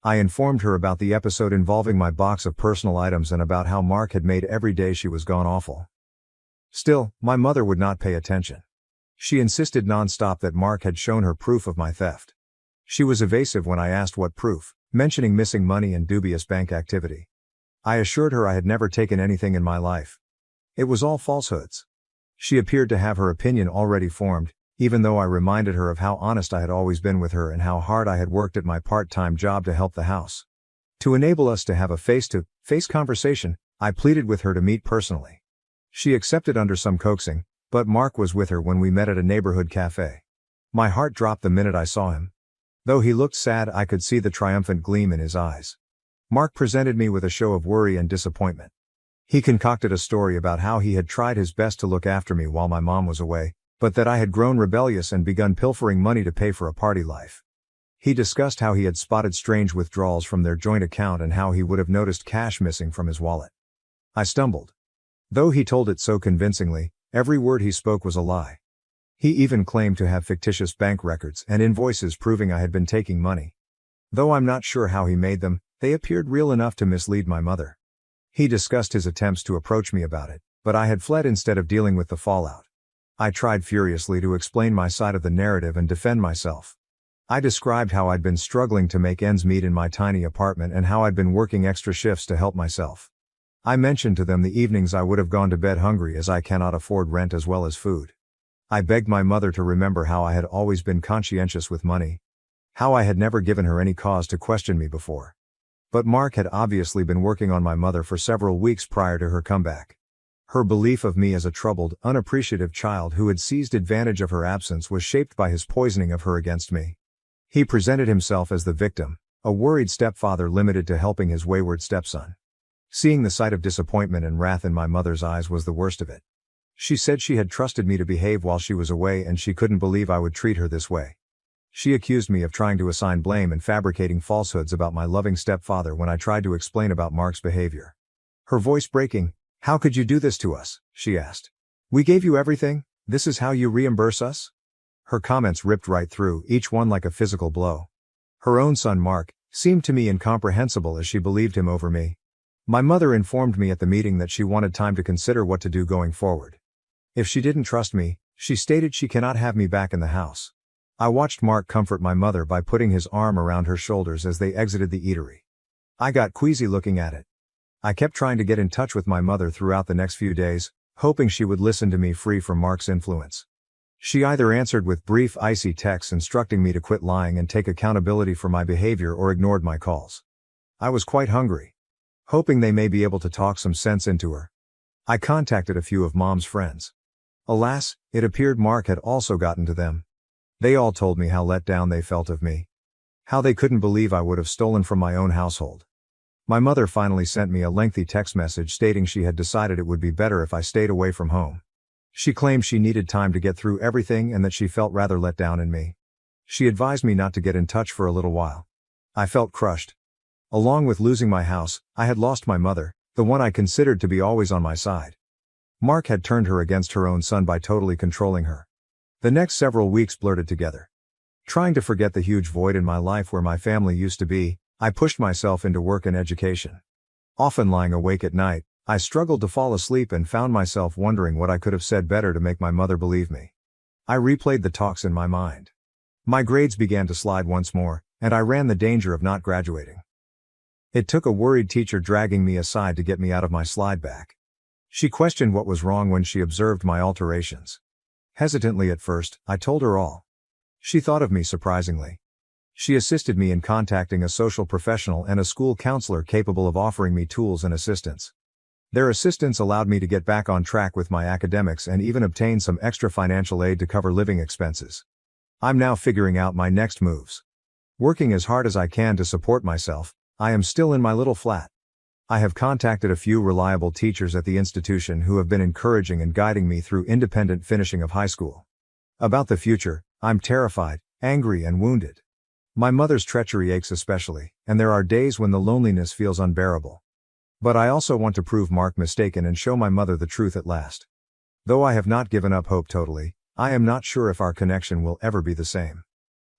I informed her about the episode involving my box of personal items and about how Mark had made every day she was gone awful. Still, my mother would not pay attention. She insisted non-stop that Mark had shown her proof of my theft. She was evasive when I asked what proof, mentioning missing money and dubious bank activity. I assured her I had never taken anything in my life. It was all falsehoods. She appeared to have her opinion already formed, even though I reminded her of how honest I had always been with her and how hard I had worked at my part-time job to help the house. To enable us to have a face-to-face conversation, I pleaded with her to meet personally. She accepted under some coaxing, but Mark was with her when we met at a neighborhood cafe. My heart dropped the minute I saw him. Though he looked sad, I could see the triumphant gleam in his eyes. Mark presented me with a show of worry and disappointment. He concocted a story about how he had tried his best to look after me while my mom was away, but that I had grown rebellious and begun pilfering money to pay for a party life. He discussed how he had spotted strange withdrawals from their joint account and how he would have noticed cash missing from his wallet. I stumbled. Though he told it so convincingly, every word he spoke was a lie. He even claimed to have fictitious bank records and invoices proving I had been taking money. Though I'm not sure how he made them, they appeared real enough to mislead my mother. He discussed his attempts to approach me about it, but I had fled instead of dealing with the fallout. I tried furiously to explain my side of the narrative and defend myself. I described how I'd been struggling to make ends meet in my tiny apartment and how I'd been working extra shifts to help myself. I mentioned to them the evenings I would have gone to bed hungry as I cannot afford rent as well as food. I begged my mother to remember how I had always been conscientious with money. How I had never given her any cause to question me before. But Mark had obviously been working on my mother for several weeks prior to her comeback. Her belief of me as a troubled, unappreciative child who had seized advantage of her absence was shaped by his poisoning of her against me. He presented himself as the victim, a worried stepfather limited to helping his wayward stepson. Seeing the sight of disappointment and wrath in my mother's eyes was the worst of it. She said she had trusted me to behave while she was away and she couldn't believe I would treat her this way. She accused me of trying to assign blame and fabricating falsehoods about my loving stepfather when I tried to explain about Mark's behavior. Her voice breaking, "How could you do this to us?" she asked. "We gave you everything, this is how you reimburse us?" Her comments ripped right through, each one like a physical blow. Her own son Mark seemed to me incomprehensible as she believed him over me. My mother informed me at the meeting that she wanted time to consider what to do going forward. If she didn't trust me, she stated she cannot have me back in the house. I watched Mark comfort my mother by putting his arm around her shoulders as they exited the eatery. I got queasy looking at it. I kept trying to get in touch with my mother throughout the next few days, hoping she would listen to me free from Mark's influence. She either answered with brief icy texts instructing me to quit lying and take accountability for my behavior or ignored my calls. I was quite hungry. Hoping they may be able to talk some sense into her, I contacted a few of Mom's friends. Alas, it appeared Mark had also gotten to them. They all told me how let down they felt of me. How they couldn't believe I would have stolen from my own household. My mother finally sent me a lengthy text message stating she had decided it would be better if I stayed away from home. She claimed she needed time to get through everything and that she felt rather let down in me. She advised me not to get in touch for a little while. I felt crushed. Along with losing my house, I had lost my mother, the one I considered to be always on my side. Mark had turned her against her own son by totally controlling her. The next several weeks blurted together. Trying to forget the huge void in my life where my family used to be, I pushed myself into work and education. Often lying awake at night, I struggled to fall asleep and found myself wondering what I could have said better to make my mother believe me. I replayed the talks in my mind. My grades began to slide once more, and I ran the danger of not graduating. It took a worried teacher dragging me aside to get me out of my slide back. She questioned what was wrong when she observed my alterations. Hesitantly at first, I told her all. She thought of me surprisingly. She assisted me in contacting a social professional and a school counselor capable of offering me tools and assistance. Their assistance allowed me to get back on track with my academics and even obtain some extra financial aid to cover living expenses. I'm now figuring out my next moves. Working as hard as I can to support myself, I am still in my little flat. I have contacted a few reliable teachers at the institution who have been encouraging and guiding me through independent finishing of high school. About the future, I'm terrified, angry and wounded. My mother's treachery aches especially, and there are days when the loneliness feels unbearable. But I also want to prove Mark mistaken and show my mother the truth at last. Though I have not given up hope totally, I am not sure if our connection will ever be the same.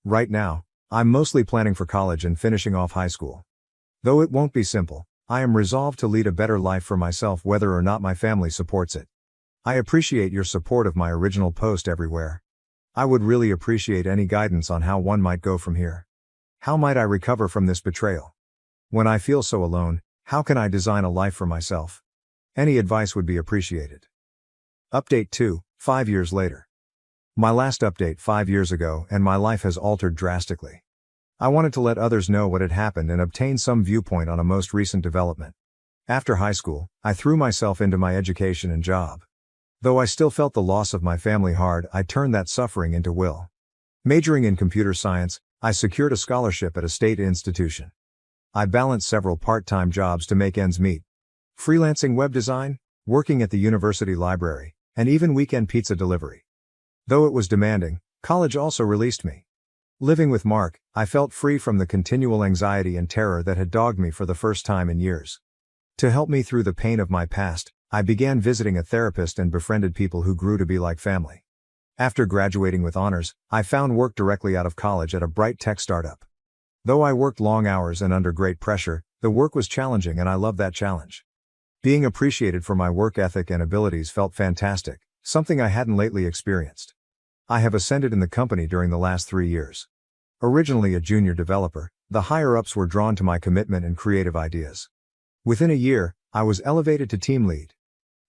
Right now, I'm mostly planning for college and finishing off high school. Though it won't be simple, I am resolved to lead a better life for myself whether or not my family supports it. I appreciate your support of my original post everywhere. I would really appreciate any guidance on how one might go from here. How might I recover from this betrayal? When I feel so alone, how can I design a life for myself? Any advice would be appreciated. Update 2, 5 years later. My last update 5 years ago and my life has altered drastically. I wanted to let others know what had happened and obtain some viewpoint on a most recent development. After high school, I threw myself into my education and job. Though I still felt the loss of my family hard, I turned that suffering into will. Majoring in computer science, I secured a scholarship at a state institution. I balanced several part-time jobs to make ends meet. Freelancing web design, working at the university library, and even weekend pizza delivery. Though it was demanding, college also released me. Living with Mark, I felt free from the continual anxiety and terror that had dogged me for the first time in years. To help me through the pain of my past, I began visiting a therapist and befriended people who grew to be like family. After graduating with honors, I found work directly out of college at a bright tech startup. Though I worked long hours and under great pressure, the work was challenging and I loved that challenge. Being appreciated for my work ethic and abilities felt fantastic, something I hadn't lately experienced. I have ascended in the company during the last 3 years. Originally a junior developer, the higher-ups were drawn to my commitment and creative ideas. Within a year, I was elevated to team lead.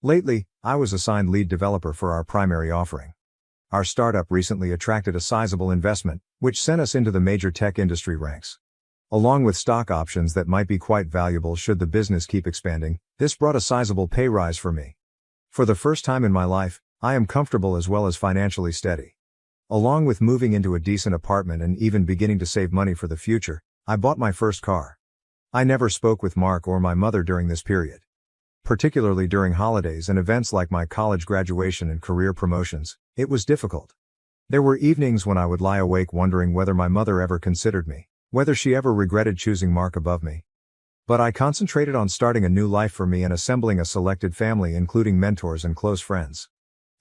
Lately, I was assigned lead developer for our primary offering. Our startup recently attracted a sizable investment, which sent us into the major tech industry ranks. Along with stock options that might be quite valuable should the business keep expanding, this brought a sizable pay rise for me. For the first time in my life, I am comfortable as well as financially steady. Along with moving into a decent apartment and even beginning to save money for the future, I bought my first car. I never spoke with Mark or my mother during this period. Particularly during holidays and events like my college graduation and career promotions, it was difficult. There were evenings when I would lie awake wondering whether my mother ever considered me, whether she ever regretted choosing Mark above me. But I concentrated on starting a new life for me and assembling a selected family including mentors and close friends.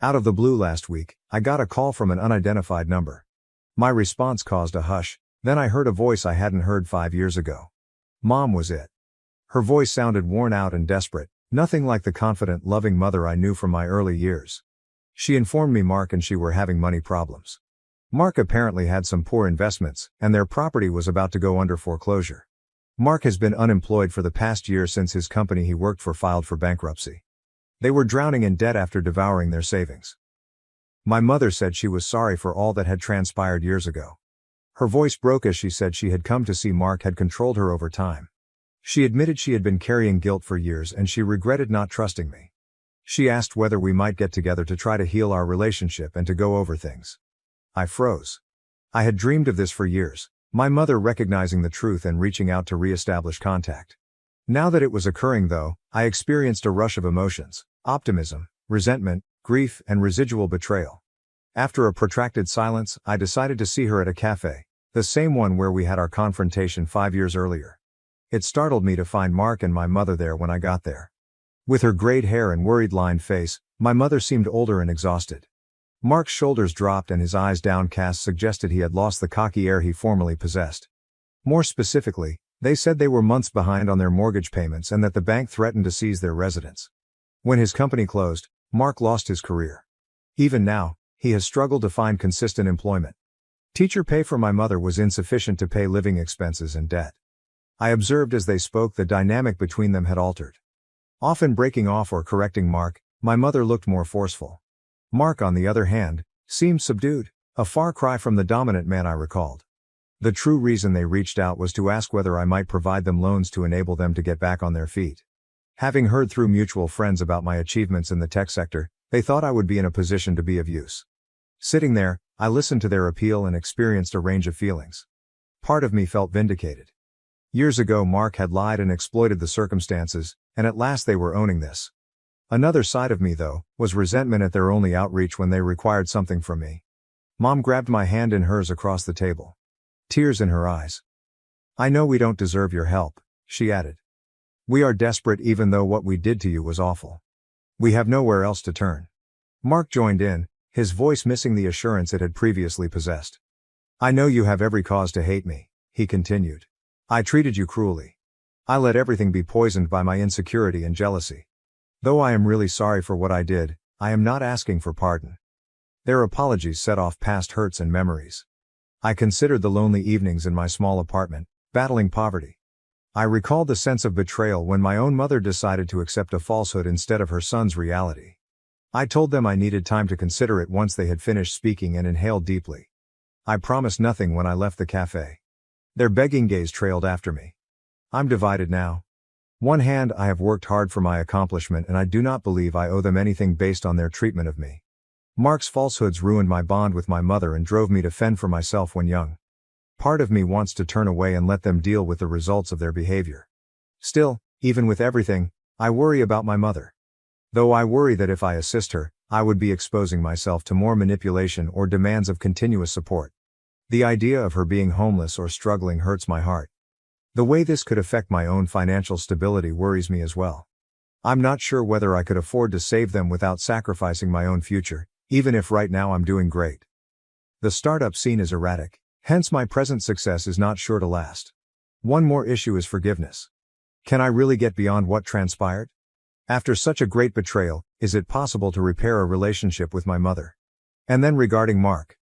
Out of the blue last week, I got a call from an unidentified number. My response caused a hush, then I heard a voice I hadn't heard 5 years ago. Mom was it. Her voice sounded worn out and desperate, nothing like the confident, loving mother I knew from my early years. She informed me Mark and she were having money problems. Mark apparently had some poor investments, and their property was about to go under foreclosure. Mark has been unemployed for the past year since his company he worked for filed for bankruptcy. They were drowning in debt after devouring their savings. My mother said she was sorry for all that had transpired years ago. Her voice broke as she said she had come to see Mark had controlled her over time. She admitted she had been carrying guilt for years and she regretted not trusting me. She asked whether we might get together to try to heal our relationship and to go over things. I froze. I had dreamed of this for years, my mother recognizing the truth and reaching out to re-establish contact. Now that it was occurring though, I experienced a rush of emotions, optimism, resentment, grief, and residual betrayal. After a protracted silence, I decided to see her at a cafe, the same one where we had our confrontation 5 years earlier. It startled me to find Mark and my mother there when I got there. With her grayed hair and worried lined face, my mother seemed older and exhausted. Mark's shoulders dropped and his eyes downcast suggested he had lost the cocky air he formerly possessed. More specifically, they said they were months behind on their mortgage payments and that the bank threatened to seize their residence. When his company closed, Mark lost his career. Even now, he has struggled to find consistent employment. Teacher pay for my mother was insufficient to pay living expenses and debt. I observed as they spoke the dynamic between them had altered. Often breaking off or correcting Mark, my mother looked more forceful. Mark, on the other hand, seemed subdued, a far cry from the dominant man I recalled. The true reason they reached out was to ask whether I might provide them loans to enable them to get back on their feet. Having heard through mutual friends about my achievements in the tech sector, they thought I would be in a position to be of use. Sitting there, I listened to their appeal and experienced a range of feelings. Part of me felt vindicated. Years ago Mark had lied and exploited the circumstances, and at last they were owning this. Another side of me, though, was resentment at their only outreach when they required something from me. Mom grabbed my hand in hers across the table. Tears in her eyes. "I know we don't deserve your help," she added. "We are desperate even though what we did to you was awful. We have nowhere else to turn." Mark joined in, his voice missing the assurance it had previously possessed. "I know you have every cause to hate me," he continued. "I treated you cruelly. I let everything be poisoned by my insecurity and jealousy. Though I am really sorry for what I did, I am not asking for pardon." Their apologies set off past hurts and memories. I considered the lonely evenings in my small apartment, battling poverty. I recalled the sense of betrayal when my own mother decided to accept a falsehood instead of her son's reality. I told them I needed time to consider it once they had finished speaking and inhaled deeply. I promised nothing when I left the cafe. Their begging gaze trailed after me. I'm divided now. One hand, I have worked hard for my accomplishment and I do not believe I owe them anything based on their treatment of me. Mark's falsehoods ruined my bond with my mother and drove me to fend for myself when young. Part of me wants to turn away and let them deal with the results of their behavior. Still, even with everything, I worry about my mother. Though I worry that if I assist her, I would be exposing myself to more manipulation or demands of continuous support. The idea of her being homeless or struggling hurts my heart. The way this could affect my own financial stability worries me as well. I'm not sure whether I could afford to save them without sacrificing my own future, even if right now I'm doing great. The startup scene is erratic, hence my present success is not sure to last. One more issue is forgiveness. Can I really get beyond what transpired? After such a great betrayal, is it possible to repair a relationship with my mother? And then regarding Mark.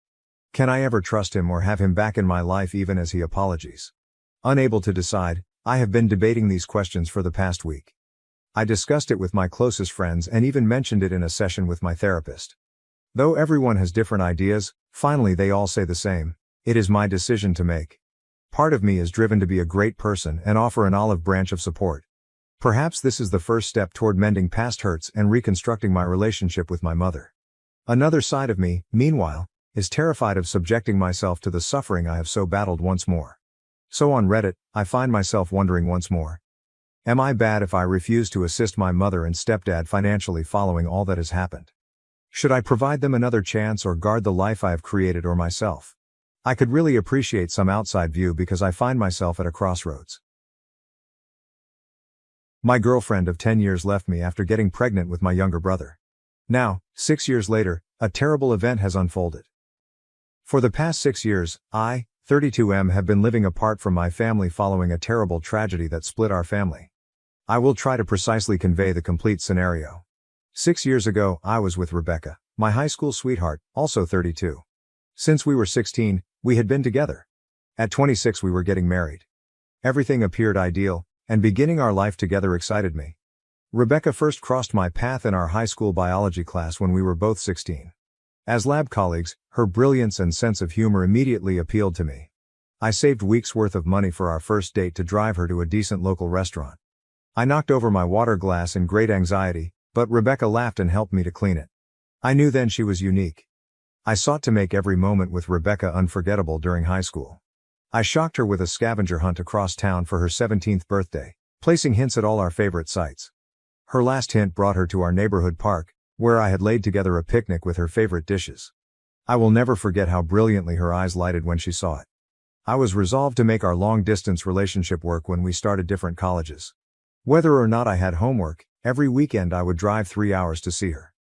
Can I ever trust him or have him back in my life even as he apologies? Unable to decide, I have been debating these questions for the past week. I discussed it with my closest friends and even mentioned it in a session with my therapist. Though everyone has different ideas, finally they all say the same: it is my decision to make. Part of me is driven to be a great person and offer an olive branch of support. Perhaps this is the first step toward mending past hurts and reconstructing my relationship with my mother. Another side of me, meanwhile, is terrified of subjecting myself to the suffering I have so battled once more. So on Reddit, I find myself wondering once more: am I bad if I refuse to assist my mother and stepdad financially following all that has happened? Should I provide them another chance or guard the life I have created or myself? I could really appreciate some outside view because I find myself at a crossroads. My girlfriend of 10 years left me after getting pregnant with my younger brother. Now, 6 years later, a terrible event has unfolded. For the past 6 years, I, 32M, have been living apart from my family following a terrible tragedy that split our family. I will try to precisely convey the complete scenario. 6 years ago, I was with Rebecca, my high school sweetheart, also 32. Since we were 16, we had been together. At 26 we were getting married. Everything appeared ideal, and beginning our life together excited me. Rebecca first crossed my path in our high school biology class when we were both 16. As lab colleagues, her brilliance and sense of humor immediately appealed to me. I saved weeks' worth of money for our first date to drive her to a decent local restaurant. I knocked over my water glass in great anxiety, but Rebecca laughed and helped me to clean it. I knew then she was unique. I sought to make every moment with Rebecca unforgettable during high school. I shocked her with a scavenger hunt across town for her 17th birthday, placing hints at all our favorite sites. Her last hint brought her to our neighborhood park, where I had laid together a picnic with her favorite dishes. I will never forget how brilliantly her eyes lighted when she saw it. I was resolved to make our long-distance relationship work when we started different colleges. Whether or not I had homework, every weekend I would drive 3 hours to see her.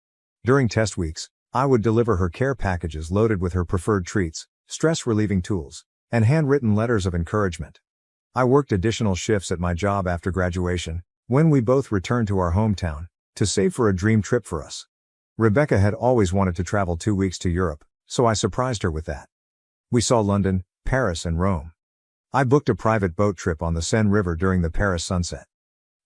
During test weeks, I would deliver her care packages loaded with her preferred treats, stress-relieving tools, and handwritten letters of encouragement. I worked additional shifts at my job after graduation, when we both returned to our hometown, to save for a dream trip for us. Rebecca had always wanted to travel 2 weeks to Europe, so I surprised her with that. We saw London, Paris and Rome. I booked a private boat trip on the Seine River during the Paris sunset.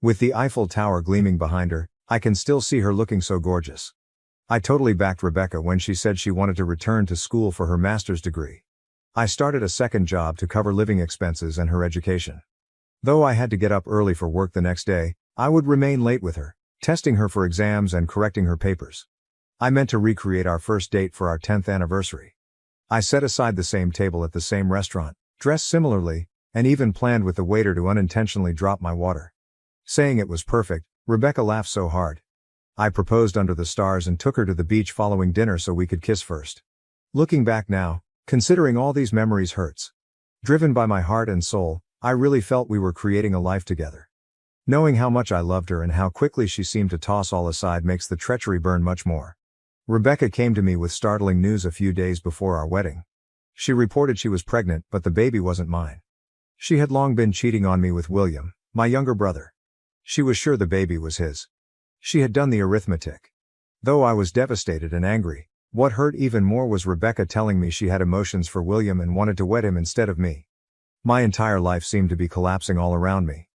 With the Eiffel Tower gleaming behind her, I can still see her looking so gorgeous. I totally backed Rebecca when she said she wanted to return to school for her master's degree. I started a second job to cover living expenses and her education. Though I had to get up early for work the next day, I would remain late with her, testing her for exams and correcting her papers. I meant to recreate our first date for our 10th anniversary. I set aside the same table at the same restaurant, dressed similarly, and even planned with the waiter to unintentionally drop my water. Saying it was perfect, Rebecca laughed so hard. I proposed under the stars and took her to the beach following dinner so we could kiss first. Looking back now, considering all these memories hurts. Driven by my heart and soul, I really felt we were creating a life together. Knowing how much I loved her and how quickly she seemed to toss all aside makes the treachery burn much more. Rebecca came to me with startling news a few days before our wedding. She reported she was pregnant, but the baby wasn't mine. She had long been cheating on me with William, my younger brother. She was sure the baby was his. She had done the arithmetic. Though I was devastated and angry, what hurt even more was Rebecca telling me she had emotions for William and wanted to wed him instead of me. My entire life seemed to be collapsing all around me.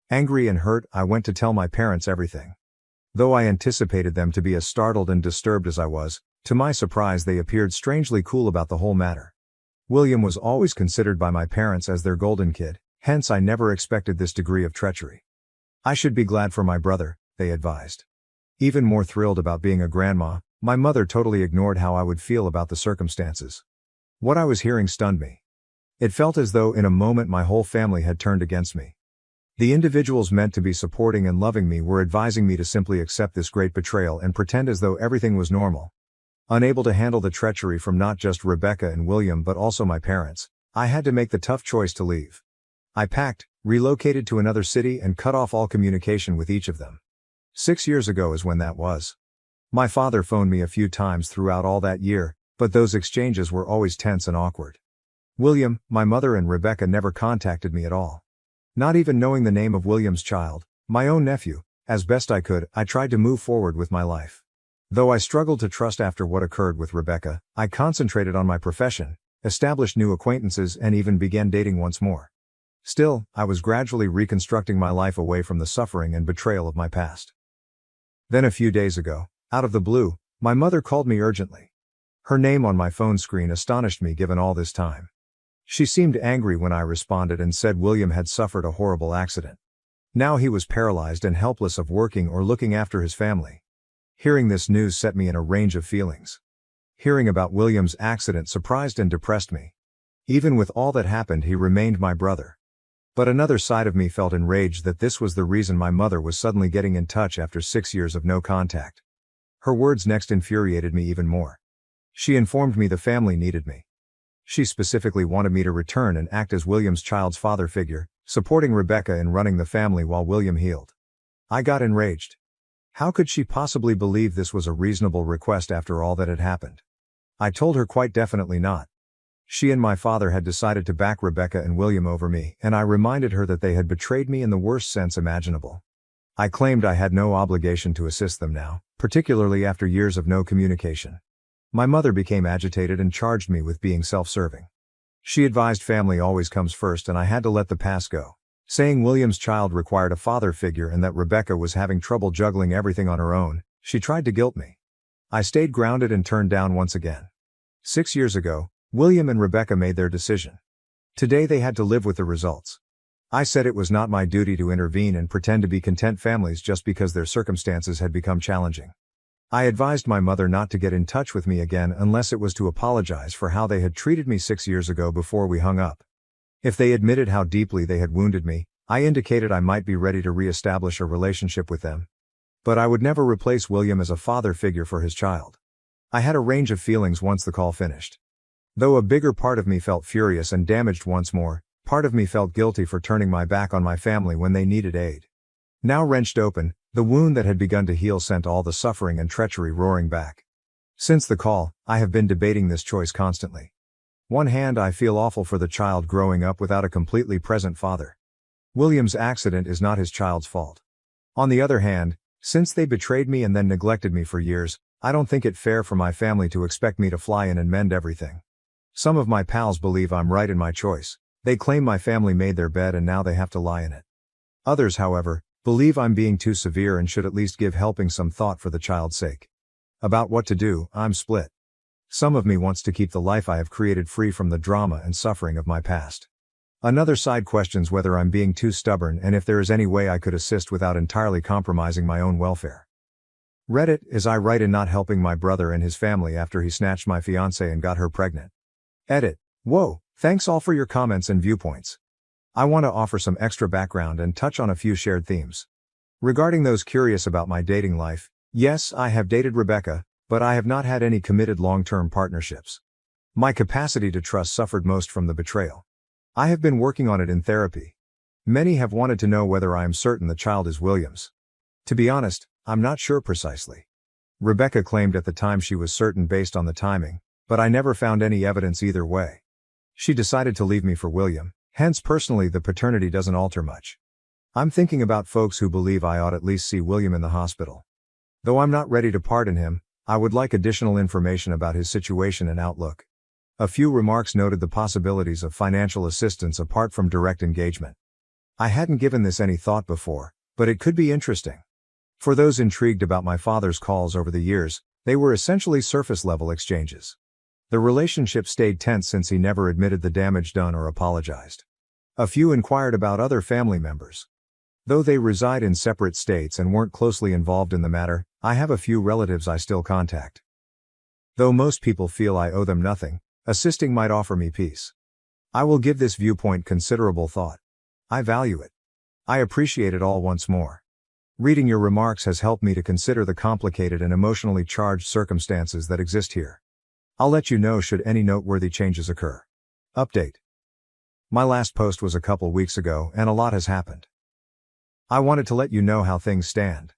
Angry and hurt, I went to tell my parents everything. Though I anticipated them to be as startled and disturbed as I was, to my surprise they appeared strangely cool about the whole matter. William was always considered by my parents as their golden kid, hence I never expected this degree of treachery. I should be glad for my brother, they advised. Even more thrilled about being a grandma, my mother totally ignored how I would feel about the circumstances. What I was hearing stunned me. It felt as though in a moment my whole family had turned against me. The individuals meant to be supporting and loving me were advising me to simply accept this great betrayal and pretend as though everything was normal. Unable to handle the treachery from not just Rebecca and William but also my parents, I had to make the tough choice to leave. I packed, relocated to another city and cut off all communication with each of them. 6 years ago is when that was. My father phoned me a few times throughout all that year, but those exchanges were always tense and awkward. William, my mother and Rebecca never contacted me at all. Not even knowing the name of William's child, my own nephew, as best I could, I tried to move forward with my life. Though I struggled to trust after what occurred with Rebecca, I concentrated on my profession, established new acquaintances and even began dating once more. Still, I was gradually reconstructing my life away from the suffering and betrayal of my past. Then a few days ago, out of the blue, my mother called me urgently. Her name on my phone screen astonished me given all this time. She seemed angry when I responded and said William had suffered a horrible accident. Now he was paralyzed and helpless of working or looking after his family. Hearing this news set me in a range of feelings. Hearing about William's accident surprised and depressed me. Even with all that happened, he remained my brother. But another side of me felt enraged that this was the reason my mother was suddenly getting in touch after 6 years of no contact. Her words next infuriated me even more. She informed me the family needed me. She specifically wanted me to return and act as William's child's father figure, supporting Rebecca in running the family while William healed. I got enraged. How could she possibly believe this was a reasonable request after all that had happened? I told her quite definitely not. She and my father had decided to back Rebecca and William over me, and I reminded her that they had betrayed me in the worst sense imaginable. I claimed I had no obligation to assist them now, particularly after years of no communication. My mother became agitated and charged me with being self-serving. She advised family always comes first and I had to let the past go, saying William's child required a father figure and that Rebecca was having trouble juggling everything on her own. She tried to guilt me. I stayed grounded and turned down once again. 6 years ago, William and Rebecca made their decision. Today they had to live with the results. I said it was not my duty to intervene and pretend to be content families just because their circumstances had become challenging. I advised my mother not to get in touch with me again unless it was to apologize for how they had treated me 6 years ago before we hung up. If they admitted how deeply they had wounded me, I indicated I might be ready to re-establish a relationship with them. But I would never replace William as a father figure for his child. I had a range of feelings once the call finished. Though a bigger part of me felt furious and damaged once more, part of me felt guilty for turning my back on my family when they needed aid. Now wrenched open, the wound that had begun to heal sent all the suffering and treachery roaring back. Since the call, I have been debating this choice constantly. One hand, I feel awful for the child growing up without a completely present father. William's accident is not his child's fault. On the other hand, since they betrayed me and then neglected me for years, I don't think it fair for my family to expect me to fly in and mend everything. Some of my pals believe I'm right in my choice. They claim my family made their bed and now they have to lie in it. Others, however, believe I'm being too severe and should at least give helping some thought for the child's sake. About what to do, I'm split. Some of me wants to keep the life I have created free from the drama and suffering of my past. Another side questions whether I'm being too stubborn and if there is any way I could assist without entirely compromising my own welfare. Reddit, is I right in not helping my brother and his family after he snatched my fiancée and got her pregnant? Edit. Whoa, thanks all for your comments and viewpoints. I want to offer some extra background and touch on a few shared themes. Regarding those curious about my dating life, yes, I have dated Rebecca, but I have not had any committed long-term partnerships. My capacity to trust suffered most from the betrayal. I have been working on it in therapy. Many have wanted to know whether I am certain the child is William's. To be honest, I'm not sure precisely. Rebecca claimed at the time she was certain based on the timing, but I never found any evidence either way. She decided to leave me for William, hence personally the paternity doesn't alter much. I'm thinking about folks who believe I ought at least see William in the hospital. Though I'm not ready to pardon him, I would like additional information about his situation and outlook. A few remarks noted the possibilities of financial assistance apart from direct engagement. I hadn't given this any thought before, but it could be interesting. For those intrigued about my father's calls over the years, they were essentially surface-level exchanges. The relationship stayed tense since he never admitted the damage done or apologized. A few inquired about other family members. Though they reside in separate states and weren't closely involved in the matter, I have a few relatives I still contact. Though most people feel I owe them nothing, assisting might offer me peace. I will give this viewpoint considerable thought. I value it. I appreciate it all once more. Reading your remarks has helped me to consider the complicated and emotionally charged circumstances that exist here. I'll let you know should any noteworthy changes occur. Update. My last post was a couple weeks ago and a lot has happened. I wanted to let you know how things stand.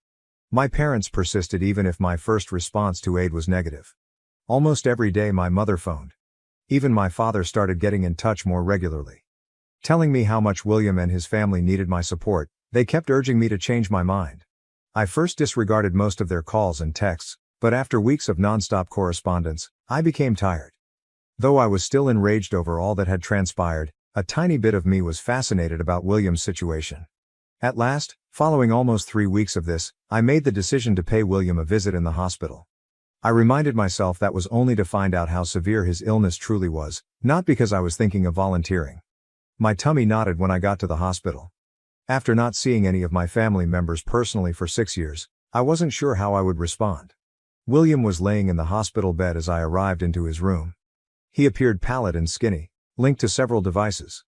My parents persisted even if my first response to aid was negative. Almost every day my mother phoned. Even my father started getting in touch more regularly. Telling me how much William and his family needed my support, they kept urging me to change my mind. I first disregarded most of their calls and texts, but after weeks of non-stop correspondence, I became tired. Though I was still enraged over all that had transpired, a tiny bit of me was fascinated about William's situation. At last, following almost 3 weeks of this, I made the decision to pay William a visit in the hospital. I reminded myself that was only to find out how severe his illness truly was, not because I was thinking of volunteering. My tummy knotted when I got to the hospital. After not seeing any of my family members personally for 6 years, I wasn't sure how I would respond. William was laying in the hospital bed as I arrived into his room. He appeared pallid and skinny, linked to several devices.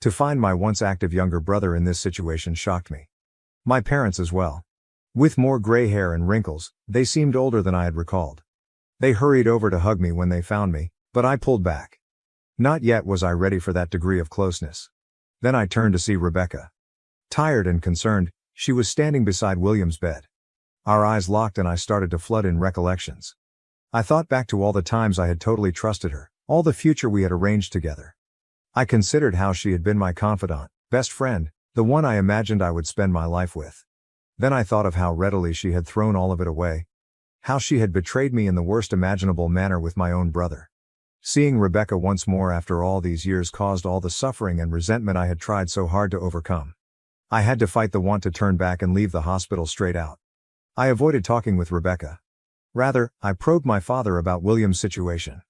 To find my once active younger brother in this situation shocked me. My parents as well. With more gray hair and wrinkles, they seemed older than I had recalled. They hurried over to hug me when they found me, but I pulled back. Not yet was I ready for that degree of closeness. Then I turned to see Rebecca. Tired and concerned, she was standing beside William's bed. Our eyes locked and I started to flood in recollections. I thought back to all the times I had totally trusted her, all the future we had arranged together. I considered how she had been my confidant, best friend, the one I imagined I would spend my life with. Then I thought of how readily she had thrown all of it away. How she had betrayed me in the worst imaginable manner with my own brother. Seeing Rebecca once more after all these years caused all the suffering and resentment I had tried so hard to overcome. I had to fight the want to turn back and leave the hospital straight out. I avoided talking with Rebecca. Rather, I probed my father about William's situation.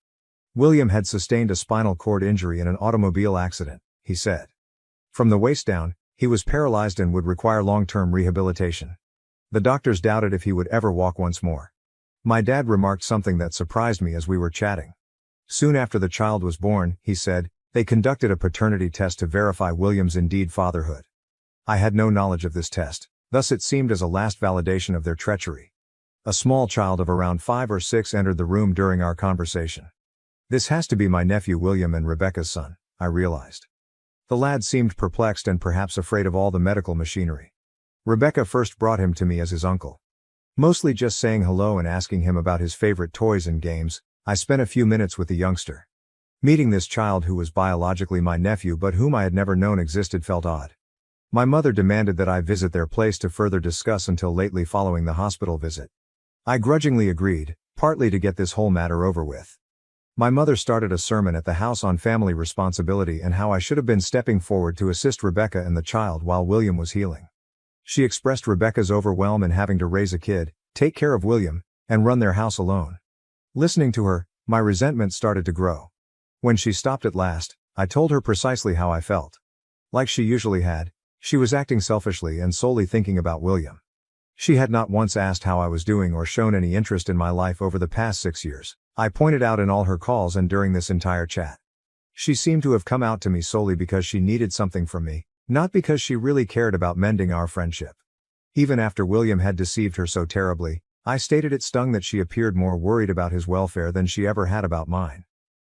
William had sustained a spinal cord injury in an automobile accident, he said. From the waist down, he was paralyzed and would require long-term rehabilitation. The doctors doubted if he would ever walk once more. My dad remarked something that surprised me as we were chatting. Soon after the child was born, he said, they conducted a paternity test to verify William's indeed fatherhood. I had no knowledge of this test, thus it seemed as a last validation of their treachery. A small child of around 5 or 6 entered the room during our conversation. This has to be my nephew William and Rebecca's son, I realized. The lad seemed perplexed and perhaps afraid of all the medical machinery. Rebecca first brought him to me as his uncle. Mostly just saying hello and asking him about his favorite toys and games, I spent a few minutes with the youngster. Meeting this child who was biologically my nephew but whom I had never known existed felt odd. My mother demanded that I visit their place to further discuss until lately following the hospital visit. I grudgingly agreed, partly to get this whole matter over with. My mother started a sermon at the house on family responsibility and how I should have been stepping forward to assist Rebecca and the child while William was healing. She expressed Rebecca's overwhelm in having to raise a kid, take care of William, and run their house alone. Listening to her, my resentment started to grow. When she stopped at last, I told her precisely how I felt. Like she usually had, she was acting selfishly and solely thinking about William. She had not once asked how I was doing or shown any interest in my life over the past 6 years, I pointed out in all her calls and during this entire chat. She seemed to have come out to me solely because she needed something from me, not because she really cared about mending our friendship. Even after William had deceived her so terribly, I stated it stung that she appeared more worried about his welfare than she ever had about mine.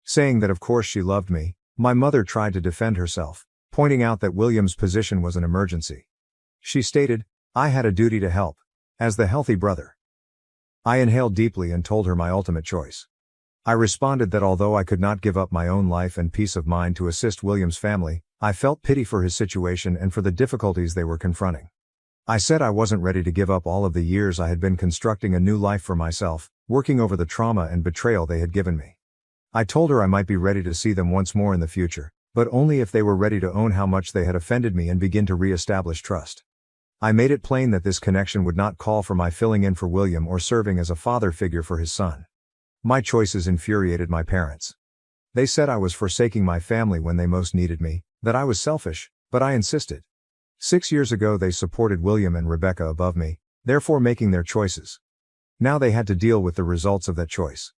Saying that of course she loved me, my mother tried to defend herself, pointing out that William's position was an emergency. She stated, I had a duty to help, as the healthy brother. I inhaled deeply and told her my ultimate choice. I responded that although I could not give up my own life and peace of mind to assist William's family, I felt pity for his situation and for the difficulties they were confronting. I said I wasn't ready to give up all of the years I had been constructing a new life for myself, working over the trauma and betrayal they had given me. I told her I might be ready to see them once more in the future, but only if they were ready to own how much they had offended me and begin to re-establish trust. I made it plain that this connection would not call for my filling in for William or serving as a father figure for his son. My choices infuriated my parents. They said I was forsaking my family when they most needed me, that I was selfish, but I insisted. 6 years ago they supported William and Rebecca above me, therefore making their choices. Now they had to deal with the results of that choice.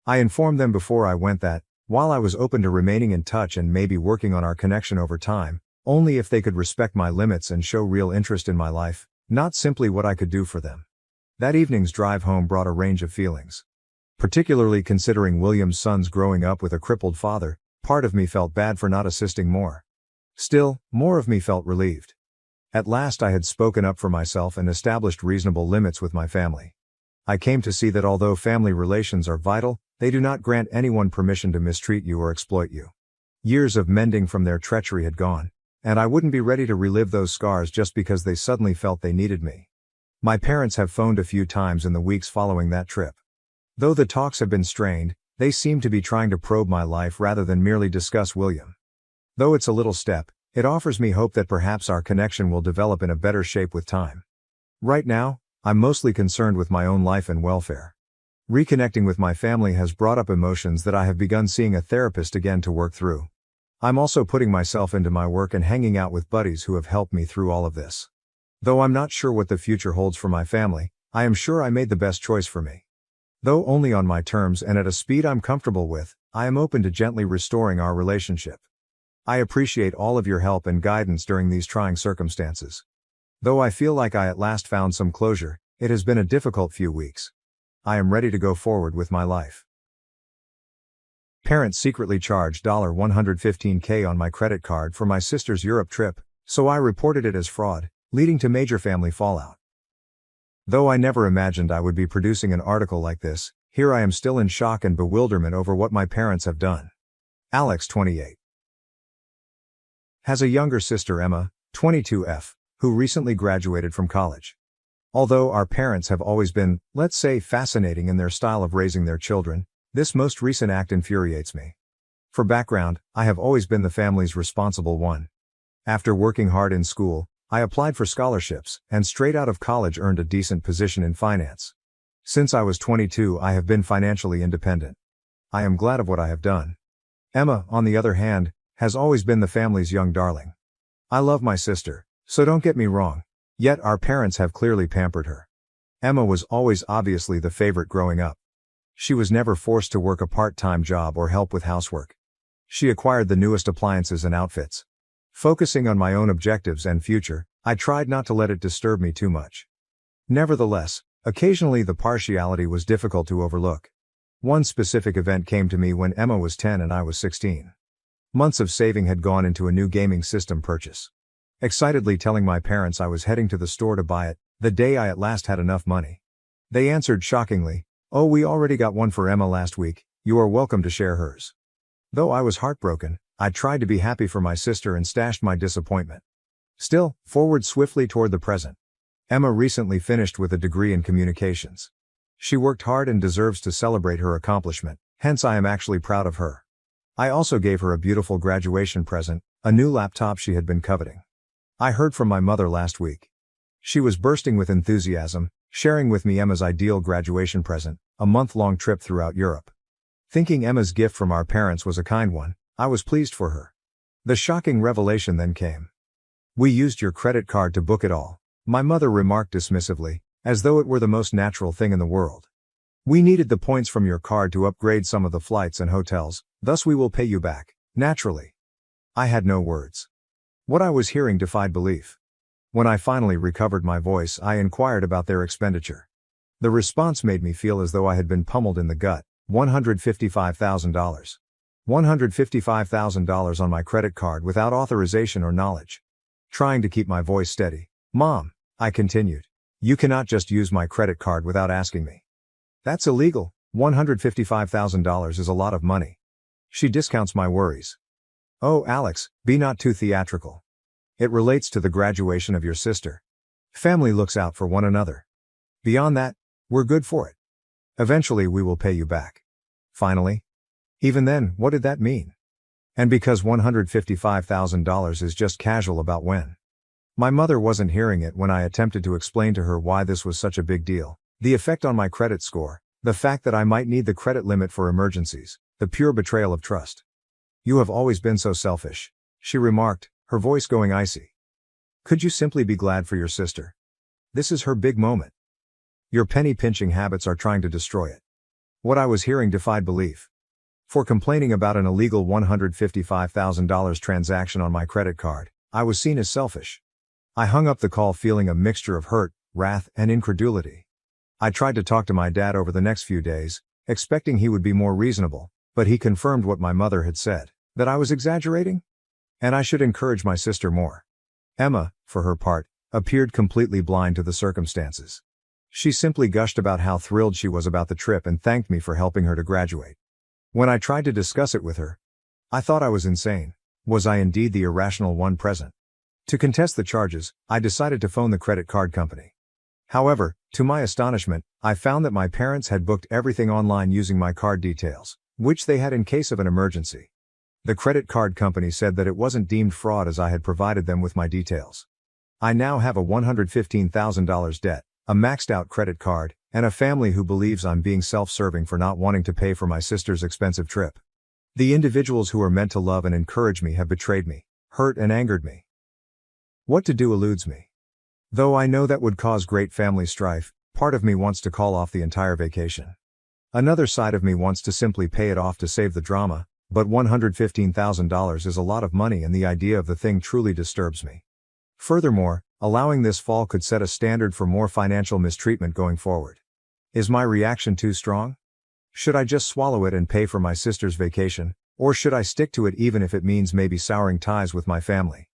I informed them before I went that, while I was open to remaining in touch and maybe working on our connection over time, only if they could respect my limits and show real interest in my life, not simply what I could do for them. That evening's drive home brought a range of feelings. Particularly considering William's sons growing up with a crippled father, part of me felt bad for not assisting more. Still, more of me felt relieved. At last I had spoken up for myself and established reasonable limits with my family. I came to see that although family relations are vital, they do not grant anyone permission to mistreat you or exploit you. Years of mending from their treachery had gone, and I wouldn't be ready to relive those scars just because they suddenly felt they needed me. My parents have phoned a few times in the weeks following that trip. Though the talks have been strained, they seem to be trying to probe my life rather than merely discuss William. Though it's a little step, it offers me hope that perhaps our connection will develop in a better shape with time. Right now, I'm mostly concerned with my own life and welfare. Reconnecting with my family has brought up emotions that I have begun seeing a therapist again to work through. I'm also putting myself into my work and hanging out with buddies who have helped me through all of this. Though I'm not sure what the future holds for my family, I am sure I made the best choice for me. Though only on my terms and at a speed I'm comfortable with, I am open to gently restoring our relationship. I appreciate all of your help and guidance during these trying circumstances. Though I feel like I at last found some closure, it has been a difficult few weeks. I am ready to go forward with my life. Parents secretly charged $115K on my credit card for my sister's Europe trip, so I reported it as fraud, leading to major family fallout. Though I never imagined I would be producing an article like this, here I am still in shock and bewilderment over what my parents have done. Alex, 28. Has a younger sister, Emma, 22F, who recently graduated from college. Although our parents have always been, let's say, fascinating in their style of raising their children, this most recent act infuriates me. For background, I have always been the family's responsible one. After working hard in school, I applied for scholarships, and straight out of college earned a decent position in finance. Since I was 22, I have been financially independent. I am glad of what I have done. Emma, on the other hand, has always been the family's young darling. I love my sister, so don't get me wrong. Yet our parents have clearly pampered her. Emma was always obviously the favorite growing up. She was never forced to work a part-time job or help with housework. She acquired the newest appliances and outfits. Focusing on my own objectives and future, I tried not to let it disturb me too much. Nevertheless, occasionally the partiality was difficult to overlook. One specific event came to me when Emma was 10 and I was 16. Months of saving had gone into a new gaming system purchase. Excitedly telling my parents I was heading to the store to buy it, the day I at last had enough money. They answered shockingly, "Oh, we already got one for Emma last week, you are welcome to share hers." Though I was heartbroken, I tried to be happy for my sister and stashed my disappointment. Still, forward swiftly toward the present. Emma recently finished with a degree in communications. She worked hard and deserves to celebrate her accomplishment, Hence I am actually proud of her. I also gave her a beautiful graduation present, a new laptop she had been coveting. I heard from my mother last week. She was bursting with enthusiasm, sharing with me Emma's ideal graduation present, a month-long trip throughout Europe. Thinking Emma's gift from our parents was a kind one, I was pleased for her. The shocking revelation then came. "We used your credit card to book it all," my mother remarked dismissively, as though it were the most natural thing in the world. "We needed the points from your card to upgrade some of the flights and hotels, thus we will pay you back, naturally." I had no words. What I was hearing defied belief. When I finally recovered my voice, I inquired about their expenditure. The response made me feel as though I had been pummeled in the gut. $155,000. $155,000 on my credit card without authorization or knowledge. Trying to keep my voice steady. "Mom," I continued, "you cannot just use my credit card without asking me. That's illegal. $155,000 is a lot of money." She discounts my worries. "Oh, Alex, be not too theatrical. It relates to the graduation of your sister. Family looks out for one another. Beyond that, we're good for it. Eventually we will pay you back." Finally. Even then, what did that mean? And because $155,000 is just casual about when. My mother wasn't hearing it when I attempted to explain to her why this was such a big deal. The effect on my credit score, the fact that I might need the credit limit for emergencies, the pure betrayal of trust. "You have always been so selfish," she remarked, her voice going icy. "Could you simply be glad for your sister? This is her big moment. Your penny-pinching habits are trying to destroy it." What I was hearing defied belief. For complaining about an illegal $155,000 transaction on my credit card, I was seen as selfish. I hung up the call feeling a mixture of hurt, wrath, and incredulity. I tried to talk to my dad over the next few days, expecting he would be more reasonable, but he confirmed what my mother had said, that I was exaggerating? And I should encourage my sister more. Emma, for her part, appeared completely blind to the circumstances. She simply gushed about how thrilled she was about the trip and thanked me for helping her to graduate. When I tried to discuss it with her, I thought I was insane. Was I indeed the irrational one present? To contest the charges, I decided to phone the credit card company. However, to my astonishment, I found that my parents had booked everything online using my card details, which they had in case of an emergency. The credit card company said that it wasn't deemed fraud as I had provided them with my details. I now have a $115,000 debt, a maxed-out credit card, and a family who believes I'm being self-serving for not wanting to pay for my sister's expensive trip. The individuals who are meant to love and encourage me have betrayed me, hurt and angered me. What to do eludes me. Though I know that would cause great family strife, part of me wants to call off the entire vacation. Another side of me wants to simply pay it off to save the drama, but $115,000 is a lot of money and the idea of the thing truly disturbs me. Furthermore, allowing this fall could set a standard for more financial mistreatment going forward. Is my reaction too strong? Should I just swallow it and pay for my sister's vacation, or should I stick to it even if it means maybe souring ties with my family?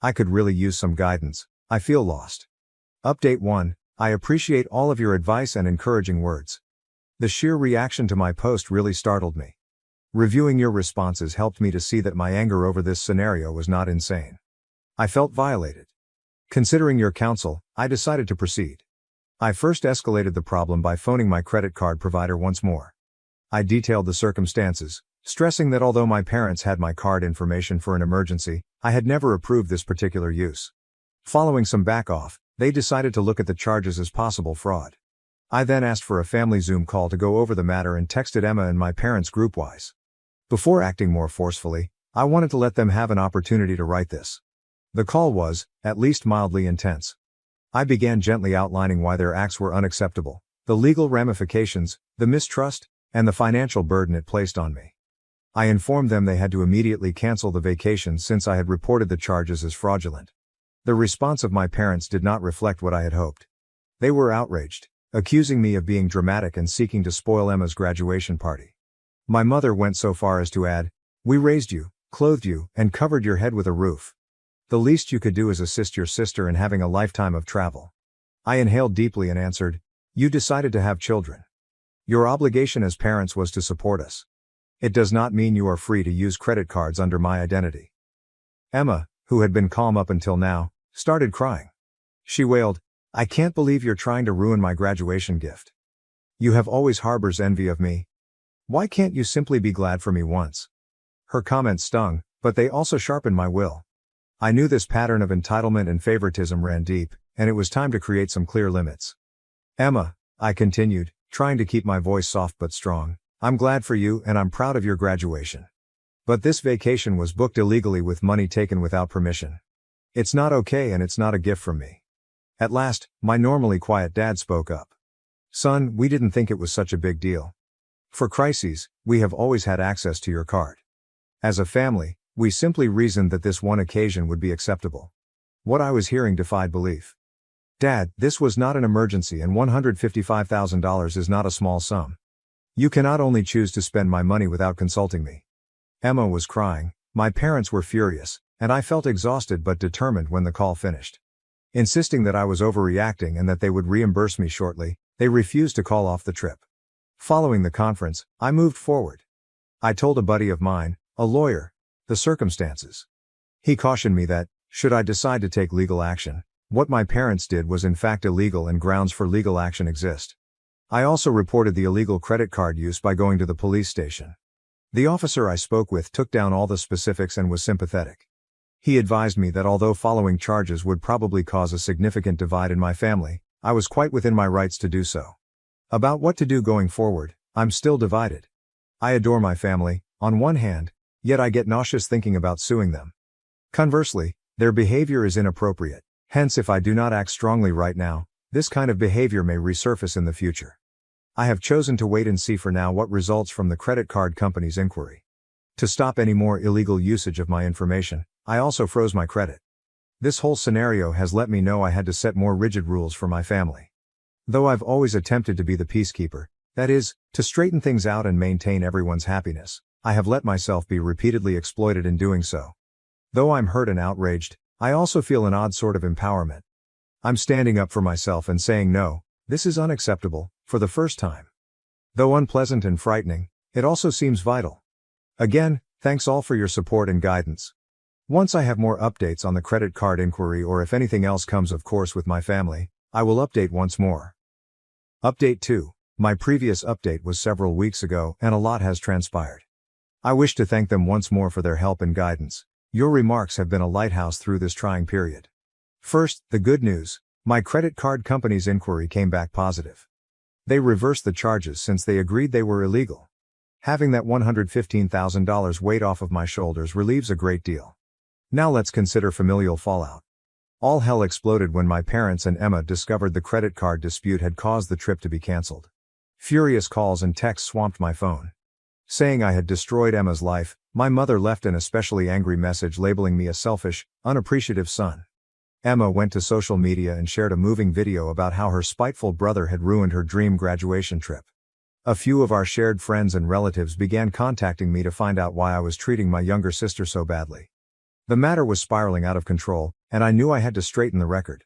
I could really use some guidance. I feel lost. Update 1. I appreciate all of your advice and encouraging words. The sheer reaction to my post really startled me. Reviewing your responses helped me to see that my anger over this scenario was not insane. I felt violated. Considering your counsel, I decided to proceed. I first escalated the problem by phoning my credit card provider once more. I detailed the circumstances, stressing that although my parents had my card information for an emergency, I had never approved this particular use. Following some back-off, they decided to look at the charges as possible fraud. I then asked for a family Zoom call to go over the matter and texted Emma and my parents groupwise. Before acting more forcefully, I wanted to let them have an opportunity to write this. The call was, at least mildly intense. I began gently outlining why their acts were unacceptable, the legal ramifications, the mistrust, and the financial burden it placed on me. I informed them they had to immediately cancel the vacation since I had reported the charges as fraudulent. The response of my parents did not reflect what I had hoped. They were outraged, accusing me of being dramatic and seeking to spoil Emma's graduation party. My mother went so far as to add, "We raised you, clothed you, and covered your head with a roof. The least you could do is assist your sister in having a lifetime of travel." I inhaled deeply and answered, "You decided to have children. Your obligation as parents was to support us. It does not mean you are free to use credit cards under my identity." Emma, who had been calm up until now, started crying. She wailed, "I can't believe you're trying to ruin my graduation gift. You have always harbors envy of me. Why can't you simply be glad for me once? Her comments stung, but they also sharpened my will. I knew this pattern of entitlement and favoritism ran deep, and it was time to create some clear limits. Emma, I continued, trying to keep my voice soft but strong, I'm glad for you and I'm proud of your graduation. But this vacation was booked illegally with money taken without permission. It's not okay and it's not a gift from me. At last, my normally quiet dad spoke up. Son, we didn't think it was such a big deal. For crises, we have always had access to your card. As a family, we simply reasoned that this one occasion would be acceptable. What I was hearing defied belief. Dad, this was not an emergency and $155,000 is not a small sum. You cannot only choose to spend my money without consulting me. Emma was crying, my parents were furious, and I felt exhausted but determined when the call finished. Insisting that I was overreacting and that they would reimburse me shortly, they refused to call off the trip. Following the conference, I moved forward. I told a buddy of mine, a lawyer, the circumstances. He cautioned me that, should I decide to take legal action, what my parents did was in fact illegal and grounds for legal action exist. I also reported the illegal credit card use by going to the police station. The officer I spoke with took down all the specifics and was sympathetic. He advised me that although following charges would probably cause a significant divide in my family, I was quite within my rights to do so. About what to do going forward, I'm still divided. I adore my family, on one hand, yet I get nauseous thinking about suing them. Conversely, their behavior is inappropriate. Hence, if I do not act strongly right now, this kind of behavior may resurface in the future. I have chosen to wait and see for now what results from the credit card company's inquiry. To stop any more illegal usage of my information, I also froze my credit. This whole scenario has let me know I had to set more rigid rules for my family. Though I've always attempted to be the peacekeeper, that is, to straighten things out and maintain everyone's happiness, I have let myself be repeatedly exploited in doing so. Though I'm hurt and outraged, I also feel an odd sort of empowerment. I'm standing up for myself and saying no, this is unacceptable, for the first time. Though unpleasant and frightening, it also seems vital. Again, thanks all for your support and guidance. Once I have more updates on the credit card inquiry or if anything else comes of course with my family, I will update once more. Update 2. My previous update was several weeks ago and a lot has transpired. I wish to thank them once more for their help and guidance. Your remarks have been a lighthouse through this trying period. First, the good news, my credit card company's inquiry came back positive. They reversed the charges since they agreed they were illegal. Having that $115,000 weight off of my shoulders relieves a great deal. Now let's consider familial fallout. All hell exploded when my parents and Emma discovered the credit card dispute had caused the trip to be cancelled. Furious calls and texts swamped my phone. Saying I had destroyed Emma's life, my mother left an especially angry message labeling me a selfish, unappreciative son. Emma went to social media and shared a moving video about how her spiteful brother had ruined her dream graduation trip. A few of our shared friends and relatives began contacting me to find out why I was treating my younger sister so badly. The matter was spiraling out of control, and I knew I had to straighten the record.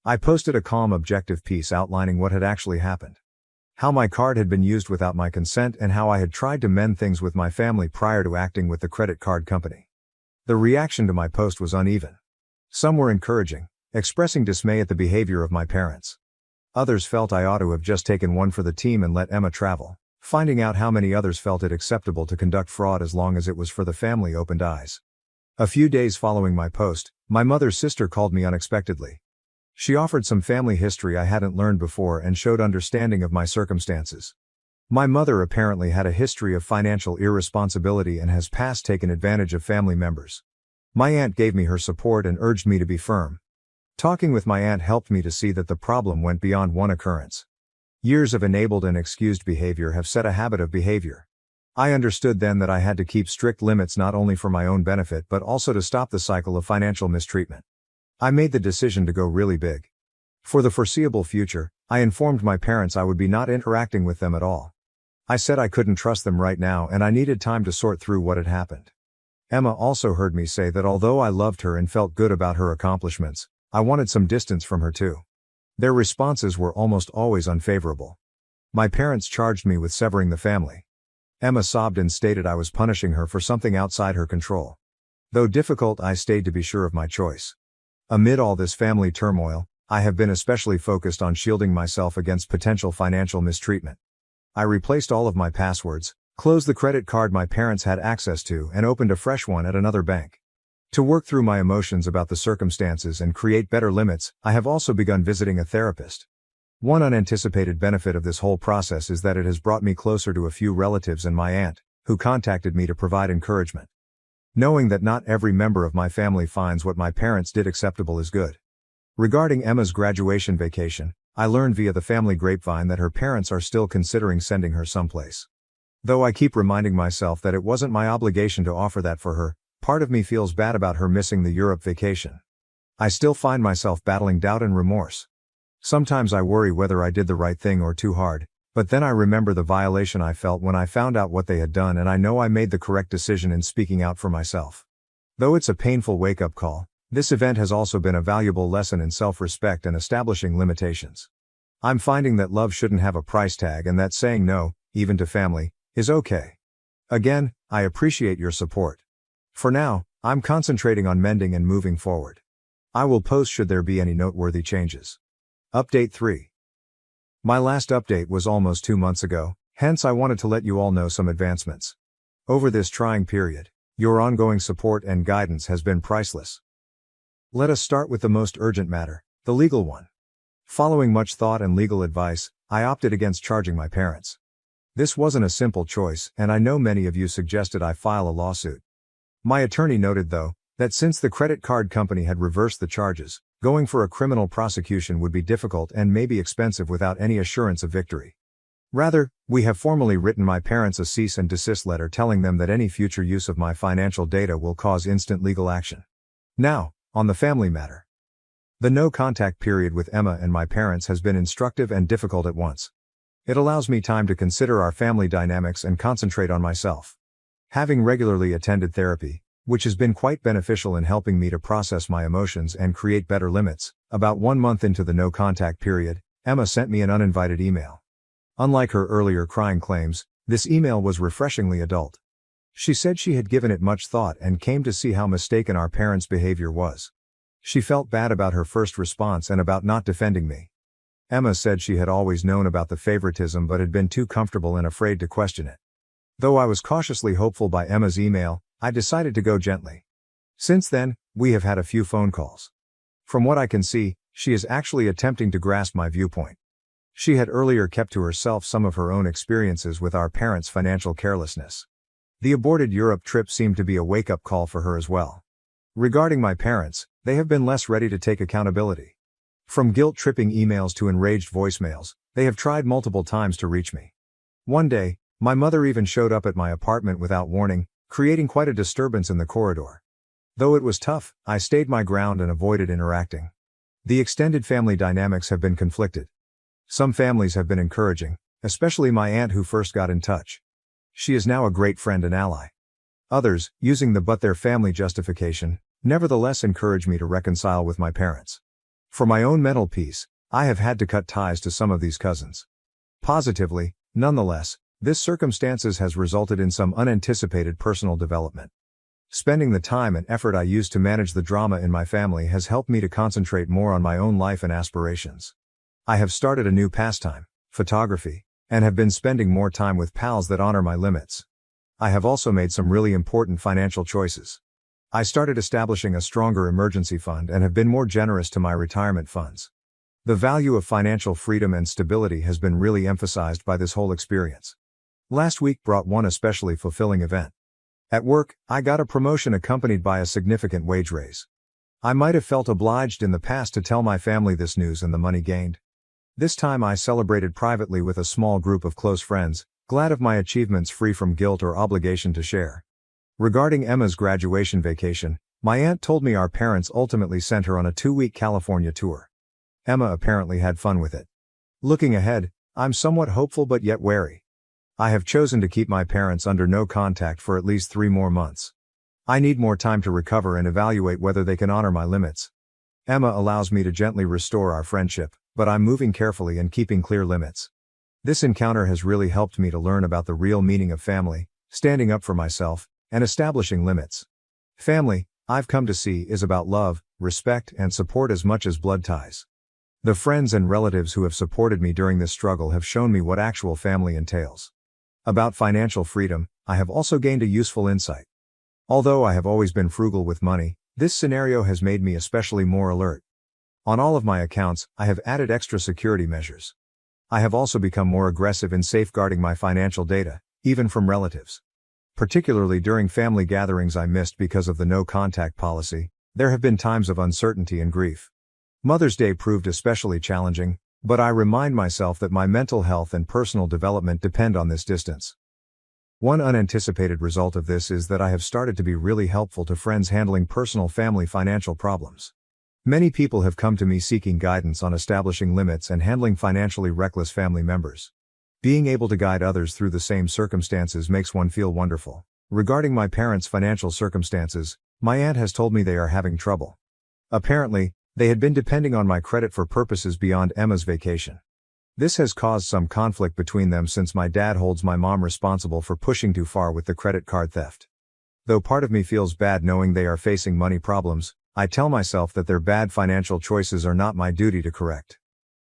I posted a calm, objective piece outlining what had actually happened. How my card had been used without my consent and how I had tried to mend things with my family prior to acting with the credit card company. The reaction to my post was uneven. Some were encouraging, expressing dismay at the behavior of my parents. Others felt I ought to have just taken one for the team and let Emma travel. Finding out how many others felt it acceptable to conduct fraud as long as it was for the family opened eyes. A few days following my post, my mother's sister called me unexpectedly. She offered some family history I hadn't learned before and showed understanding of my circumstances. My mother apparently had a history of financial irresponsibility and has past taken advantage of family members. My aunt gave me her support and urged me to be firm. Talking with my aunt helped me to see that the problem went beyond one occurrence. Years of enabled and excused behavior have set a habit of behavior. I understood then that I had to keep strict limits not only for my own benefit but also to stop the cycle of financial mistreatment. I made the decision to go really big. For the foreseeable future, I informed my parents I would be not interacting with them at all. I said I couldn't trust them right now and I needed time to sort through what had happened. Emma also heard me say that although I loved her and felt good about her accomplishments, I wanted some distance from her too. Their responses were almost always unfavorable. My parents charged me with severing the family. Emma sobbed and stated I was punishing her for something outside her control. Though difficult, I stayed to be sure of my choice. Amid all this family turmoil, I have been especially focused on shielding myself against potential financial mistreatment. I replaced all of my passwords, closed the credit card my parents had access to, and opened a fresh one at another bank. To work through my emotions about the circumstances and create better limits, I have also begun visiting a therapist. One unanticipated benefit of this whole process is that it has brought me closer to a few relatives and my aunt, who contacted me to provide encouragement. Knowing that not every member of my family finds what my parents did acceptable is good. Regarding Emma's graduation vacation, I learned via the family grapevine that her parents are still considering sending her someplace. Though I keep reminding myself that it wasn't my obligation to offer that for her, part of me feels bad about her missing the Europe vacation. I still find myself battling doubt and remorse. Sometimes I worry whether I did the right thing or too hard, but then I remember the violation I felt when I found out what they had done, and I know I made the correct decision in speaking out for myself. Though it's a painful wake-up call, this event has also been a valuable lesson in self-respect and establishing limitations. I'm finding that love shouldn't have a price tag, and that saying no, even to family, is okay. Again, I appreciate your support. For now, I'm concentrating on mending and moving forward. I will post should there be any noteworthy changes. Update 3. My last update was almost 2 months ago, hence I wanted to let you all know some advancements. Over this trying period, your ongoing support and guidance has been priceless. Let us start with the most urgent matter, the legal one. Following much thought and legal advice, I opted against charging my parents. This wasn't a simple choice, and I know many of you suggested I file a lawsuit. My attorney noted, though, that since the credit card company had reversed the charges, going for a criminal prosecution would be difficult and maybe expensive without any assurance of victory. Rather, we have formally written my parents a cease and desist letter telling them that any future use of my financial data will cause instant legal action. Now, on the family matter. The no-contact period with Emma and my parents has been instructive and difficult at once. It allows me time to consider our family dynamics and concentrate on myself. Having regularly attended therapy, which has been quite beneficial in helping me to process my emotions and create better limits, about 1 month into the no-contact period, Emma sent me an uninvited email. Unlike her earlier crying claims, this email was refreshingly adult. She said she had given it much thought and came to see how mistaken our parents' behavior was. She felt bad about her first response and about not defending me. Emma said she had always known about the favoritism but had been too comfortable and afraid to question it. Though I was cautiously hopeful by Emma's email, I decided to go gently. Since then, we have had a few phone calls. From what I can see, she is actually attempting to grasp my viewpoint. She had earlier kept to herself some of her own experiences with our parents' financial carelessness. The aborted Europe trip seemed to be a wake-up call for her as well. Regarding my parents, they have been less ready to take accountability. From guilt-tripping emails to enraged voicemails, they have tried multiple times to reach me. One day, my mother even showed up at my apartment without warning, creating quite a disturbance in the corridor. Though it was tough, I stayed my ground and avoided interacting. The extended family dynamics have been conflicted. Some families have been encouraging, especially my aunt who first got in touch. She is now a great friend and ally. Others, using the "but their family" justification, nevertheless encourage me to reconcile with my parents. For my own mental peace, I have had to cut ties to some of these cousins. Positively, nonetheless, this circumstances has resulted in some unanticipated personal development. Spending the time and effort I used to manage the drama in my family has helped me to concentrate more on my own life and aspirations. I have started a new pastime, photography, and have been spending more time with pals that honor my limits. I have also made some really important financial choices. I started establishing a stronger emergency fund and have been more generous to my retirement funds. The value of financial freedom and stability has been really emphasized by this whole experience. Last week brought one especially fulfilling event. At work, I got a promotion accompanied by a significant wage raise. I might have felt obliged in the past to tell my family this news and the money gained. This time I celebrated privately with a small group of close friends, glad of my achievements free from guilt or obligation to share. Regarding Emma's graduation vacation, my aunt told me our parents ultimately sent her on a 2-week California tour. Emma apparently had fun with it. Looking ahead, I'm somewhat hopeful but yet wary. I have chosen to keep my parents under no contact for at least 3 more months. I need more time to recover and evaluate whether they can honor my limits. Emma allows me to gently restore our friendship, but I'm moving carefully and keeping clear limits. This encounter has really helped me to learn about the real meaning of family, standing up for myself, and establishing limits. Family, I've come to see, is about love, respect, and support as much as blood ties. The friends and relatives who have supported me during this struggle have shown me what actual family entails. About financial freedom, I have also gained a useful insight. Although I have always been frugal with money, this scenario has made me especially more alert. On all of my accounts, I have added extra security measures. I have also become more aggressive in safeguarding my financial data, even from relatives. Particularly during family gatherings I missed because of the no-contact policy, there have been times of uncertainty and grief. Mother's Day proved especially challenging, but I remind myself that my mental health and personal development depend on this distance. One unanticipated result of this is that I have started to be really helpful to friends handling personal family financial problems. Many people have come to me seeking guidance on establishing limits and handling financially reckless family members. Being able to guide others through the same circumstances makes one feel wonderful. Regarding my parents' financial circumstances, my aunt has told me they are having trouble. Apparently, they had been depending on my credit for purposes beyond Emma's vacation. This has caused some conflict between them since my dad holds my mom responsible for pushing too far with the credit card theft. Though part of me feels bad knowing they are facing money problems, I tell myself that their bad financial choices are not my duty to correct.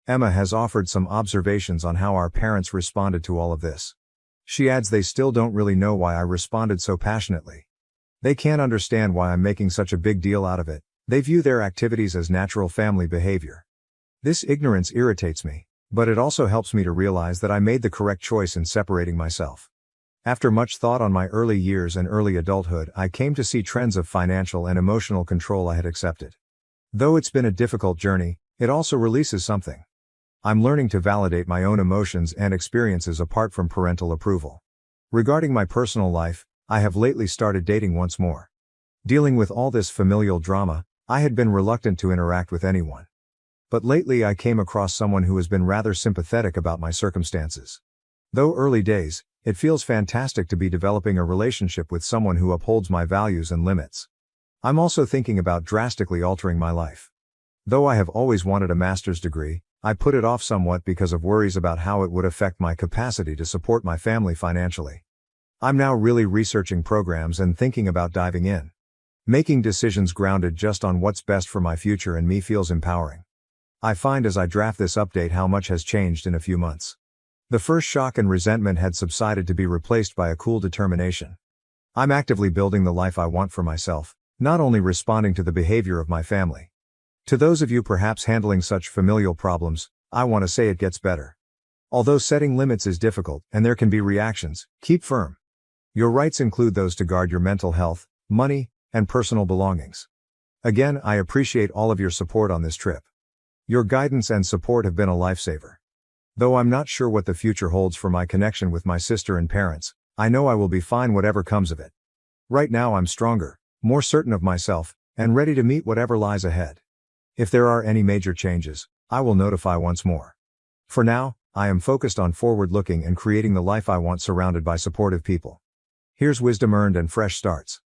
Emma has offered some observations on how our parents responded to all of this. She adds they still don't really know why I responded so passionately. They can't understand why I'm making such a big deal out of it. They view their activities as natural family behavior. This ignorance irritates me, but it also helps me to realize that I made the correct choice in separating myself. After much thought on my early years and early adulthood, I came to see trends of financial and emotional control I had accepted. Though it's been a difficult journey, it also releases something. I'm learning to validate my own emotions and experiences apart from parental approval. Regarding my personal life, I have lately started dating once more. Dealing with all this familial drama, I had been reluctant to interact with anyone. But lately I came across someone who has been rather sympathetic about my circumstances. Though early days, it feels fantastic to be developing a relationship with someone who upholds my values and limits. I'm also thinking about drastically altering my life. Though I have always wanted a master's degree, I put it off somewhat because of worries about how it would affect my capacity to support my family financially. I'm now really researching programs and thinking about diving in. Making decisions grounded just on what's best for my future and me feels empowering. I find as I draft this update how much has changed in a few months. The first shock and resentment had subsided to be replaced by a cool determination. I'm actively building the life I want for myself, not only responding to the behavior of my family. To those of you perhaps handling such familial problems, I want to say it gets better. Although setting limits is difficult and there can be reactions, keep firm. Your rights include those to guard your mental health, money, and personal belongings. Again, I appreciate all of your support on this trip. Your guidance and support have been a lifesaver. Though I'm not sure what the future holds for my connection with my sister and parents, I know I will be fine whatever comes of it. Right now I'm stronger, more certain of myself, and ready to meet whatever lies ahead. If there are any major changes, I will notify once more. For now, I am focused on forward-looking and creating the life I want surrounded by supportive people. Here's wisdom earned and fresh starts.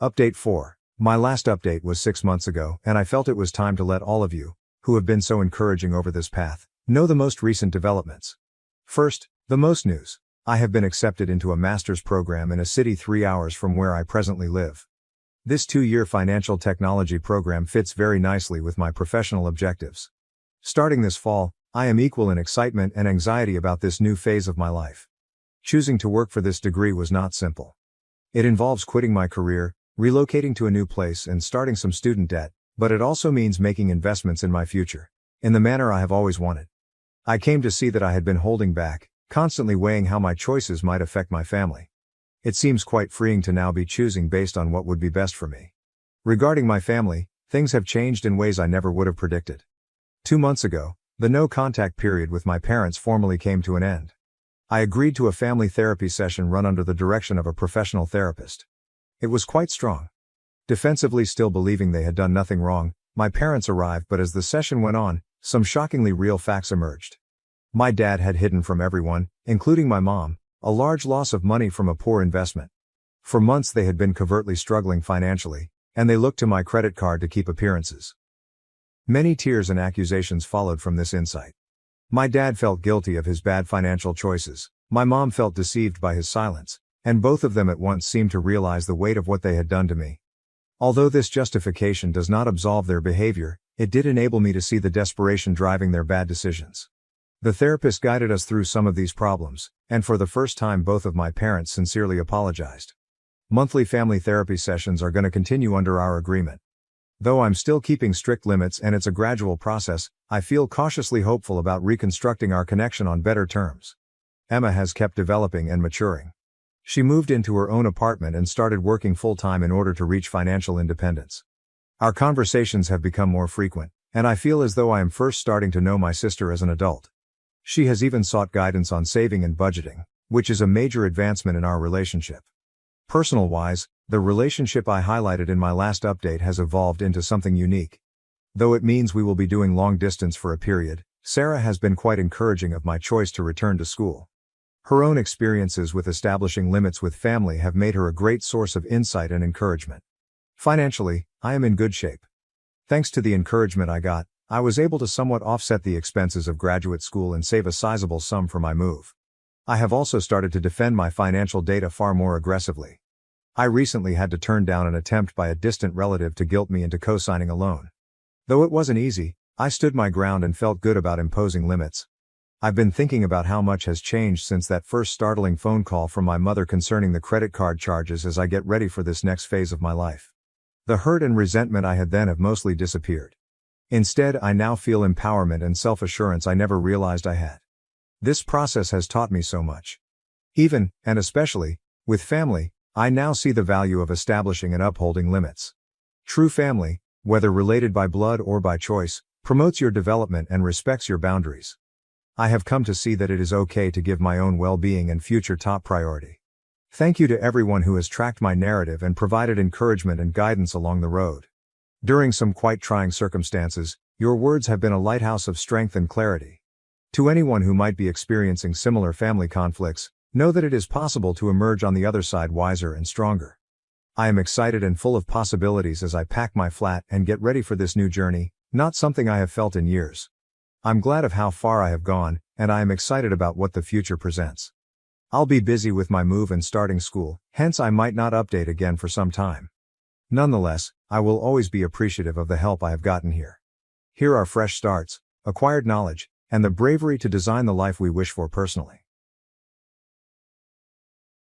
Update 4. My last update was 6 months ago, and I felt it was time to let all of you, who have been so encouraging over this path, know the most recent developments. First, the most news. I have been accepted into a master's program in a city 3 hours from where I presently live. This 2-year financial technology program fits very nicely with my professional objectives. Starting this fall, I am equal in excitement and anxiety about this new phase of my life. Choosing to work for this degree was not simple. It involves quitting my career, relocating to a new place and starting some student debt, but it also means making investments in my future, in the manner I have always wanted. I came to see that I had been holding back, constantly weighing how my choices might affect my family. It seems quite freeing to now be choosing based on what would be best for me. Regarding my family, things have changed in ways I never would have predicted. 2 months ago, the no-contact period with my parents formally came to an end. I agreed to a family therapy session run under the direction of a professional therapist. It was quite strong. Defensively still believing they had done nothing wrong, my parents arrived, but as the session went on, some shockingly real facts emerged. My dad had hidden from everyone, including my mom, a large loss of money from a poor investment. For months they had been covertly struggling financially, and they looked to my credit card to keep appearances. Many tears and accusations followed from this insight. My dad felt guilty of his bad financial choices, my mom felt deceived by his silence, and both of them at once seemed to realize the weight of what they had done to me. Although this justification does not absolve their behavior, it did enable me to see the desperation driving their bad decisions. The therapist guided us through some of these problems, and for the first time both of my parents sincerely apologized. Monthly family therapy sessions are going to continue under our agreement. Though I'm still keeping strict limits and it's a gradual process, I feel cautiously hopeful about reconstructing our connection on better terms. Emma has kept developing and maturing. She moved into her own apartment and started working full-time in order to reach financial independence. Our conversations have become more frequent, and I feel as though I am first starting to know my sister as an adult. She has even sought guidance on saving and budgeting, which is a major advancement in our relationship. Personal-wise, the relationship I highlighted in my last update has evolved into something unique. Though it means we will be doing long distance for a period, Sarah has been quite encouraging of my choice to return to school. Her own experiences with establishing limits with family have made her a great source of insight and encouragement. Financially, I am in good shape. Thanks to the encouragement I got, I was able to somewhat offset the expenses of graduate school and save a sizable sum for my move. I have also started to defend my financial data far more aggressively. I recently had to turn down an attempt by a distant relative to guilt me into co-signing a loan. Though it wasn't easy, I stood my ground and felt good about imposing limits. I've been thinking about how much has changed since that first startling phone call from my mother concerning the credit card charges as I get ready for this next phase of my life. The hurt and resentment I had then have mostly disappeared. Instead, I now feel empowerment and self-assurance I never realized I had. This process has taught me so much. Even, and especially, with family, I now see the value of establishing and upholding limits. True family, whether related by blood or by choice, promotes your development and respects your boundaries. I have come to see that it is okay to give my own well-being and future top priority. Thank you to everyone who has tracked my narrative and provided encouragement and guidance along the road. During some quite trying circumstances, your words have been a lighthouse of strength and clarity. To anyone who might be experiencing similar family conflicts, know that it is possible to emerge on the other side wiser and stronger. I am excited and full of possibilities as I pack my flat and get ready for this new journey, not something I have felt in years. I'm glad of how far I have gone, and I am excited about what the future presents. I'll be busy with my move and starting school, hence I might not update again for some time. Nonetheless, I will always be appreciative of the help I have gotten here. Here are fresh starts, acquired knowledge, and the bravery to design the life we wish for personally.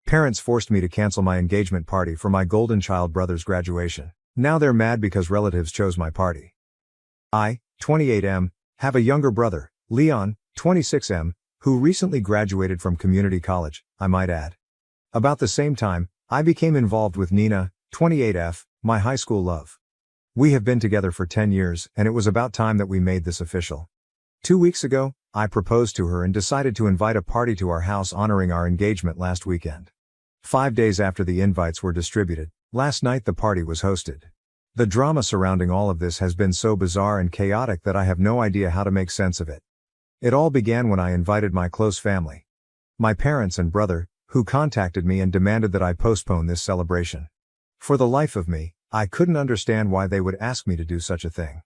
Parents forced me to cancel my engagement party for my golden child brother's graduation. Now they're mad because relatives chose my party. I, 28M, have a younger brother, Leon, 26M, who recently graduated from community college, I might add. About the same time, I became involved with Nina, 28F, my high school love. We have been together for 10 years, and it was about time that we made this official. 2 weeks ago, I proposed to her and decided to invite a party to our house honoring our engagement last weekend. 5 days after the invites were distributed, last night the party was hosted. The drama surrounding all of this has been so bizarre and chaotic that I have no idea how to make sense of it. It all began when I invited my close family. My parents and brother, who contacted me and demanded that I postpone this celebration. For the life of me, I couldn't understand why they would ask me to do such a thing.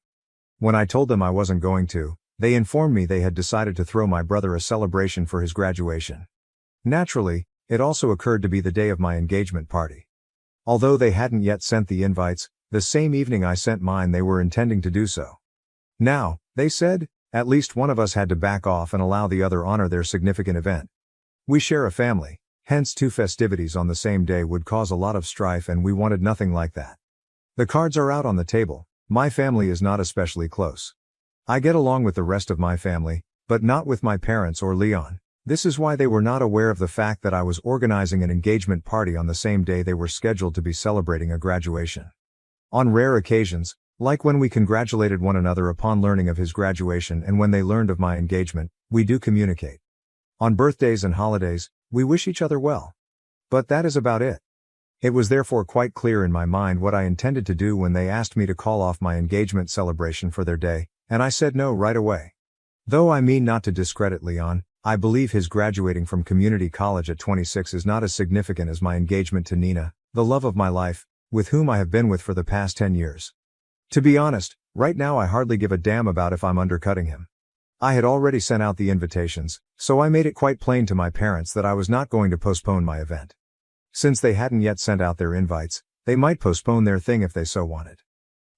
When I told them I wasn't going to, they informed me they had decided to throw my brother a celebration for his graduation. Naturally, it also occurred to be the day of my engagement party. Although they hadn't yet sent the invites, the same evening I sent mine they were intending to do so. Now, they said, at least one of us had to back off and allow the other honor their significant event. We share a family, hence 2 festivities on the same day would cause a lot of strife and we wanted nothing like that. The cards are out on the table. My family is not especially close. I get along with the rest of my family, but not with my parents or Leon. This is why they were not aware of the fact that I was organizing an engagement party on the same day they were scheduled to be celebrating a graduation. On rare occasions, like when we congratulated one another upon learning of his graduation and when they learned of my engagement, we do communicate. On birthdays and holidays, we wish each other well. But that is about it. It was therefore quite clear in my mind what I intended to do when they asked me to call off my engagement celebration for their day, and I said no right away. Though I mean not to discredit Leon, I believe his graduating from community college at 26 is not as significant as my engagement to Nina, the love of my life, with whom I have been with for the past 10 years. To be honest, right now I hardly give a damn about if I'm undercutting him. I had already sent out the invitations, so I made it quite plain to my parents that I was not going to postpone my event. Since they hadn't yet sent out their invites, they might postpone their thing if they so wanted.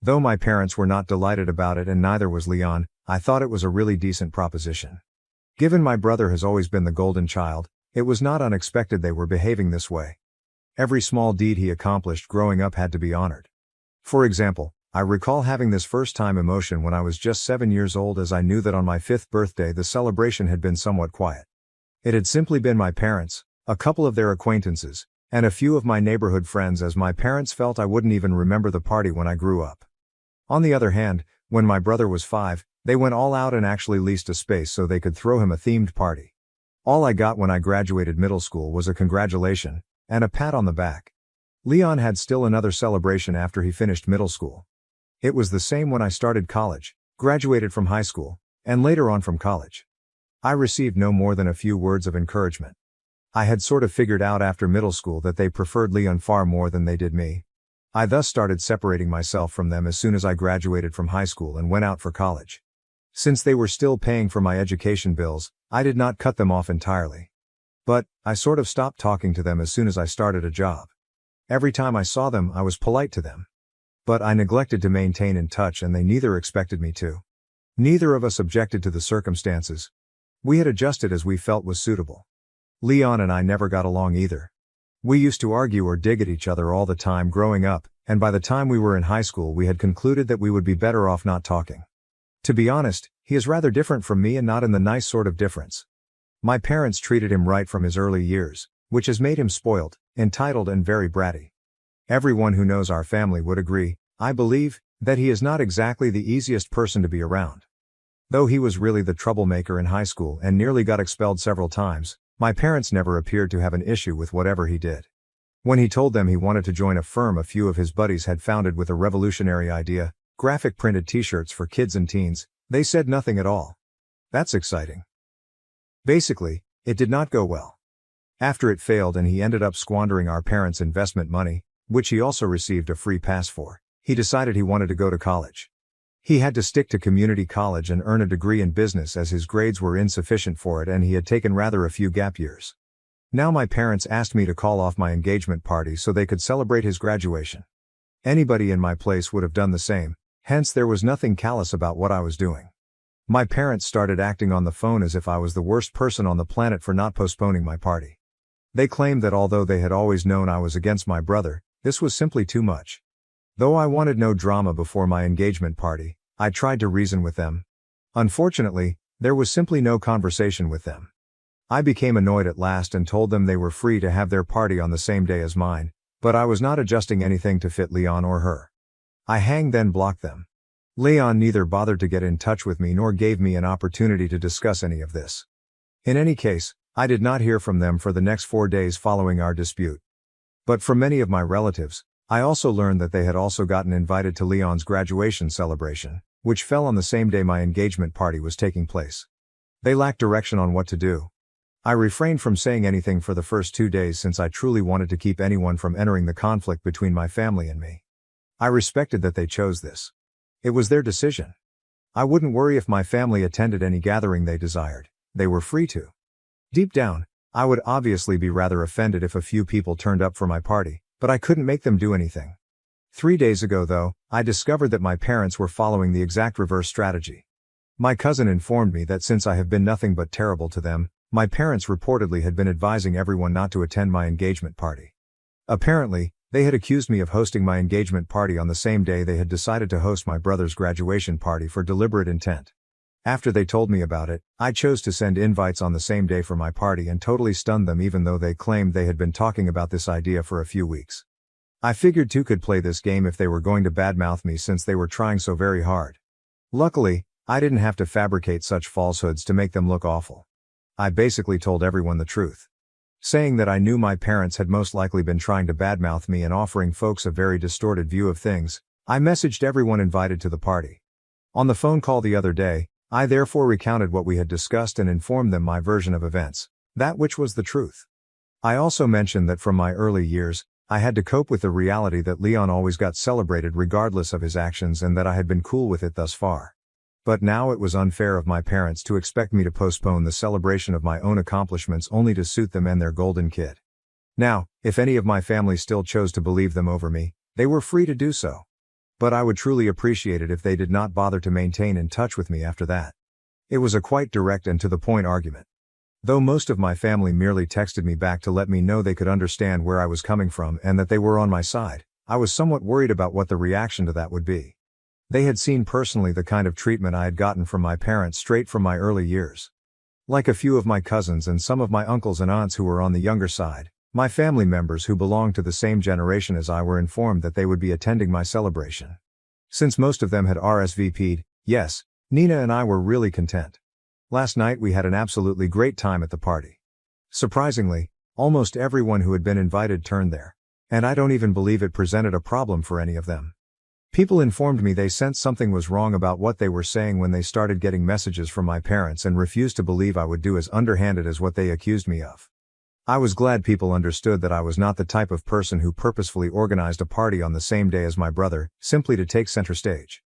Though my parents were not delighted about it and neither was Leon, I thought it was a really decent proposition. Given my brother has always been the golden child, it was not unexpected they were behaving this way. Every small deed he accomplished growing up had to be honored. For example, I recall having this first-time emotion when I was just 7 years old, as I knew that on my 5th birthday the celebration had been somewhat quiet. It had simply been my parents, a couple of their acquaintances, and a few of my neighborhood friends, as my parents felt I wouldn't even remember the party when I grew up. On the other hand, when my brother was 5, they went all out and actually leased a space so they could throw him a themed party. All I got when I graduated middle school was a congratulation and a pat on the back. Leon had still another celebration after he finished middle school. It was the same when I started college, graduated from high school, and later on from college. I received no more than a few words of encouragement. I had sort of figured out after middle school that they preferred Leon far more than they did me. I thus started separating myself from them as soon as I graduated from high school and went out for college. Since they were still paying for my education bills, I did not cut them off entirely. But I sort of stopped talking to them as soon as I started a job. Every time I saw them, I was polite to them. But I neglected to maintain in touch, and they neither expected me to. Neither of us objected to the circumstances. We had adjusted as we felt was suitable. Leon and I never got along either. We used to argue or dig at each other all the time growing up, and by the time we were in high school we had concluded that we would be better off not talking. To be honest, he is rather different from me, and not in the nice sort of difference. My parents treated him right from his early years, which has made him spoiled, entitled, and very bratty. Everyone who knows our family would agree, I believe, that he is not exactly the easiest person to be around. Though he was really the troublemaker in high school and nearly got expelled several times, my parents never appeared to have an issue with whatever he did. When he told them he wanted to join a firm a few of his buddies had founded with a revolutionary idea, graphic printed t-shirts for kids and teens, they said nothing at all. That's exciting. Basically, it did not go well. After it failed and he ended up squandering our parents' investment money, which he also received a free pass for, he decided he wanted to go to college. He had to stick to community college and earn a degree in business, as his grades were insufficient for it and he had taken rather a few gap years. Now my parents asked me to call off my engagement party so they could celebrate his graduation. Anybody in my place would have done the same, hence there was nothing callous about what I was doing. My parents started acting on the phone as if I was the worst person on the planet for not postponing my party. They claimed that although they had always known I was against my brother, this was simply too much. Though I wanted no drama before my engagement party, I tried to reason with them. Unfortunately, there was simply no conversation with them. I became annoyed at last and told them they were free to have their party on the same day as mine, but I was not adjusting anything to fit Leon or her. I then blocked them. Leon neither bothered to get in touch with me nor gave me an opportunity to discuss any of this. In any case, I did not hear from them for the next 4 days following our dispute. But from many of my relatives, I also learned that they had also gotten invited to Leon's graduation celebration, which fell on the same day my engagement party was taking place. They lacked direction on what to do. I refrained from saying anything for the first 2 days since I truly wanted to keep anyone from entering the conflict between my family and me. I respected that they chose this. It was their decision. I wouldn't worry if my family attended any gathering they desired. They were free to. Deep down, I would obviously be rather offended if a few people turned up for my party, but I couldn't make them do anything. 3 days ago though, I discovered that my parents were following the exact reverse strategy. My cousin informed me that since I have been nothing but terrible to them, my parents reportedly had been advising everyone not to attend my engagement party. Apparently, they had accused me of hosting my engagement party on the same day they had decided to host my brother's graduation party for deliberate intent. After they told me about it, I chose to send invites on the same day for my party and totally stunned them, even though they claimed they had been talking about this idea for a few weeks. I figured two could play this game if they were going to badmouth me, since they were trying so very hard. Luckily, I didn't have to fabricate such falsehoods to make them look awful. I basically told everyone the truth. Saying that I knew my parents had most likely been trying to badmouth me and offering folks a very distorted view of things, I messaged everyone invited to the party. On the phone call the other day, I therefore recounted what we had discussed and informed them my version of events, that which was the truth. I also mentioned that from my early years, I had to cope with the reality that Leon always got celebrated regardless of his actions, and that I had been cool with it thus far. But now it was unfair of my parents to expect me to postpone the celebration of my own accomplishments only to suit them and their golden kid. Now, if any of my family still chose to believe them over me, they were free to do so. But I would truly appreciate it if they did not bother to maintain in touch with me after that. It was a quite direct and to the point argument. Though most of my family merely texted me back to let me know they could understand where I was coming from and that they were on my side, I was somewhat worried about what the reaction to that would be. They had seen personally the kind of treatment I had gotten from my parents straight from my early years. Like a few of my cousins and some of my uncles and aunts who were on the younger side, my family members who belonged to the same generation as I were informed that they would be attending my celebration. Since most of them had RSVP'd, yes, Nina and I were really content. Last night we had an absolutely great time at the party. Surprisingly, almost everyone who had been invited turned there. And I don't even believe it presented a problem for any of them. People informed me they sensed something was wrong about what they were saying when they started getting messages from my parents and refused to believe I would do as underhanded as what they accused me of. I was glad people understood that I was not the type of person who purposefully organized a party on the same day as my brother, simply to take center stage.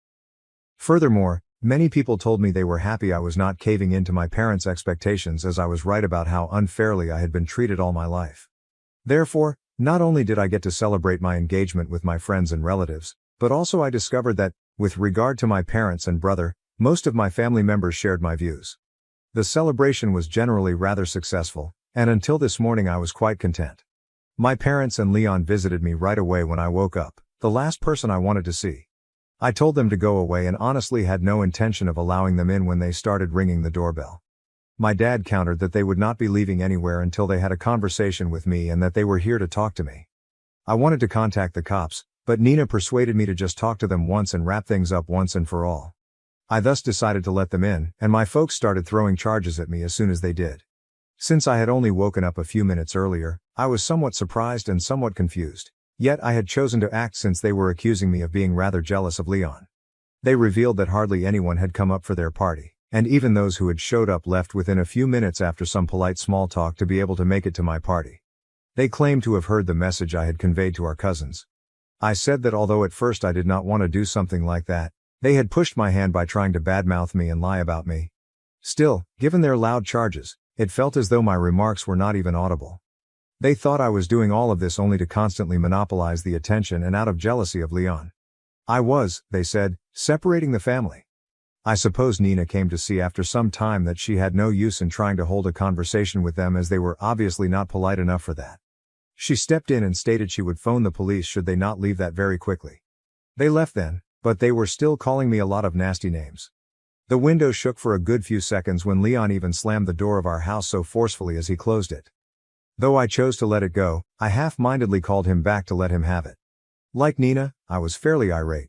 Furthermore, many people told me they were happy I was not caving in to my parents' expectations, as I was right about how unfairly I had been treated all my life. Therefore, not only did I get to celebrate my engagement with my friends and relatives, but also I discovered that, with regard to my parents and brother, most of my family members shared my views. The celebration was generally rather successful, and until this morning I was quite content. My parents and Leon visited me right away when I woke up, the last person I wanted to see. I told them to go away and honestly had no intention of allowing them in when they started ringing the doorbell. My dad countered that they would not be leaving anywhere until they had a conversation with me and that they were here to talk to me. I wanted to contact the cops, but Nina persuaded me to just talk to them once and wrap things up once and for all. I thus decided to let them in, and my folks started throwing charges at me as soon as they did. Since I had only woken up a few minutes earlier, I was somewhat surprised and somewhat confused. Yet I had chosen to act since they were accusing me of being rather jealous of Leon. They revealed that hardly anyone had come up for their party, and even those who had showed up left within a few minutes after some polite small talk to be able to make it to my party. They claimed to have heard the message I had conveyed to our cousins. I said that although at first I did not want to do something like that, they had pushed my hand by trying to badmouth me and lie about me. Still, given their loud charges, it felt as though my remarks were not even audible. They thought I was doing all of this only to constantly monopolize the attention and out of jealousy of Leon. I was, they said, separating the family. I suppose Nina came to see after some time that she had no use in trying to hold a conversation with them, as they were obviously not polite enough for that. She stepped in and stated she would phone the police should they not leave that very quickly. They left then, but they were still calling me a lot of nasty names. The window shook for a good few seconds when Leon even slammed the door of our house so forcefully as he closed it. Though I chose to let it go, I half-mindedly called him back to let him have it. Like Nina, I was fairly irate.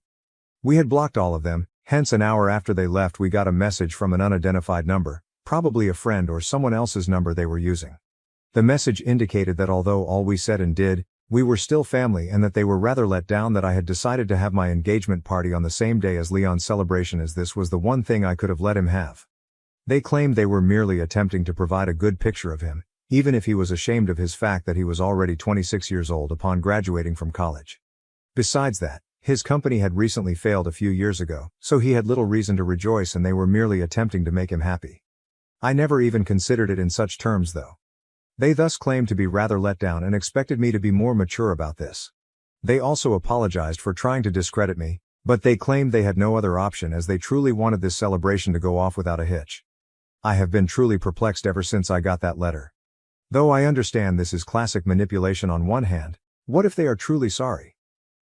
We had blocked all of them, hence an hour after they left we got a message from an unidentified number, probably a friend or someone else's number they were using. The message indicated that although all we said and did, we were still family, and that they were rather let down that I had decided to have my engagement party on the same day as Leon's celebration, as this was the one thing I could have let him have. They claimed they were merely attempting to provide a good picture of him, even if he was ashamed of his fact that he was already 26 years old upon graduating from college. Besides that, his company had recently failed a few years ago, so he had little reason to rejoice, and they were merely attempting to make him happy. I never even considered it in such terms though. They thus claimed to be rather let down and expected me to be more mature about this. They also apologized for trying to discredit me, but they claimed they had no other option, as they truly wanted this celebration to go off without a hitch. I have been truly perplexed ever since I got that letter. Though I understand this is classic manipulation on one hand, what if they are truly sorry?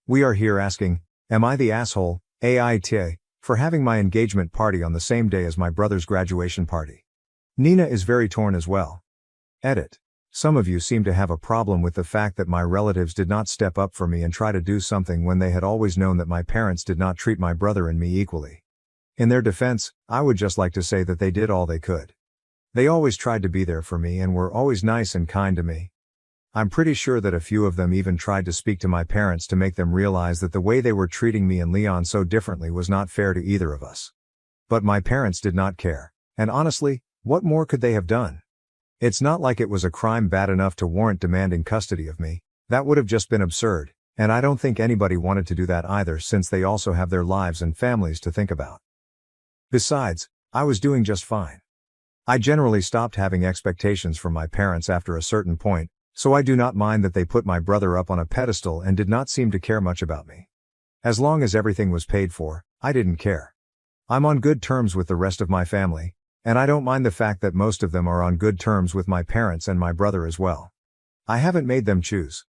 We are here asking, am I the asshole, AITA, for having my engagement party on the same day as my brother's graduation party? Nina is very torn as well. Edit. Some of you seem to have a problem with the fact that my relatives did not step up for me and try to do something when they had always known that my parents did not treat my brother and me equally. In their defense, I would just like to say that they did all they could. They always tried to be there for me and were always nice and kind to me. I'm pretty sure that a few of them even tried to speak to my parents to make them realize that the way they were treating me and Leon so differently was not fair to either of us. But my parents did not care, and honestly, what more could they have done? It's not like it was a crime bad enough to warrant demanding custody of me. That would have just been absurd, and I don't think anybody wanted to do that either, since they also have their lives and families to think about. Besides, I was doing just fine. I generally stopped having expectations from my parents after a certain point, so I do not mind that they put my brother up on a pedestal and did not seem to care much about me. As long as everything was paid for, I didn't care. I'm on good terms with the rest of my family, And I don't mind the fact that most of them are on good terms with my parents and my brother as well. I haven't made them choose.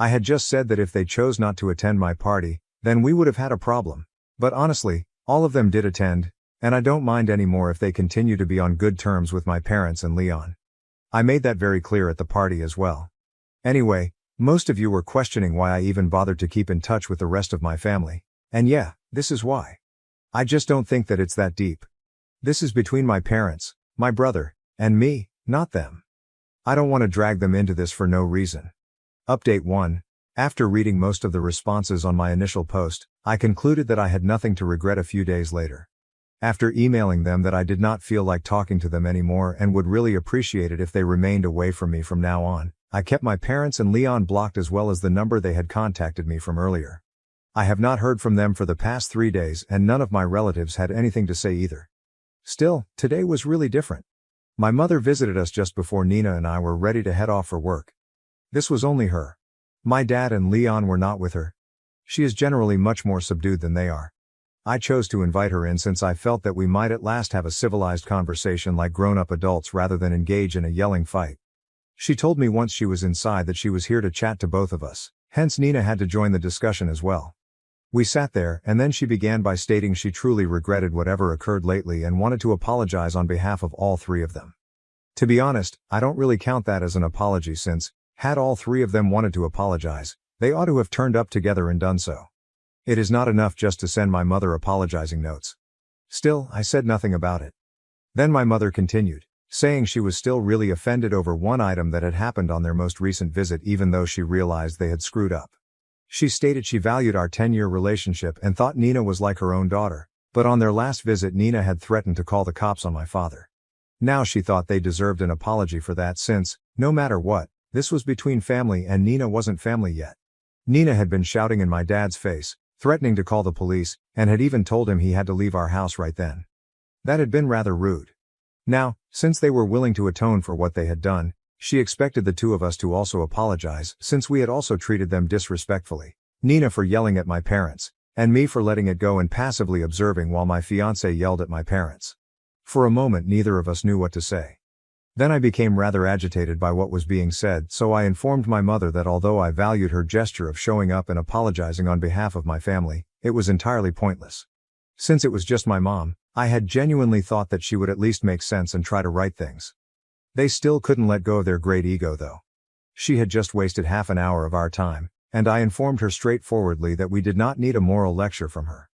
I had just said that if they chose not to attend my party, then we would have had a problem. But honestly, all of them did attend, and I don't mind anymore if they continue to be on good terms with my parents and Leon. I made that very clear at the party as well. Anyway, most of you were questioning why I even bothered to keep in touch with the rest of my family. And yeah, this is why. I just don't think that it's that deep. This is between my parents, my brother, and me, not them. I don't want to drag them into this for no reason. Update 1. After reading most of the responses on my initial post, I concluded that I had nothing to regret a few days later. After emailing them that I did not feel like talking to them anymore and would really appreciate it if they remained away from me from now on, I kept my parents and Leon blocked as well as the number they had contacted me from earlier. I have not heard from them for the past 3 days and none of my relatives had anything to say either. Still, today was really different. My mother visited us just before Nina and I were ready to head off for work. This was only her. My dad and Leon were not with her. She is generally much more subdued than they are. I chose to invite her in since I felt that we might at last have a civilized conversation like grown-up adults rather than engage in a yelling fight. She told me once she was inside that she was here to chat to both of us, hence Nina had to join the discussion as well. We sat there and then she began by stating she truly regretted whatever occurred lately and wanted to apologize on behalf of all 3 of them. To be honest, I don't really count that as an apology since, had all 3 of them wanted to apologize, they ought to have turned up together and done so. It is not enough just to send my mother apologizing notes. Still, I said nothing about it. Then my mother continued, saying she was still really offended over one item that had happened on their most recent visit even though she realized they had screwed up. She stated she valued our 10-year relationship and thought Nina was like her own daughter, but on their last visit Nina had threatened to call the cops on my father. Now she thought they deserved an apology for that since, no matter what, this was between family and Nina wasn't family yet. Nina had been shouting in my dad's face, threatening to call the police, and had even told him he had to leave our house right then. That had been rather rude. Now, since they were willing to atone for what they had done, she expected the 2 of us to also apologize since we had also treated them disrespectfully, Nina for yelling at my parents, and me for letting it go and passively observing while my fiancé yelled at my parents. For a moment neither of us knew what to say. Then I became rather agitated by what was being said, so I informed my mother that although I valued her gesture of showing up and apologizing on behalf of my family, it was entirely pointless. Since it was just my mom, I had genuinely thought that she would at least make sense and try to right things. They still couldn't let go of their great ego though. She had just wasted half an hour of our time, and I informed her straightforwardly that we did not need a moral lecture from her.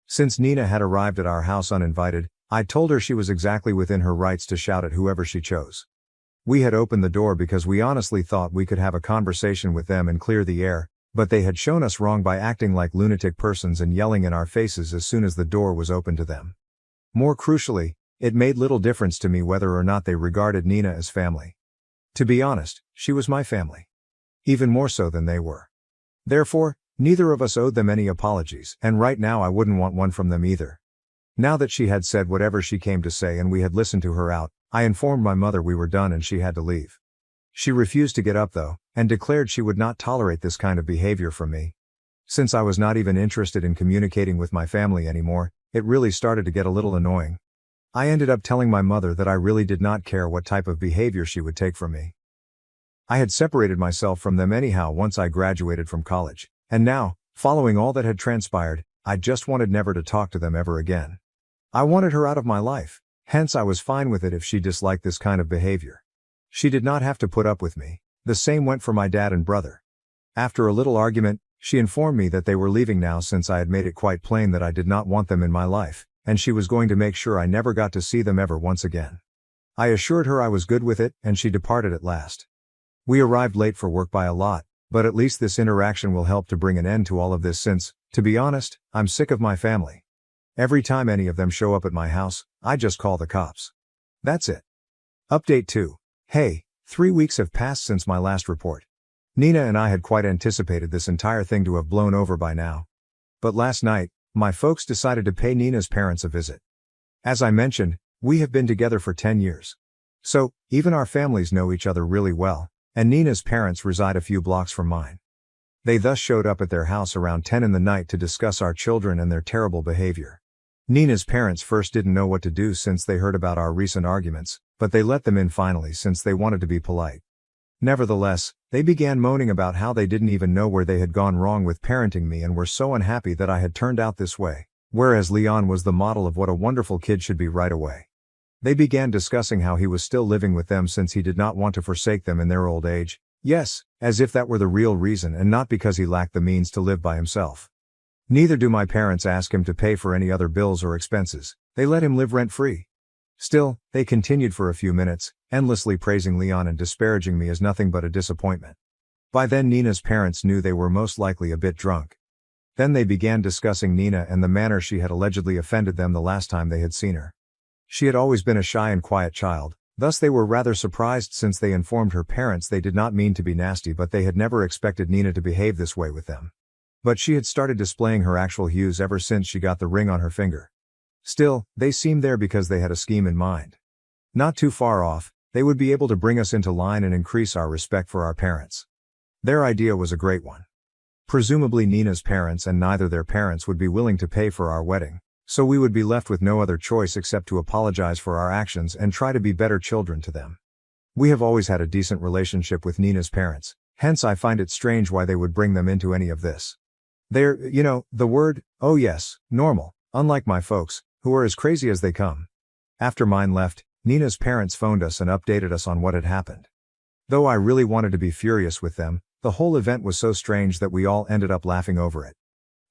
Since Nina had arrived at our house uninvited, I told her she was exactly within her rights to shout at whoever she chose. We had opened the door because we honestly thought we could have a conversation with them and clear the air, but they had shown us wrong by acting like lunatic persons and yelling in our faces as soon as the door was opened to them. More crucially, it made little difference to me whether or not they regarded Nina as family. To be honest, she was my family. Even more so than they were. Therefore, neither of us owed them any apologies, and right now I wouldn't want one from them either. Now that she had said whatever she came to say and we had listened to her out, I informed my mother we were done and she had to leave. She refused to get up though, and declared she would not tolerate this kind of behavior from me. Since I was not even interested in communicating with my family anymore, it really started to get a little annoying. I ended up telling my mother that I really did not care what type of behavior she would take from me. I had separated myself from them anyhow once I graduated from college, and now, following all that had transpired, I just wanted never to talk to them ever again. I wanted her out of my life, hence I was fine with it if she disliked this kind of behavior. She did not have to put up with me. The same went for my dad and brother. After a little argument, she informed me that they were leaving now since I had made it quite plain that I did not want them in my life, and she was going to make sure I never got to see them ever once again. I assured her I was good with it, and she departed at last. We arrived late for work by a lot, but at least this interaction will help to bring an end to all of this since, to be honest, I'm sick of my family. Every time any of them show up at my house, I just call the cops. That's it. Update 2. Hey, 3 weeks have passed since my last report. Nina and I had quite anticipated this entire thing to have blown over by now. But last night, my folks decided to pay Nina's parents a visit. As I mentioned, we have been together for 10 years. So, even our families know each other really well, and Nina's parents reside a few blocks from mine. They thus showed up at their house around 10 in the night to discuss our children and their terrible behavior. Nina's parents first didn't know what to do since they heard about our recent arguments, but they let them in finally since they wanted to be polite. Nevertheless, they began moaning about how they didn't even know where they had gone wrong with parenting me and were so unhappy that I had turned out this way, whereas Leon was the model of what a wonderful kid should be right away. They began discussing how he was still living with them since he did not want to forsake them in their old age. Yes, as if that were the real reason and not because he lacked the means to live by himself. Neither do my parents ask him to pay for any other bills or expenses, they let him live rent-free. Still, they continued for a few minutes, endlessly praising Leon and disparaging me as nothing but a disappointment. By then Nina's parents knew they were most likely a bit drunk. Then they began discussing Nina and the manner she had allegedly offended them the last time they had seen her. She had always been a shy and quiet child, thus they were rather surprised since they informed her parents they did not mean to be nasty but they had never expected Nina to behave this way with them. But she had started displaying her actual hues ever since she got the ring on her finger. Still, they seemed there because they had a scheme in mind. Not too far off, they would be able to bring us into line and increase our respect for our parents. Their idea was a great one. Presumably Nina's parents and neither their parents would be willing to pay for our wedding, so we would be left with no other choice except to apologize for our actions and try to be better children to them. We have always had a decent relationship with Nina's parents, hence I find it strange why they would bring them into any of this. They're, the word, oh yes, normal, unlike my folks, who are as crazy as they come. After mine left, Nina's parents phoned us and updated us on what had happened. Though I really wanted to be furious with them, the whole event was so strange that we all ended up laughing over it.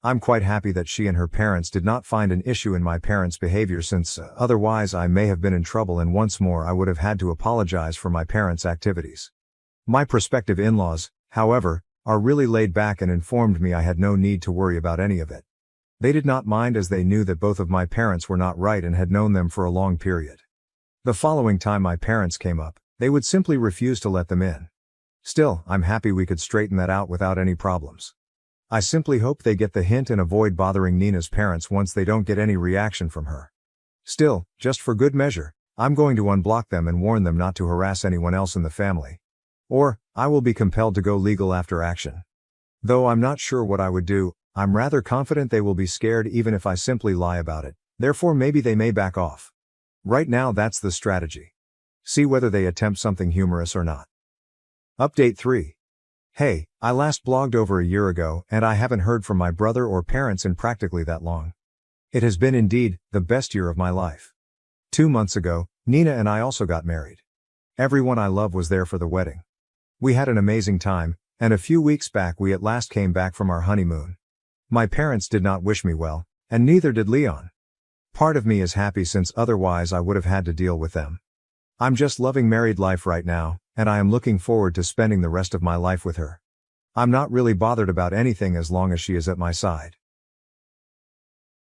I'm quite happy that she and her parents did not find an issue in my parents' behavior since, otherwise I may have been in trouble and once more I would have had to apologize for my parents' activities. My prospective in-laws, however, are really laid back and informed me I had no need to worry about any of it. They did not mind as they knew that both of my parents were not right and had known them for a long period. The following time my parents came up, they would simply refuse to let them in. Still, I'm happy we could straighten that out without any problems. I simply hope they get the hint and avoid bothering Nina's parents once they don't get any reaction from her. Still, just for good measure, I'm going to unblock them and warn them not to harass anyone else in the family. Or, I will be compelled to go legal after action. Though I'm not sure what I would do, I'm rather confident they will be scared even if I simply lie about it, therefore maybe they may back off. Right now that's the strategy. See whether they attempt something humorous or not. Update 3. Hey, I last blogged over a year ago and I haven't heard from my brother or parents in practically that long. It has been indeed the best year of my life. 2 months ago, Nina and I also got married. Everyone I love was there for the wedding. We had an amazing time, and a few weeks back we at last came back from our honeymoon. My parents did not wish me well, and neither did Leon. Part of me is happy since otherwise I would have had to deal with them. I'm just loving married life right now, and I am looking forward to spending the rest of my life with her. I'm not really bothered about anything as long as she is at my side.